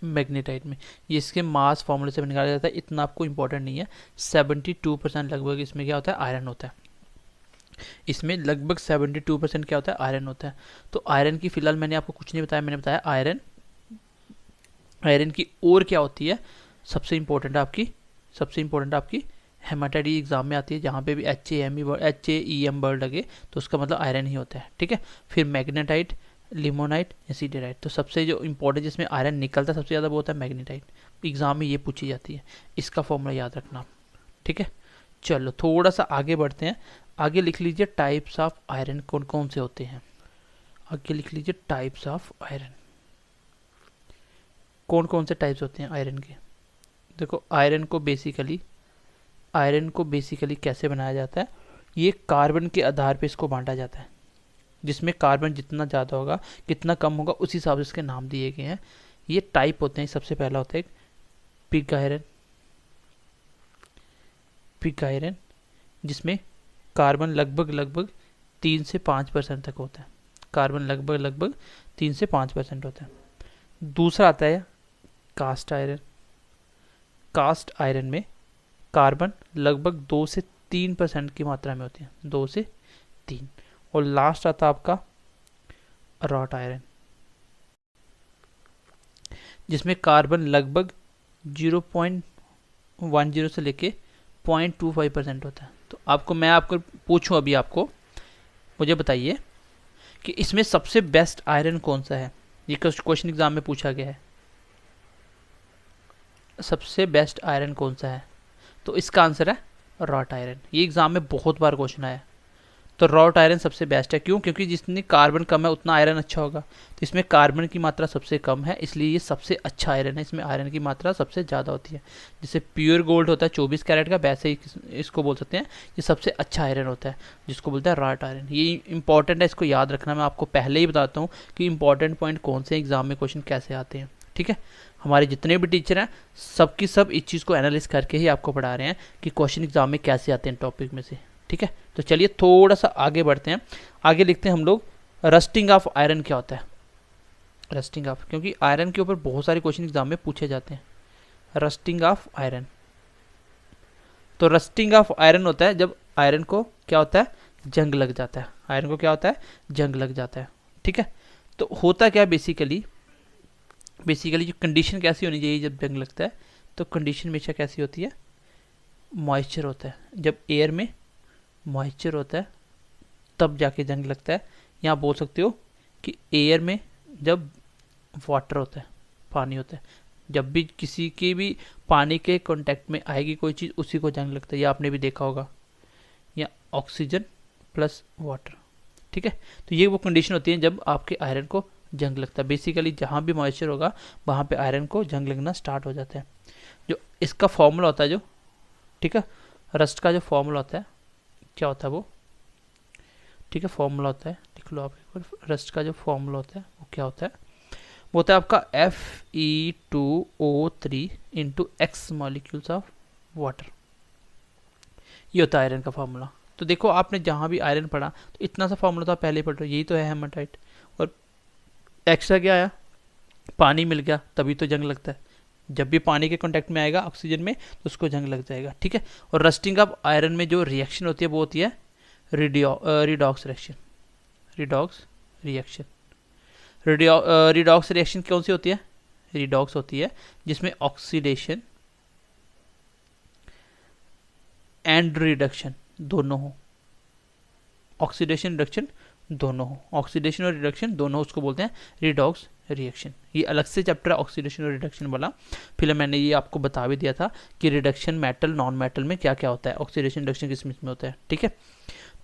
मैग्नेटाइट में। ये इसके मास फॉर्मूले से निकाला जाता है, इतना आपको इंपॉर्टेंट नहीं है। 72% लगभग इसमें क्या होता है, आयरन होता है। इसमें लगभग 72% क्या होता है, आयरन होता है। तो आयरन की फिलहाल मैंने आपको कुछ नहीं बताया, मैंने बताया आयरन की और क्या होती है, सबसे इंपॉर्टेंट आपकी हेमाटाइट एग्जाम में आती है, जहाँ पे भी HAEM वर्ड लगे तो उसका मतलब आयरन ही होता है, ठीक है। फिर मैग्नेटाइट, लिमोनाइट या सीडेराइट। तो सबसे जो इंपॉर्टेंट जिसमें आयरन निकलता है सबसे ज़्यादा वो होता है मैग्नेटाइट। एग्जाम में ये पूछी जाती है, इसका फॉर्मूला याद रखना, ठीक है। चलो थोड़ा सा आगे बढ़ते हैं। आगे लिख लीजिए टाइप्स ऑफ आयरन कौन कौन से होते हैं। आगे लिख लीजिए टाइप्स ऑफ आयरन, कौन कौन से टाइप्स होते हैं आयरन के। देखो आयरन को बेसिकली कैसे बनाया जाता है, ये कार्बन के आधार पे इसको बांटा जाता है, जिसमें कार्बन जितना ज़्यादा होगा कितना कम होगा उस हिसाब से इसके नाम दिए गए हैं। ये टाइप होते हैं। सबसे पहला होता है पिग आयरन, जिसमें कार्बन लगभग 3 से 5% तक होता है। कार्बन लगभग 3 से 5% होता है। दूसरा आता है कास्ट आयरन में कार्बन लगभग 2 से 3% की मात्रा में होती है, 2 से 3। और लास्ट आता है आपका रॉट आयरन, जिसमें कार्बन लगभग 0.10 से लेके 0.25% होता है। तो मैं आपको पूछूं अभी, आपको मुझे बताइए कि इसमें सबसे बेस्ट आयरन कौन सा है। ये क्वेश्चन एग्जाम में पूछा गया है, सबसे बेस्ट आयरन कौन सा है, तो इसका आंसर है रॉट आयरन। ये एग्जाम में बहुत बार क्वेश्चन आया। तो रॉट आयरन सबसे बेस्ट है, क्यों, क्योंकि जितनी कार्बन कम है उतना आयरन अच्छा होगा। तो इसमें कार्बन की मात्रा सबसे कम है, इसलिए ये सबसे अच्छा आयरन है। इसमें आयरन की मात्रा सबसे ज़्यादा होती है। जैसे प्योर गोल्ड होता है 24 कैरेट का, वैसे ही इसको बोल सकते हैं ये सबसे अच्छा आयरन होता है, जिसको बोलते हैं रॉट आयरन। ये इंपॉर्टेंट है, इसको याद रखना। मैं आपको पहले ही बताता हूँ कि इंपॉर्टेंट पॉइंट कौन से एग्जाम में क्वेश्चन कैसे आते हैं, ठीक है। हमारे जितने भी टीचर हैं सबकी सब इस चीज़ को एनालिस करके ही आपको पढ़ा रहे हैं कि क्वेश्चन एग्जाम में कैसे आते हैं टॉपिक में से, ठीक है। तो चलिए थोड़ा सा आगे बढ़ते हैं। आगे लिखते हैं हम लोग रस्टिंग ऑफ आयरन क्या होता है। रस्टिंग ऑफ, क्योंकि आयरन के ऊपर बहुत सारे क्वेश्चन एग्जाम में पूछे जाते हैं। रस्टिंग ऑफ आयरन, तो रस्टिंग ऑफ आयरन होता है जब आयरन को क्या होता है, जंग लग जाता है। आयरन को क्या होता है, जंग लग जाता है, ठीक है। तो होता क्या बेसिकली जो कंडीशन कैसी होनी चाहिए जब जंग लगता है, तो कंडीशन हमेशा कैसी होती है, मॉइस्चर होता है। जब एयर में मॉइस्चर होता है तब जाके जंग लगता है। यहाँ बोल सकते हो कि एयर में जब वाटर होता है, पानी होता है, जब भी किसी की भी पानी के कांटेक्ट में आएगी कोई चीज़, उसी को जंग लगता है। ये आपने भी देखा होगा, या ऑक्सीजन प्लस वाटर, ठीक है। तो ये वो कंडीशन होती है जब आपके आयरन को जंग लगता है। बेसिकली जहाँ भी मॉइस्चर होगा वहाँ पे आयरन को जंग लगना स्टार्ट हो जाता है। जो इसका फॉर्मूला होता है जो, ठीक है, रस्ट का जो फॉर्मूला होता है क्या होता है वो, ठीक है, फॉर्मूला होता है, लिख लो आप एक बार। रस्ट का जो फॉर्मूला होता है वो क्या होता है, वो होता है आपका Fe2O3 into x molecules of water. ये होता है आयरन का फॉर्मूला। तो देखो आपने जहाँ भी आयरन पढ़ा तो इतना सा फॉर्मूला तो आप पहले ही पढ़ रहे हो, यही तो है हेमाटाइट। और एक्स्ट्रा क्या आया, पानी मिल गया तभी तो जंग लगता है। जब भी पानी के कांटेक्ट में आएगा ऑक्सीजन में तो उसको जंग लग जाएगा, ठीक है। और रस्टिंग ऑफ आयरन में जो रिएक्शन होती है वो होती है रिडॉक्स रिएक्शन। रिडॉक्स रिएक्शन कौन सी होती है? रिडॉक्स होती है जिसमें ऑक्सीडेशन एंड रिडक्शन दोनों हो, ऑक्सीडेशन रिडक्शन दोनों हो, ऑक्सीडेशन और रिडक्शन दोनों, उसको बोलते हैं रिडॉक्स रिएक्शन। ये अलग से चैप्टर है ऑक्सीडेशन और रिडक्शन वाला, फिर मैंने ये आपको बता भी दिया था कि रिडक्शन मेटल नॉन मेटल में क्या क्या होता है, ऑक्सीडेशन रिडक्शन किस में होता है, ठीक है।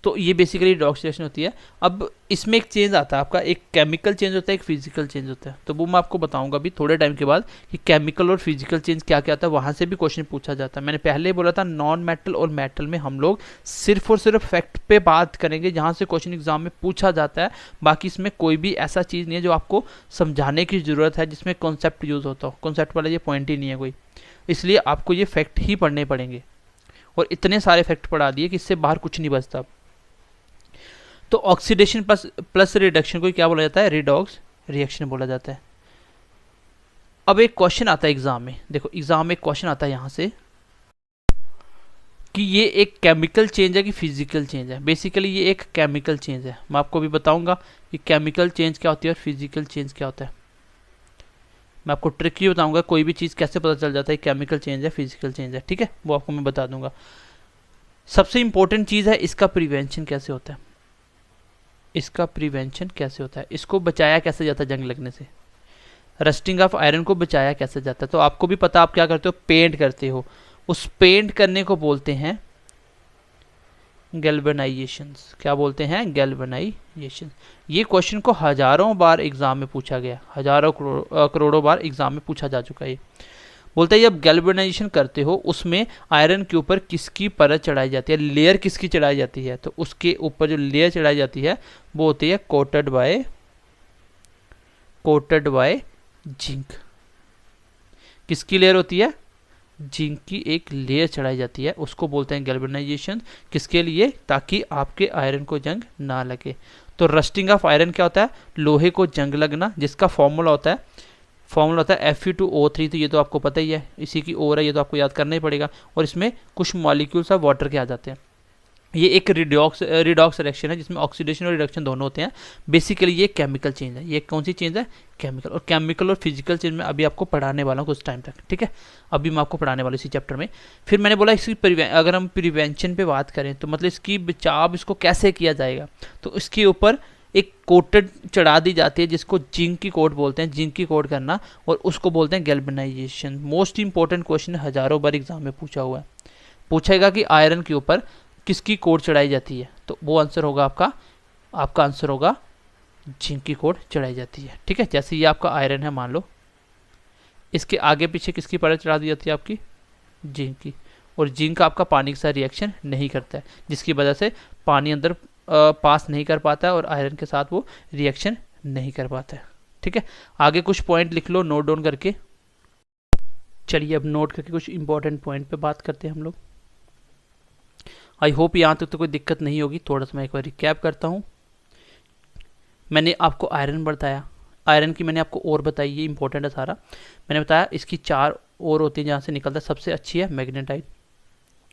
तो ये बेसिकली रिडॉक्स रिएक्शन होती है। अब इसमें एक चेंज आता है आपका, एक केमिकल चेंज होता है, एक फिजिकल चेंज होता है। तो वो मैं आपको बताऊंगा अभी थोड़े टाइम के बाद कि केमिकल और फिजिकल चेंज क्या क्या आता है, वहां से भी क्वेश्चन पूछा जाता है। मैंने पहले ही बोला था नॉन मेटल और मेटल में हम लोग सिर्फ और सिर्फ फैक्ट पे बात करेंगे जहां से क्वेश्चन एग्जाम में पूछा जाता है। बाकी इसमें कोई भी ऐसा चीज़ नहीं है जो आपको समझाने की जरूरत है जिसमें कॉन्सेप्ट यूज होता हो, कॉन्सेप्ट वाला ये पॉइंट ही नहीं है कोई, इसलिए आपको ये फैक्ट ही पढ़ने पड़ेंगे। और इतने सारे फैक्ट पढ़ा दिए कि इससे बाहर कुछ नहीं बचता। तो ऑक्सीडेशन प्लस रिडक्शन को क्या बोला जाता है? रिडॉक्स रिएक्शन बोला जाता है। अब एक क्वेश्चन आता है एग्जाम में, देखो एग्जाम में एक क्वेश्चन आता है यहां से कि ये एक केमिकल चेंज है कि फिजिकल चेंज है। बेसिकली ये एक केमिकल चेंज है। मैं आपको भी बताऊंगा कि केमिकल चेंज क्या होती है और फिजिकल चेंज क्या होता है। मैं आपको ट्रिक ही बताऊंगा कोई भी चीज़ कैसे पता चल जाता है केमिकल चेंज है फिजिकल चेंज है, ठीक है, वो आपको मैं बता दूंगा। सबसे इंपॉर्टेंट चीज़ है इसका प्रिवेंशन कैसे होता है, इसका प्रिवेंशन कैसे होता है, इसको बचाया कैसे जाता है जंग लगने से, रस्टिंग ऑफ आयरन को बचाया कैसे जाता है। तो आपको भी पता, आप क्या करते हो, पेंट करते हो, उस पेंट करने को बोलते हैं गैल्वेनाइजेशन। क्या बोलते हैं? गैल्वेनाइजेशन। ये क्वेश्चन को हजारों बार एग्जाम में पूछा गया, हजारों करोड़ों बार एग्जाम में पूछा जा चुका है। बोलते हैं जब गैल्वेनाइजेशन करते हो उसमें आयरन के ऊपर किसकी परत चढ़ाई जाती है, लेयर किसकी चढ़ाई जाती है, तो उसके ऊपर जो लेयर चढ़ाई जाती है वो होती है कोटेड बाय जिंक। किसकी लेयर होती है? जिंक की एक लेयर चढ़ाई जाती है, उसको बोलते हैं गैल्वेनाइजेशन। किसके लिए? ताकि आपके आयरन को जंग ना लगे। तो रस्टिंग ऑफ आयरन क्या होता है? लोहे को जंग लगना, जिसका फॉर्मूला होता है Fe2O3। तो ये तो आपको पता ही है, इसी की ओर है, ये तो आपको याद करना ही पड़ेगा। और इसमें कुछ मॉलिक्यूल्स ऑफ वाटर के आ जाते हैं। ये एक रिडॉक्स रिएक्शन है जिसमें ऑक्सीडेशन और रिडक्शन दोनों होते हैं। बेसिकली ये केमिकल चेंज है। ये कौन सी चेंज है? केमिकल। और केमिकल और फिजिकल चेंज में अभी आपको पढ़ाने वाला हूँ कुछ टाइम तक, ठीक है, अभी मैं आपको पढ़ाने वाला हूँ इसी चैप्टर में। फिर मैंने बोला इसकी अगर हम प्रिवेंशन पे बात करें तो मतलब इसकी बचाव, इसको कैसे किया जाएगा, तो इसके ऊपर एक कोटेड चढ़ा दी जाती है जिसको जिंक की कोट बोलते हैं, जिंक की कोट करना, और उसको बोलते हैं गैल्वेनाइजेशन। मोस्ट इंपॉर्टेंट क्वेश्चन हजारों बार एग्जाम में पूछा हुआ है, पूछेगा कि आयरन के ऊपर किसकी कोट चढ़ाई जाती है, तो वो आंसर होगा आपका आंसर होगा जिंक की कोट चढ़ाई जाती है, ठीक है। जैसे ये आपका आयरन है मान लो, इसके आगे पीछे किसकी परत चढ़ा दी जाती है? आपकी जिंक की। और जिंक आपका पानी के साथ रिएक्शन नहीं करता है, जिसकी वजह से पानी अंदर पास नहीं कर पाता है और आयरन के साथ वो रिएक्शन नहीं कर पाता है, ठीक है। आगे कुछ पॉइंट लिख लो नोट डाउन करके। चलिए अब नोट करके कुछ इंपॉर्टेंट पॉइंट पे बात करते हैं हम लोग। आई होप यहाँ तक तो कोई दिक्कत नहीं होगी। थोड़ा सा मैं एक बार रिकैप करता हूँ। मैंने आपको आयरन बताया, आयरन की मैंने आपको और बताई, ये इंपॉर्टेंट है सारा। मैंने बताया इसकी 4 और होती है जहाँ से निकलता है, सबसे अच्छी है मैग्नेटाइट।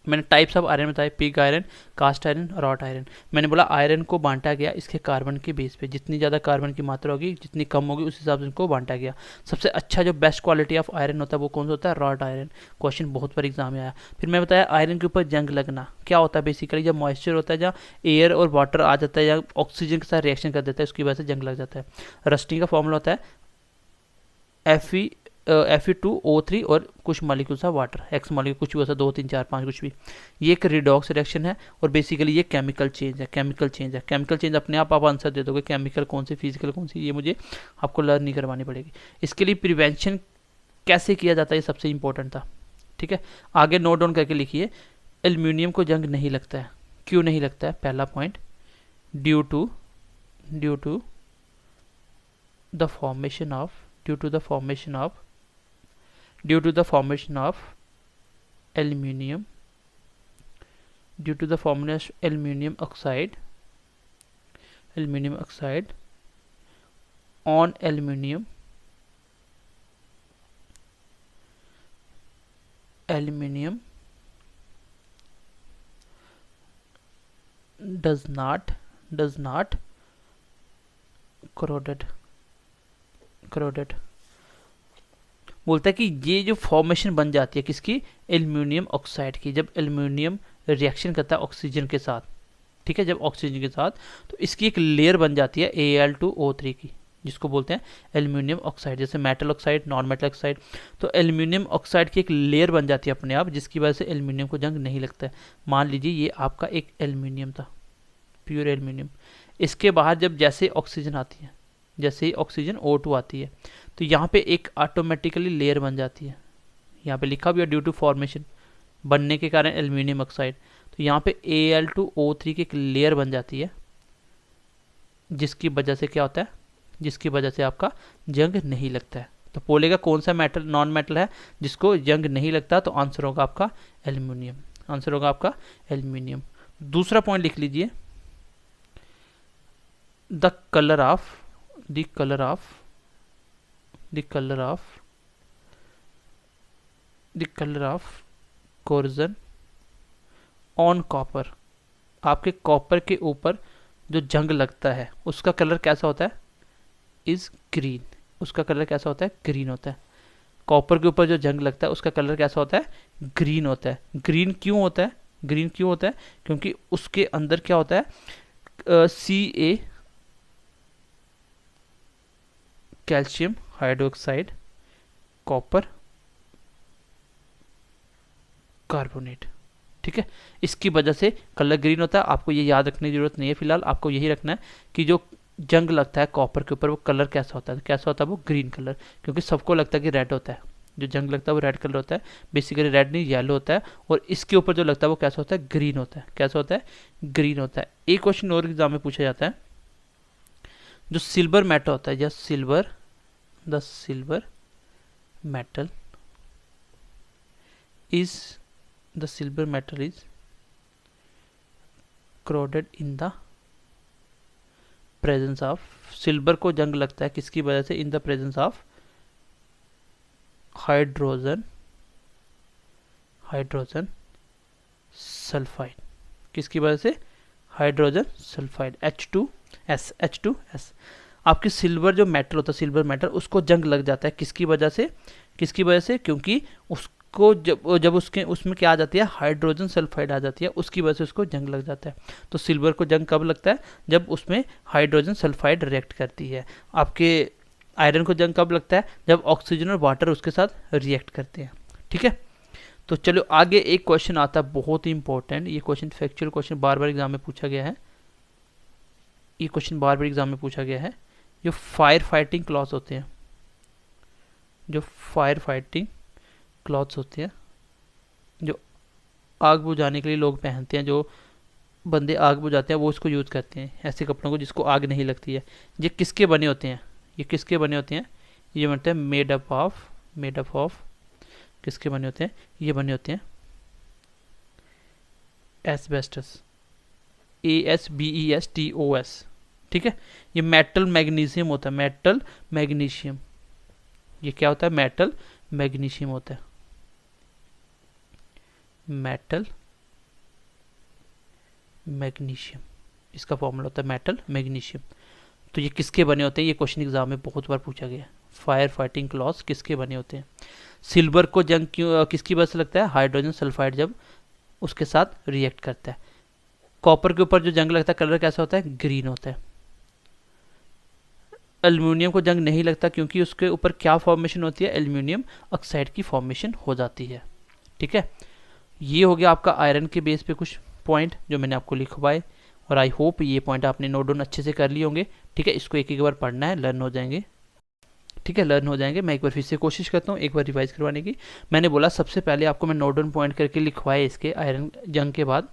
मैंने टाइप्स ऑफ आयरन बताए, pig iron, cast iron, wrought iron. मैंने बोला आयरन को बांटा गया इसके कार्बन के बेस पे, जितनी ज़्यादा कार्बन की मात्रा होगी, जितनी कम होगी, उस हिसाब से इनको बांटा गया। सबसे अच्छा जो बेस्ट क्वालिटी ऑफ आयरन होता है वो कौन सा होता है? Wrought iron. क्वेश्चन बहुत बार एग्जाम में आया। फिर मैं बताया आयरन के ऊपर जंग लगना क्या होता है। बेसिकली जब मॉइस्चर होता है, जहाँ एयर और वाटर आ जाता है या ऑक्सीजन के साथ रिएक्शन कर देता है, उसकी वजह से जंग लग जाता है। रस्टिंग का फॉर्मूला होता है Fe2O3 और कुछ molecules of water, x molecule कुछ भी होता है, 2 3 4 5 कुछ भी। ये एक रिडॉक्स रिएक्शन है और बेसिकली ये केमिकल चेंज है। केमिकल चेंज अपने आप आंसर दे दोगे, केमिकल कौन सी फिजिकल कौन सी, ये मुझे आपको लर्न नहीं करवानी पड़ेगी। इसके लिए प्रिवेंशन कैसे किया जाता है ये सबसे इंपॉर्टेंट था, ठीक है। आगे नोट डाउन करके लिखिए। एल्यूमिनियम को जंग नहीं लगता है। क्यों नहीं लगता है? पहला point, due to the formation of aluminium, due to the formation of aluminium oxide on aluminium does not corroded corroded बोलता है कि ये जो फॉर्मेशन बन जाती है किसकी, एल्यूमिनियम ऑक्साइड की, जब एल्यूमिनियम रिएक्शन करता है ऑक्सीजन के साथ, ठीक है, जब ऑक्सीजन के साथ, तो इसकी एक लेयर बन जाती है Al2O3 की, जिसको बोलते हैं एल्यूमिनियम ऑक्साइड, जैसे metal oxide, non metal oxide. तो एल्यूमिनियम ऑक्साइड की एक लेयर बन जाती है अपने आप, जिसकी वजह से एल्यूमिनियम को जंग नहीं लगता है। मान लीजिए ये आपका एक एल्यूमिनियम था, प्योर एल्यूमिनियम, इसके बाहर जब जैसे ऑक्सीजन आती है, जैसे ही ऑक्सीजन O2 आती है, तो यहाँ पे एक ऑटोमेटिकली लेयर बन जाती है, यहाँ पे लिखा भी है ड्यू टू फॉर्मेशन, बनने के कारण एल्यूमिनियम ऑक्साइड, तो यहाँ पे Al2O3 की एक लेयर बन जाती है, जिसकी वजह से क्या होता है, जिसकी वजह से आपका जंग नहीं लगता है। तो बोलेगा कौन सा मेटल नॉन मेटल है जिसको जंग नहीं लगता, तो आंसर होगा आपका एल्यूमिनियम, आंसर होगा आपका एल्यूमिनियम। दूसरा पॉइंट लिख लीजिए, the colour of the colour of the colour of the colour of coercion on copper, आपके कॉपर के ऊपर जो जंग लगता है उसका कलर कैसा होता है, इज ग्रीन, उसका कलर कैसा होता है, ग्रीन होता है। कॉपर के ऊपर जो जंग लगता है उसका कलर कैसा होता है, ग्रीन होता है। ग्रीन क्यों होता है, ग्रीन क्यों होता है, क्योंकि उसके अंदर क्या होता है, Ca calcium hydroxide copper carbonate, ठीक है, इसकी वजह से कलर ग्रीन होता है। आपको ये याद रखने की जरूरत नहीं है, फिलहाल आपको यही रखना है कि जो जंग लगता है कॉपर के ऊपर वो कलर कैसा होता है, कैसा होता है वो ग्रीन कलर, क्योंकि सबको लगता है कि रेड होता है, जो जंग लगता है वो रेड कलर होता है, बेसिकली रेड नहीं येलो होता है, और इसके ऊपर जो लगता है वो कैसा होता है, ग्रीन होता है, कैसा होता है, ग्रीन होता है। एक क्वेश्चन और एग्जाम में पूछा जाता है, जो सिल्वर मेटल होता है, या silver, the silver metal is the silver metal is corroded in the presence of, silver को जंग लगता है किसकी वजह से, in the presence of hydrogen hydrogen sulphide, किसकी वजह से, हाइड्रोजन सल्फाइड H2S H2S। आपकी सिल्वर जो मेटल होता है, सिल्वर मेटल, उसको जंग लग जाता है किसकी वजह से, किसकी वजह से, क्योंकि उस को जब उसके उसमें क्या आ जाती है, हाइड्रोजन सल्फाइड आ जाती है, उसकी वजह से उसको जंग लग जाता है। तो सिल्वर को जंग कब लगता है, जब उसमें हाइड्रोजन सल्फाइड रिएक्ट करती है। आपके आयरन को जंग कब लगता है, जब ऑक्सीजन और वाटर उसके साथ रिएक्ट करते हैं, ठीक है। तो चलो आगे एक क्वेश्चन आता है बहुत ही इंपॉर्टेंट, ये क्वेश्चन फैक्चुअल क्वेश्चन बार बार एग्जाम में पूछा गया है, ये क्वेश्चन बार बार एग्जाम में पूछा गया है। जो फायर फाइटिंग क्लॉथ्स होते हैं, जो फायर फाइटिंग क्लॉथ्स होते हैं, जो आग बुझाने के लिए लोग पहनते हैं, जो बंदे आग बुझाते हैं वो इसको यूज़ करते हैं, ऐसे कपड़ों को जिसको आग नहीं लगती है। ये किसके बने होते हैं, ये किसके बने होते हैं, ये बनते हैं मेड अप ऑफ किसके बने होते हैं, ये बने होते हैं एस्बेस्टस, ASBESTOS, ठीक है। ये मेटल मैग्नीशियम होता है, मेटल मैग्नीशियम, ये क्या होता है, मेटल मैग्नीशियम होता है, मेटल मैग्नीशियम, इसका फॉर्मूला होता है मेटल मैग्नीशियम। तो ये किसके बने होते हैं, ये क्वेश्चन एग्जाम में बहुत बार पूछा गया है। फायर फाइटिंग क्लॉथ्स किसके बने होते हैं, सिल्वर को जंग क्यों किसकी वजह से लगता है, हाइड्रोजन सल्फाइड जब उसके साथ रिएक्ट करता है। कॉपर के ऊपर जो जंग लगता है कलर कैसा होता है, ग्रीन होता है। एल्यूमिनियम को जंग नहीं लगता क्योंकि उसके ऊपर क्या फॉर्मेशन होती है, एल्यूमिनियम ऑक्साइड की फॉर्मेशन हो जाती है, ठीक है। ये हो गया आपका आयरन के बेस पे कुछ पॉइंट जो मैंने आपको लिखवाए, और आई होप ये पॉइंट आपने नोट डाउन अच्छे से कर लिए होंगे, ठीक है। इसको एक एक बार पढ़ना है, लर्न हो जाएंगे, ठीक है, लर्न हो जाएंगे। मैं एक बार फिर से कोशिश करता हूँ एक बार रिवाइज करवाने की। मैंने बोला सबसे पहले आपको मैं नोट डाउन पॉइंट करके लिखवाए इसके आयरन जंग के बाद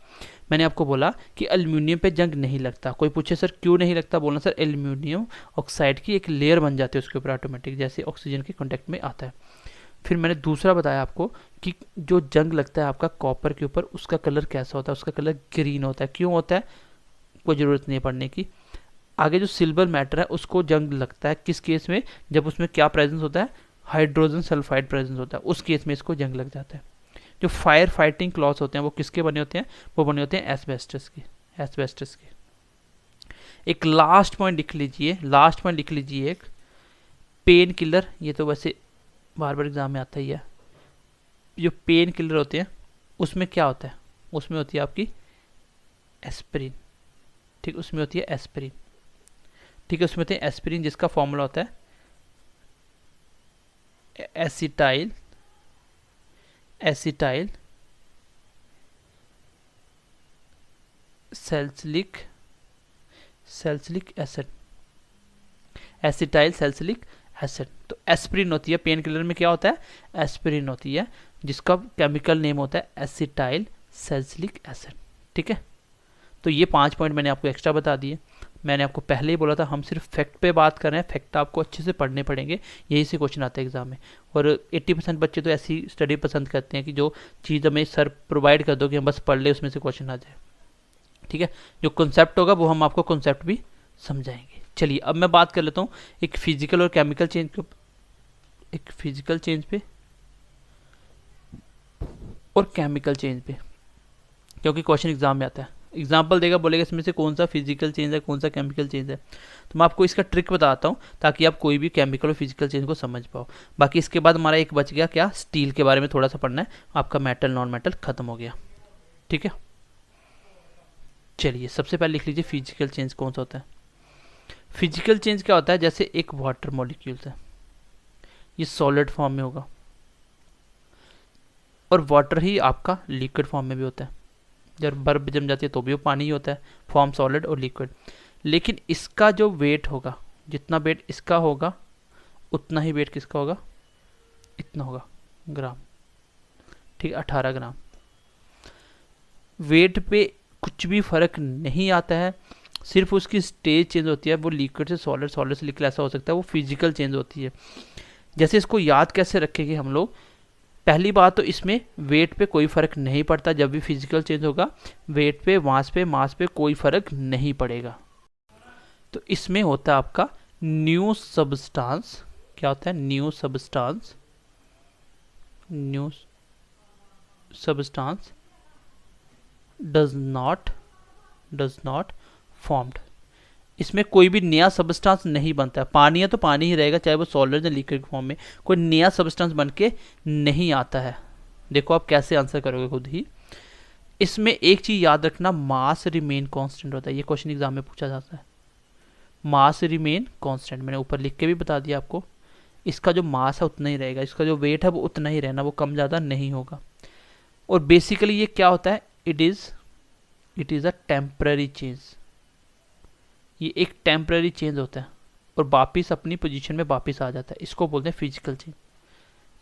मैंने आपको बोला कि एल्यूमिनियम पे जंग नहीं लगता। कोई पूछे सर क्यों नहीं लगता, बोलना सर एल्यूमिनियम ऑक्साइड की एक लेयर बन जाती है उसके ऊपर ऑटोमेटिक, जैसे ऑक्सीजन के कॉन्टैक्ट में आता है। फिर मैंने दूसरा बताया आपको कि जो जंग लगता है आपका कॉपर के ऊपर, उसका कलर कैसा होता है, उसका कलर ग्रीन होता है। क्यों होता है, कोई ज़रूरत नहीं है पढ़ने की। आगे जो सिल्वर मैटर है उसको जंग लगता है किस केस में, जब उसमें क्या प्रेजेंस होता है, हाइड्रोजन सल्फाइड प्रेजेंस होता है, उस केस में इसको जंग लग जाता है। जो फायर फाइटिंग क्लॉथ्स होते हैं वो किसके बने होते हैं, वो बने होते हैं एस्बेस्टस के, एस्बेस्टस के। एक लास्ट पॉइंट लिख लीजिए, लास्ट पॉइंट लिख लीजिए, एक पेन किलर, ये तो वैसे बार बार एग्जाम में आता ही है। जो पेन किलर होते हैं उसमें क्या होता है, उसमें होती है आपकी एस्पिरिन, ठीक, उसमें होती है एस्पिरिन, ठीक है, उसमें होती है एस्पिरिन, जिसका फॉर्मूला होता है acetyl salicylic acid, acetyl salicylic acid. तो एस्पिरिन होती है, पेन किलर में क्या होता है, एस्पिरिन होती है, जिसका केमिकल नेम होता है एसिटाइल सैलिसिलिक एसिड, ठीक है। तो ये 5 पॉइंट मैंने आपको एक्स्ट्रा बता दिए। मैंने आपको पहले ही बोला था हम सिर्फ फैक्ट पे बात कर रहे हैं, फैक्ट आपको अच्छे से पढ़ने पड़ेंगे, यही से क्वेश्चन आता है एग्जाम में। और 80% बच्चे तो ऐसी स्टडी पसंद करते हैं कि जो चीज़ हमें सर प्रोवाइड कर दो कि हम बस पढ़ ले, उसमें से क्वेश्चन आ जाए, ठीक है। जो कॉन्सेप्ट होगा वो हम आपको कॉन्सेप्ट भी समझाएंगे। चलिए अब मैं बात कर लेता हूँ एक फिजिकल और केमिकल चेंज पे, एक फिजिकल चेंज पे और केमिकल चेंज पे, क्योंकि क्वेश्चन एग्जाम में आता है, एग्जाम्पल देगा, बोलेगा इसमें से कौन सा फिजिकल चेंज है, कौन सा केमिकल चेंज है। तो मैं आपको इसका ट्रिक बताता हूँ ताकि आप कोई भी केमिकल और फिजिकल चेंज को समझ पाओ। बाकी इसके बाद हमारा एक बच गया क्या, स्टील के बारे में थोड़ा सा पढ़ना है, आपका मेटल नॉन मेटल खत्म हो गया, ठीक है। चलिए सबसे पहले लिख लीजिए फिजिकल चेंज कौन सा होता है। फिजिकल चेंज क्या होता है, जैसे एक वाटर मॉलिक्यूल्स है, ये सॉलिड फॉर्म में होगा, और वाटर ही आपका लिक्विड फॉर्म में भी होता है, जब बर्फ जम जाती है तो भी वो पानी ही होता है, फॉर्म सॉलिड और लिक्विड। लेकिन इसका जो वेट होगा, जितना वेट इसका होगा उतना ही वेट किसका होगा, इतना होगा ग्राम, ठीक, 18 ग्राम। वेट पे कुछ भी फर्क नहीं आता है, सिर्फ उसकी स्टेज चेंज होती है, वो लिक्विड से सॉलिड, सॉलिड से लिक्विड ऐसा हो सकता है, वो फिजिकल चेंज होती है। जैसे इसको याद कैसे रखेंगे हम लोग, पहली बात तो इसमें वेट पे कोई फर्क नहीं पड़ता, जब भी फिजिकल चेंज होगा वेट पे, मास पे कोई फर्क नहीं पड़ेगा। तो इसमें होता है आपका न्यू सब्सटेंस, क्या होता है, new substance does not formed. इसमें कोई भी नया सब्सटेंस नहीं बनता है, पानी है तो पानी ही रहेगा, चाहे वो सॉलिड या लिक्विड फॉर्म में, कोई नया सब्सटेंस बन के नहीं आता है। देखो आप कैसे आंसर करोगे खुद ही। इसमें एक चीज याद रखना, मास रिमेन कांस्टेंट होता है, ये क्वेश्चन एग्जाम में पूछा जाता है, मास रिमेन कांस्टेंट, मैंने ऊपर लिख के भी बता दिया आपको। इसका जो मास है उतना ही रहेगा, इसका जो वेट है वो उतना ही रहना, वो कम ज़्यादा नहीं होगा। और बेसिकली ये क्या होता है, it is a temporary change, ये एक टेम्पररी चेंज होता है और वापिस अपनी पोजीशन में वापिस आ जाता है, इसको बोलते हैं फिजिकल चेंज।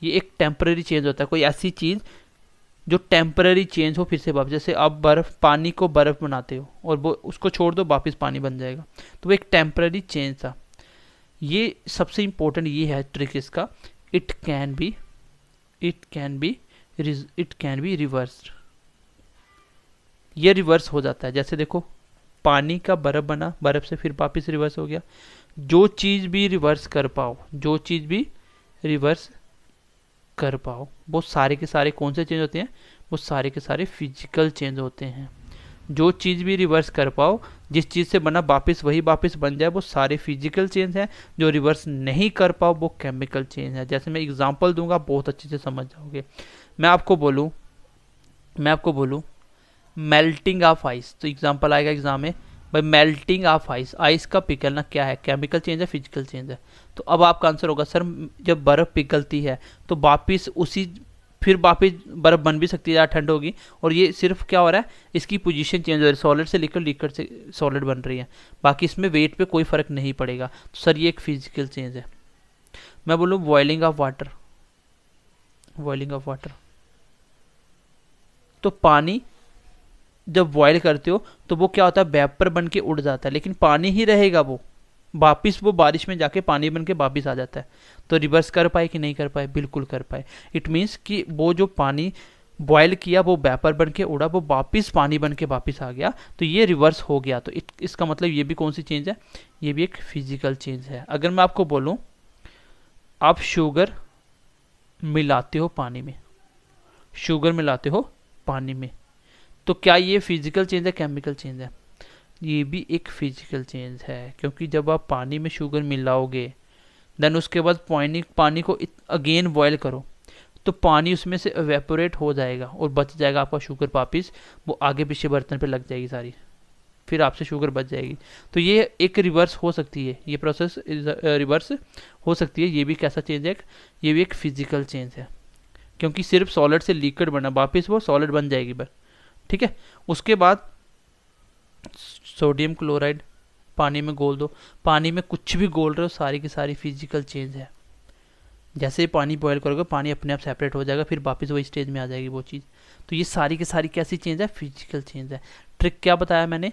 ये एक टेम्पररी चेंज होता है, कोई ऐसी चीज़ जो टेम्पररी चेंज हो फिर से वापस, जैसे आप बर्फ, पानी को बर्फ बनाते हो और वो उसको छोड़ दो वापिस पानी बन जाएगा, तो वो एक टेम्पररी चेंज था। ये सबसे इंपॉर्टेंट ये है ट्रिक इसका, इट कैन बी रिवर्स्ड, ये रिवर्स हो जाता है। जैसे देखो पानी का बर्फ बना, बर्फ से फिर वापस रिवर्स हो गया। जो चीज़ भी रिवर्स कर पाओ, वो सारे के सारे कौन से चेंज होते हैं, वो सारे के सारे फिजिकल चेंज होते हैं। जो चीज़ भी रिवर्स कर पाओ, जिस चीज़ से बना वापस वही वापस बन जाए, वो सारे फिजिकल चेंज हैं। जो रिवर्स नहीं कर पाओ वो केमिकल चेंज है। जैसे मैं एग्जांपल दूंगा बहुत अच्छे से समझ जाओगे। मैं आपको बोलूँ मेल्टिंग ऑफ आइस, तो एग्जांपल आएगा एग्जाम में, भाई मेल्टिंग ऑफ आइस, आइस का पिघलना क्या है, केमिकल चेंज है फिजिकल चेंज है। तो अब आपका आंसर होगा सर जब बर्फ़ पिघलती है तो वापिस बर्फ़ बन भी सकती है, ठंड होगी, और ये सिर्फ क्या हो रहा है, इसकी पोजीशन चेंज हो रही है, सॉलिड से लिक्विड से सॉलिड बन रही है, बाकी इसमें वेट पे कोई फर्क नहीं पड़ेगा। तो सर ये एक फिजिकल चेंज है। मैं बोलूँ बॉइलिंग ऑफ वाटर, तो पानी जब बॉयल करते हो तो वो क्या होता है, वेपर बन के उड़ जाता है, लेकिन पानी ही रहेगा, वो वापिस वो बारिश में जाके पानी बन के वापिस आ जाता है। तो रिवर्स कर पाए कि नहीं कर पाए, बिल्कुल कर पाए। इट मीन्स कि वो जो पानी बॉयल किया वो वेपर बन के उड़ा, वो वापिस पानी बन के वापिस आ गया, तो ये रिवर्स हो गया। तो इसका मतलब ये भी कौन सी चेंज है, ये भी एक फिजिकल चेंज है। अगर मैं आपको बोलूँ आप शुगर मिलाते हो पानी में, तो क्या ये फिजिकल चेंज है केमिकल चेंज है। ये भी एक फिजिकल चेंज है, क्योंकि जब आप पानी में शुगर मिलाओगे देन उसके बाद पानी को अगेन बॉयल करो तो पानी उसमें से एवेपोरेट हो जाएगा और बच जाएगा आपका शुगर वापिस, वो आगे पीछे बर्तन पे लग जाएगी सारी, फिर आपसे शुगर बच जाएगी। तो ये एक रिवर्स हो सकती है, ये प्रोसेस रिवर्स हो सकती है। ये भी कैसा चेंज है, ये भी एक फिजिकल चेंज है, क्योंकि सिर्फ सॉलिड से लिक्विड बना वापिस वो सॉलिड बन जाएगी बस, ठीक है। उसके बाद सोडियम क्लोराइड पानी में घोल दो, पानी में कुछ भी घोल रहे हो सारी की सारी फिजिकल चेंज है। जैसे ही पानी बॉयल करोगे पानी अपने आप सेपरेट हो जाएगा, फिर वापस वही स्टेज में आ जाएगी वो चीज़। तो ये सारी की सारी कैसी चेंज है, फिजिकल चेंज है। ट्रिक क्या बताया मैंने,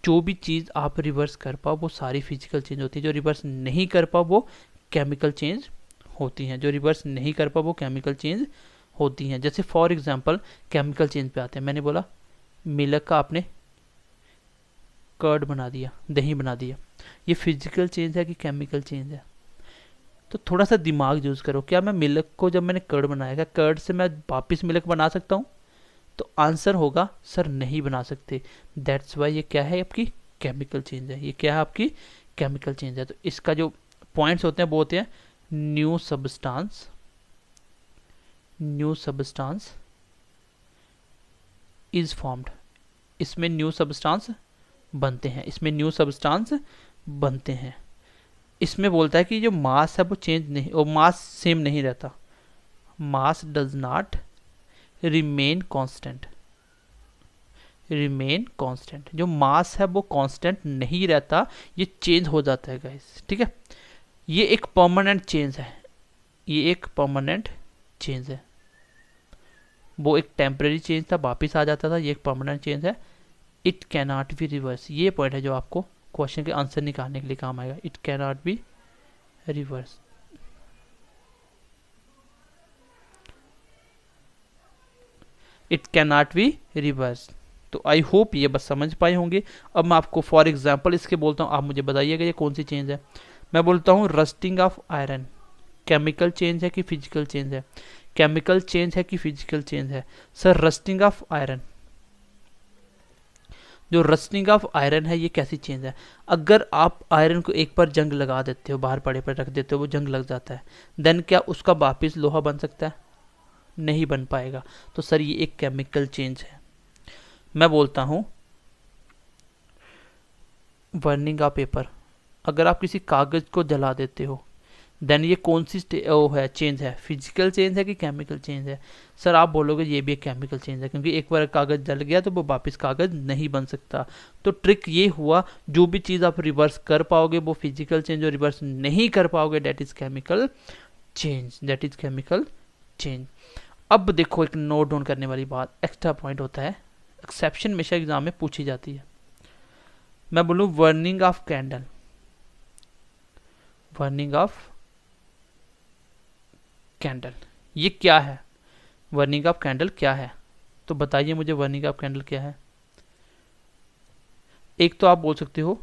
जो भी चीज़ आप रिवर्स कर पाओ वो सारी फिजिकल चेंज होती है, जो रिवर्स नहीं कर पाओ वो केमिकल चेंज होती हैं, जो रिवर्स नहीं कर पाओ वो केमिकल चेंज होती हैं। जैसे फॉर एग्जांपल केमिकल चेंज पे आते हैं, मैंने बोला मिल्क का आपने कर्ड बना दिया, दही बना दिया, ये फिजिकल चेंज है कि केमिकल चेंज है। तो थोड़ा सा दिमाग यूज़ करो, क्या मैं मिल्क को जब मैंने कर्ड बनाया, क्या कर्ड से मैं वापस मिल्क बना सकता हूँ? तो आंसर होगा सर नहीं बना सकते। दैट्स वाई ये क्या है, आपकी केमिकल चेंज है। ये क्या है, आपकी केमिकल चेंज है। तो इसका जो पॉइंट्स होते हैं वो होते हैं new substance, new substance is formed, इसमें न्यू सब्सटेंस बनते हैं, इसमें न्यू सब्सटेंस बनते हैं। इसमें बोलता है कि जो मास है वो चेंज नहीं, और मास सेम नहीं रहता, mass does not remain constant, remain constant. जो मास है वो कांस्टेंट नहीं रहता, ये चेंज हो जाता है गाइस, ठीक है। ये एक परमानेंट चेंज है, ये एक परमानेंट चेंज है। वो एक टेम्परेरी चेंज था, वापिस आ जाता था, ये एक परमानेंट चेंज है। इट कैनॉट बी रिवर्स, ये पॉइंट है जो आपको क्वेश्चन के आंसर निकालने के लिए काम आएगा। It cannot be reverse, it cannot be reverse. तो आई होप ये बस समझ पाए होंगे। अब मैं आपको फॉर एग्जांपल इसके बोलता हूँ, आप मुझे बताइएगा ये कौन सी चेंज है। मैं बोलता हूँ rusting of iron, chemical change है कि फिजिकल चेंज है? केमिकल चेंज है कि फिजिकल चेंज है? सर रस्टिंग ऑफ आयरन, जो रस्टिंग ऑफ आयरन है ये कैसी चेंज है? अगर आप आयरन को एक बार जंग लगा देते हो, बाहर पड़े पर रख देते हो, वो जंग लग जाता है, देन क्या उसका वापिस लोहा बन सकता है? नहीं बन पाएगा। तो सर ये एक केमिकल चेंज है। मैं बोलता हूं बर्निंग ऑफ पेपर, अगर आप किसी कागज को जला देते हो देन ये कौन सी है चेंज है, फिजिकल चेंज है कि केमिकल चेंज है? सर आप बोलोगे ये भी एक केमिकल चेंज है, क्योंकि एक बार कागज जल गया तो वो वापस कागज नहीं बन सकता। तो ट्रिक ये हुआ, जो भी चीज़ आप रिवर्स कर पाओगे वो फिजिकल चेंज, और रिवर्स नहीं कर पाओगे that is chemical change, that is chemical change. अब देखो एक नोट डाउन करने वाली बात, एक्स्ट्रा पॉइंट होता है, एक्सेप्शन हमेशा एग्जाम में पूछी जाती है। मैं बोलूँ burning of candle, burning of candle, ये क्या है? बर्निंग ऑफ कैंडल क्या है? तो बताइए मुझे बर्निंग ऑफ कैंडल क्या है। एक तो आप बोल सकते हो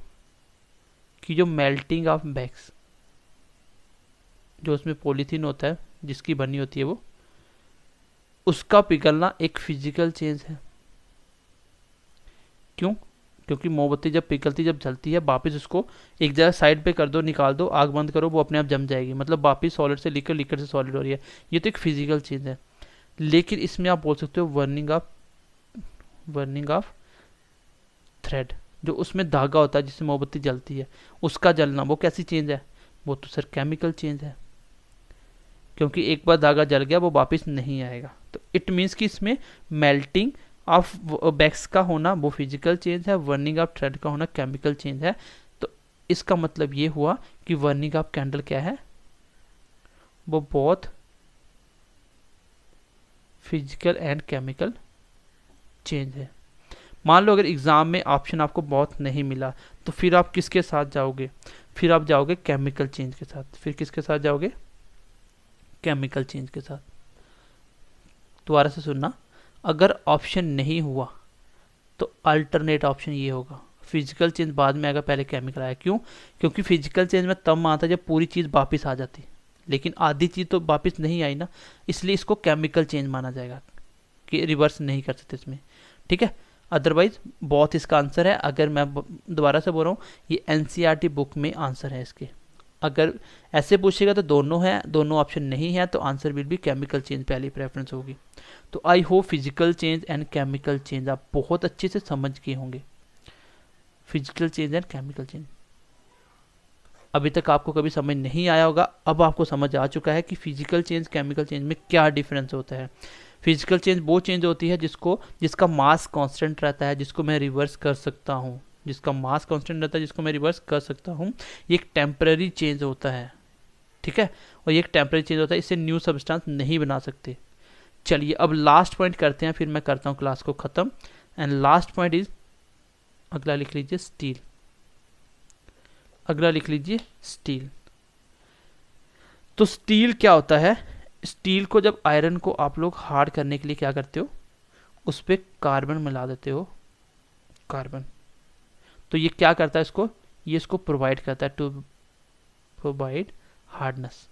कि जो मेल्टिंग ऑफ वैक्स, जो उसमें पॉलीथीन होता है जिसकी बनी होती है वो, उसका पिघलना एक फिजिकल चेंज है। क्यों? क्योंकि मोमबत्ती जब पिघलती, जब जलती है, वापस उसको एक जगह साइड पे कर दो, निकाल दो, आग बंद करो, वो अपने आप जम जाएगी, मतलब वापस सॉलिड से लिक्विड, लिक्विड से सॉलिड हो रही है। ये तो एक फिजिकल चीज़ है। लेकिन इसमें आप बोल सकते हो बर्निंग ऑफ थ्रेड, जो उसमें धागा होता है जिससे मोमबत्ती जलती है, उसका जलना, वो कैसी चेंज है? वो तो सर केमिकल चेंज है, क्योंकि एक बार धागा जल गया वो वापस नहीं आएगा। तो इट मीन्स कि इसमें मेल्टिंग ऑफ वैक्स का होना वो फिजिकल चेंज है, बर्निंग ऑफ थ्रेड का होना केमिकल चेंज है। तो इसका मतलब ये हुआ कि बर्निंग ऑफ कैंडल क्या है, वो बहुत फिजिकल एंड केमिकल चेंज है। मान लो अगर एग्जाम में ऑप्शन आपको बहुत नहीं मिला तो फिर आप किसके साथ जाओगे? फिर आप जाओगे केमिकल चेंज के साथ। फिर किसके साथ जाओगे? केमिकल चेंज के साथ। दोबारा से सुनना, अगर ऑप्शन नहीं हुआ तो अल्टरनेट ऑप्शन ये होगा, फिजिकल चेंज बाद में आएगा, पहले केमिकल आया। क्यों? क्योंकि फिजिकल चेंज में तब आता जब पूरी चीज़ वापस आ जाती, लेकिन आधी चीज़ तो वापस नहीं आई ना, इसलिए इसको केमिकल चेंज माना जाएगा कि रिवर्स नहीं कर सकते इसमें। ठीक है, अदरवाइज बहुत इसका आंसर है। अगर मैं दोबारा से बोल रहा हूँ, ये एनसीईआरटी बुक में आंसर है इसके। अगर ऐसे पूछेगा तो दोनों है, दोनों ऑप्शन नहीं है तो answer will B chemical change, पहली प्रेफरेंस होगी। तो I hope physical change and chemical change आप बहुत अच्छे से समझ गए होंगे। Physical change and chemical change अभी तक आपको कभी समझ नहीं आया होगा, अब आपको समझ आ चुका है कि फिजिकल चेंज केमिकल चेंज में क्या डिफरेंस होता है। फिजिकल चेंज वो चेंज होती है जिसका मास कांस्टेंट रहता है, जिसको मैं रिवर्स कर सकता हूँ, जिसका मास कांस्टेंट रहता है, जिसको मैं रिवर्स कर सकता हूँ। ये एक टेम्पररी चेंज होता है, ठीक है, और ये एक टेम्पररी चेंज होता है, इससे न्यू सब्सटेंस नहीं बना सकते। चलिए अब लास्ट पॉइंट करते हैं, फिर मैं करता हूँ क्लास को ख़त्म। एंड लास्ट पॉइंट इज, अगला लिख लीजिए स्टील, अगला लिख लीजिए स्टील। तो स्टील क्या होता है? स्टील को जब आयरन को आप लोग हार्ड करने के लिए क्या करते हो, उस पर कार्बन मिला देते हो, कार्बन। तो ये क्या करता है इसको, ये इसको प्रोवाइड करता है, टू प्रोवाइड हार्डनेस।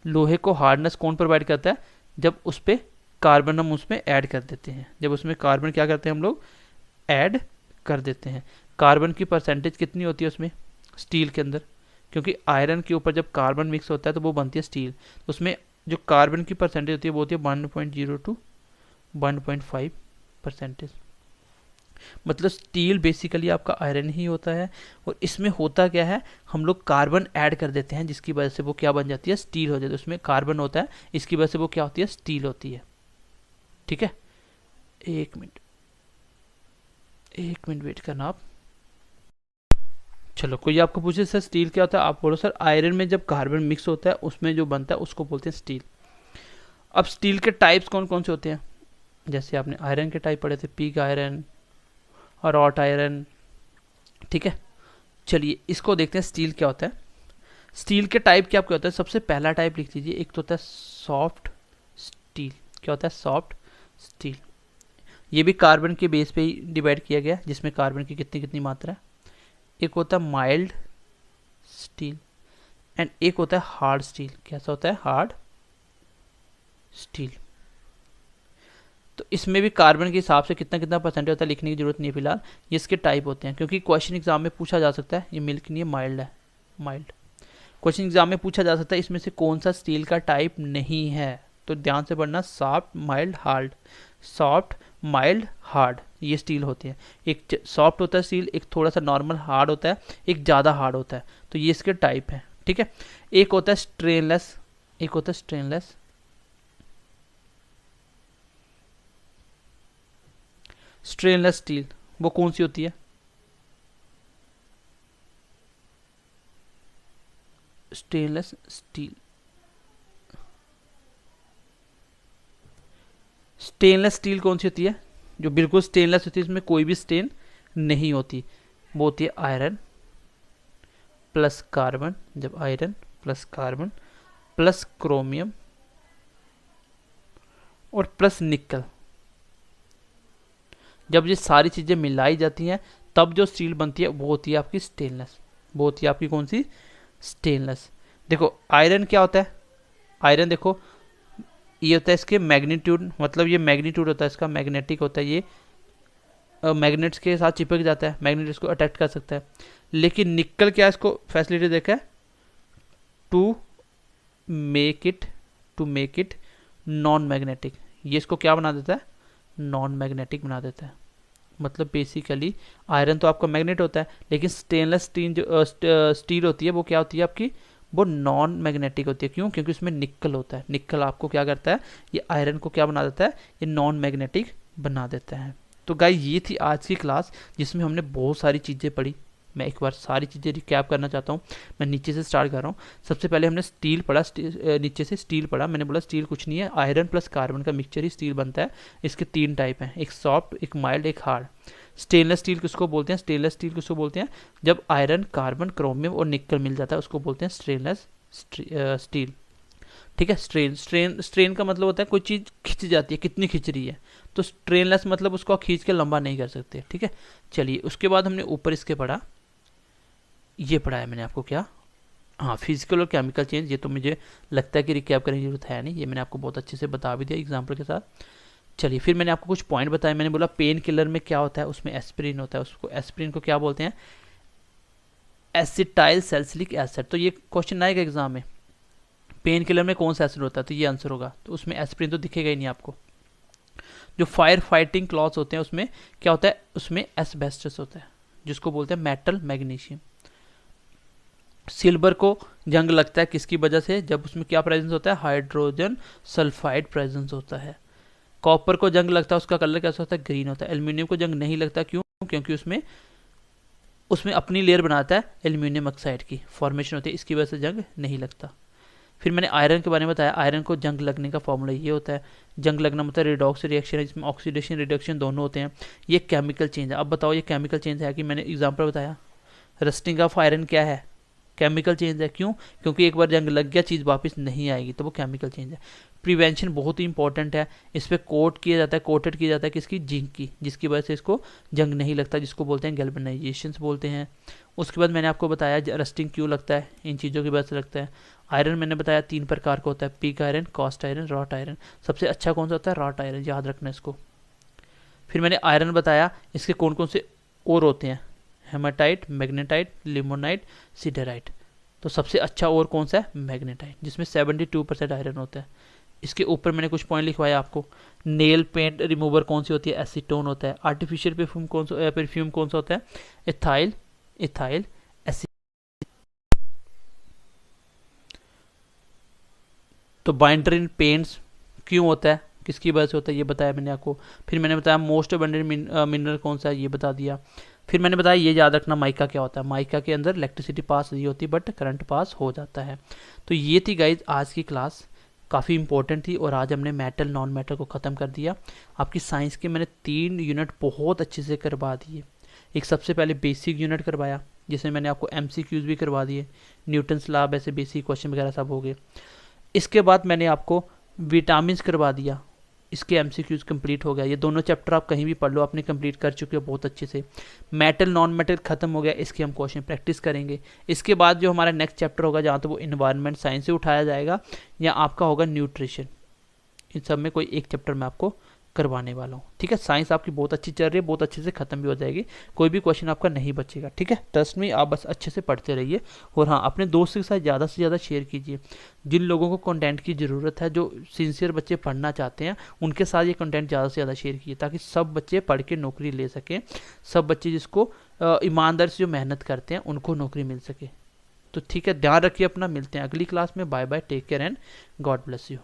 लोहे को हार्डनेस कौन प्रोवाइड करता है? जब उस पर कार्बन हम उसमें ऐड कर देते हैं, जब उसमें कार्बन क्या करते हैं हम लोग, ऐड कर देते हैं। कार्बन की परसेंटेज कितनी होती है उसमें, स्टील के अंदर, क्योंकि आयरन के ऊपर जब कार्बन मिक्स होता है तो वो बनती है स्टील। उसमें जो कार्बन की परसेंटेज होती है वो होती है 1.0 to 1.5%। मतलब स्टील बेसिकली आपका आयरन ही होता है। और इसमें होता क्या है, हम लोग कार्बन ऐड कर देते हैं जिसकी वजह से वो क्या बन जाती है, स्टील हो जाती है। उसमें कार्बन होता है, इसकी वजह से वो क्या होती है, स्टील होती है। ठीक है, एक मिनट वेट करना आप। चलो, कोई आपको पूछे सर स्टील क्या होता है, आप बोलो सर आयरन में जब कार्बन मिक्स होता है उसमें जो बनता है उसको बोलते हैं स्टील। अब स्टील के टाइप्स कौन कौन से होते हैं, जैसे आपने आयरन के टाइप पढ़े थे, पिग आयरन और रॉट आयरन, ठीक है। चलिए इसको देखते हैं स्टील क्या होता है। स्टील के टाइप क्या होता है, सबसे पहला टाइप लिख लीजिए, एक तो होता है सॉफ्ट स्टील। क्या होता है, सॉफ्ट स्टील। ये भी कार्बन के बेस पे ही डिवाइड किया गया, जिसमें कार्बन की कितनी कितनी मात्रा है। एक होता है माइल्ड स्टील एंड एक होता है हार्ड स्टील। कैसा होता है, हार्ड स्टील। तो इसमें भी कार्बन के हिसाब से कितना कितना परसेंटेज होता है लिखने की जरूरत नहीं है फिलहाल, ये इसके टाइप होते हैं, क्योंकि क्वेश्चन एग्जाम में पूछा जा सकता है। ये मिल्क नहीं है, माइल्ड है, माइल्ड। क्वेश्चन एग्जाम में पूछा जा सकता है इसमें से कौन सा स्टील का टाइप नहीं है, तो ध्यान से पढ़ना, soft mild hard, soft mild hard, ये स्टील होते हैं। एक सॉफ्ट होता है स्टील, एक थोड़ा सा नॉर्मल हार्ड होता है, एक ज़्यादा हार्ड होता है। तो ये इसके टाइप हैं, ठीक है। एक होता है स्ट्रेनलेस, एक होता है स्ट्रेनलेस। स्ट्रेनलेस स्टील वो कौन सी होती है, स्टेनलेस स्टील। स्टेनलेस स्टील कौन सी होती है, जो बिल्कुल स्टेनलेस होती है, इसमें कोई भी स्टेन नहीं होती, वो होती है आयरन प्लस कार्बन। जब iron plus carbon plus chromium और प्लस निकल, जब ये सारी चीज़ें मिलाई जाती हैं तब जो स्टील बनती है वो होती है आपकी स्टेनलेस। वो होती है आपकी कौन सी, स्टेनलेस। देखो आयरन क्या होता है, आयरन देखो ये होता है इसके मैग्नीट्यूड, मतलब ये मैग्नीट्यूड होता है इसका, मैग्नेटिक होता है ये, मैग्नेट्स के साथ चिपक जाता है, मैग्नेट इसको अट्रैक्ट कर सकता है। लेकिन निकल क्या, इसको फैसिलिटी देखा है, to make it non magnetic, ये इसको क्या बना देता है, नॉन मैग्नेटिक बना देता है। मतलब बेसिकली आयरन तो आपका मैग्नेट होता है, लेकिन स्टेनलेस स्टील जो स्टील होती है वो क्या होती है आपकी, वो नॉन मैग्नेटिक होती है। क्यों, क्योंकि उसमें निकल होता है। निकल आपको क्या करता है, ये आयरन को क्या बना देता है, ये नॉन मैग्नेटिक बना देता है। तो गाइस ये थी आज की क्लास जिसमें हमने बहुत सारी चीज़ें पढ़ी। मैं एक बार सारी चीज़ें रिकैप करना चाहता हूँ। मैं नीचे से स्टार्ट कर रहा हूँ। सबसे पहले हमने स्टील पढ़ा, नीचे से स्टील पढ़ा। मैंने बोला स्टील कुछ नहीं है, आयरन प्लस कार्बन का मिक्सचर ही स्टील बनता है। इसके 3 टाइप हैं, एक सॉफ्ट, एक माइल्ड, एक हार्ड। स्टेनलेस स्टील किसको बोलते हैं, स्टेनलेस स्टील किसको बोलते हैं, जब आयरन कार्बन क्रोमियम और निकल मिल जाता है उसको बोलते हैं स्टेनलेस स्टील। ठीक है। स्ट्रेन का मतलब होता है कोई चीज़ खिंच जाती है, कितनी खिंच रही है। तो स्ट्रेनलेस मतलब उसको खींच के लंबा नहीं कर सकते। ठीक है। चलिए उसके बाद हमने ऊपर इसके पढ़ा, ये पढ़ा है मैंने आपको क्या, हाँ, फिजिकल और केमिकल चेंज। ये तो मुझे लगता है कि रिकैप करने की जरूरत है नहीं, ये मैंने आपको बहुत अच्छे से बता भी दिया एग्जाम्पल के साथ। चलिए, फिर मैंने आपको कुछ पॉइंट बताया। मैंने बोला पेन किलर में क्या होता है, उसमें एस्पिरिन होता है, उसको एस्पिरिन को क्या बोलते हैं, एसिटाइल सैलिसिलिक एसिड। तो ये क्वेश्चन आएगा एग्जाम में, पेन किलर में कौन सा एसिड होता है, तो ये आंसर होगा। तो उसमें एस्पिरिन तो दिखेगा ही नहीं आपको। जो फायर फाइटिंग क्लॉथ्स होते हैं उसमें क्या होता है, उसमें एस्बेस्टस होता है, जिसको बोलते हैं मेटल मैग्नीशियम। सिल्वर को जंग लगता है किसकी वजह से, जब उसमें क्या प्रेजेंस होता है, हाइड्रोजन सल्फाइड प्रेजेंस होता है। कॉपर को जंग लगता है, उसका कलर कैसा होता है, ग्रीन होता है। एल्यूमिनियम को जंग नहीं लगता, क्यों, क्योंकि उसमें उसमें अपनी लेयर बनाता है, एल्यूमिनियम ऑक्साइड की फॉर्मेशन होती है, इसकी वजह से जंग नहीं लगता। फिर मैंने आयरन के बारे में बताया, आयरन को जंग लगने का फॉर्मूला ये होता है, जंग लगना मतलब रिडॉक्स रिएक्शन है, जिसमें ऑक्सीडेशन रिडक्शन दोनों होते हैं। ये केमिकल चेंज है। अब बताओ ये केमिकल चेंज है कि, मैंने एग्जांपल बताया, रस्टिंग ऑफ आयरन क्या है, केमिकल चेंज है। क्यों, क्योंकि एक बार जंग लग गया चीज़ वापस नहीं आएगी, तो वो केमिकल चेंज है। प्रिवेंशन बहुत ही इंपॉर्टेंट है, इस पर कोट किया जाता है, कोटेड किया जाता है किसकी, जिंक की, जिसकी वजह से इसको जंग नहीं लगता, जिसको बोलते हैं गैल्वेनाइजेशन बोलते हैं। उसके बाद मैंने आपको बताया रस्टिंग क्यों लगता है, इन चीज़ों की वजह से लगता है। आयरन मैंने बताया 3 प्रकार का होता है, pig iron, cast iron, wrought iron. सबसे अच्छा कौन सा होता है, रॉट आयरन, याद रखना इसको। फिर मैंने आयरन बताया, इसके कौन कौन से और होते हैं, हेमाटाइट, मैग्नेटाइट, लिमोनाइट, सिडेराइट। तो सबसे अच्छा और कौन सा है, मैग्नेटाइट, जिसमें 72% आयरन होता है। इसके ऊपर मैंने कुछ पॉइंट लिखवाया आपको। नेल पेंट रिमूवर कौन सी होती है, एसीटोन होता है। आर्टिफिशियल परफ्यूम कौन सा होता है, इथाइल इथाइल एसिड। तो बाइंडर इन पेंट्स क्यों होता है, किसकी वजह से होता है, ये बताया मैंने आपको। फिर मैंने बताया मोस्ट अबंडेंट मिनरल कौन सा है, ये बता दिया। फिर मैंने बताया ये याद रखना, माइका क्या होता है, माइका के अंदर इलेक्ट्रिसिटी पास नहीं होती बट करंट पास हो जाता है। तो ये थी गाइज आज की क्लास, काफ़ी इंपॉर्टेंट थी, और आज हमने मेटल नॉन मेटल को ख़त्म कर दिया। आपकी साइंस के मैंने 3 यूनिट बहुत अच्छे से करवा दिए। एक सबसे पहले बेसिक यूनिट करवाया, जिसमें मैंने आपको MCQs भी करवा दिए, न्यूटन्स लॉ, ऐसे बेसिक क्वेश्चन वगैरह सब हो गए। इसके बाद मैंने आपको विटामिन्स करवा दिया, इसके MCQs कंप्लीट हो गया। ये दोनों चैप्टर आप कहीं भी पढ़ लो, आपने कंप्लीट कर चुके हो बहुत अच्छे से। मेटल नॉन मेटल खत्म हो गया, इसके हम क्वेश्चन प्रैक्टिस करेंगे। इसके बाद जो हमारा नेक्स्ट चैप्टर होगा, जहाँ तो वो इन्वायरमेंट साइंस से उठाया जाएगा, या आपका होगा न्यूट्रिशन। इन सब में कोई एक चैप्टर मैं आपको करवाने वाला हूँ, ठीक है। साइंस आपकी बहुत अच्छी चल रही है, बहुत अच्छे से खत्म भी हो जाएगी, कोई भी क्वेश्चन आपका नहीं बचेगा, ठीक है। ट्रस्ट में आप बस अच्छे से पढ़ते रहिए, और हाँ, अपने दोस्त के साथ ज़्यादा से ज़्यादा शेयर कीजिए। जिन लोगों को कंटेंट की ज़रूरत है, जो सिंसियर बच्चे पढ़ना चाहते हैं, उनके साथ ये कंटेंट ज़्यादा से ज़्यादा शेयर कीजिए, ताकि सब बच्चे पढ़ के नौकरी ले सकें। सब बच्चे जिसको ईमानदार से जो मेहनत करते हैं, उनको नौकरी मिल सके। तो ठीक है, ध्यान रखिए अपना, मिलते हैं अगली क्लास में। Bye bye, take care and God bless you.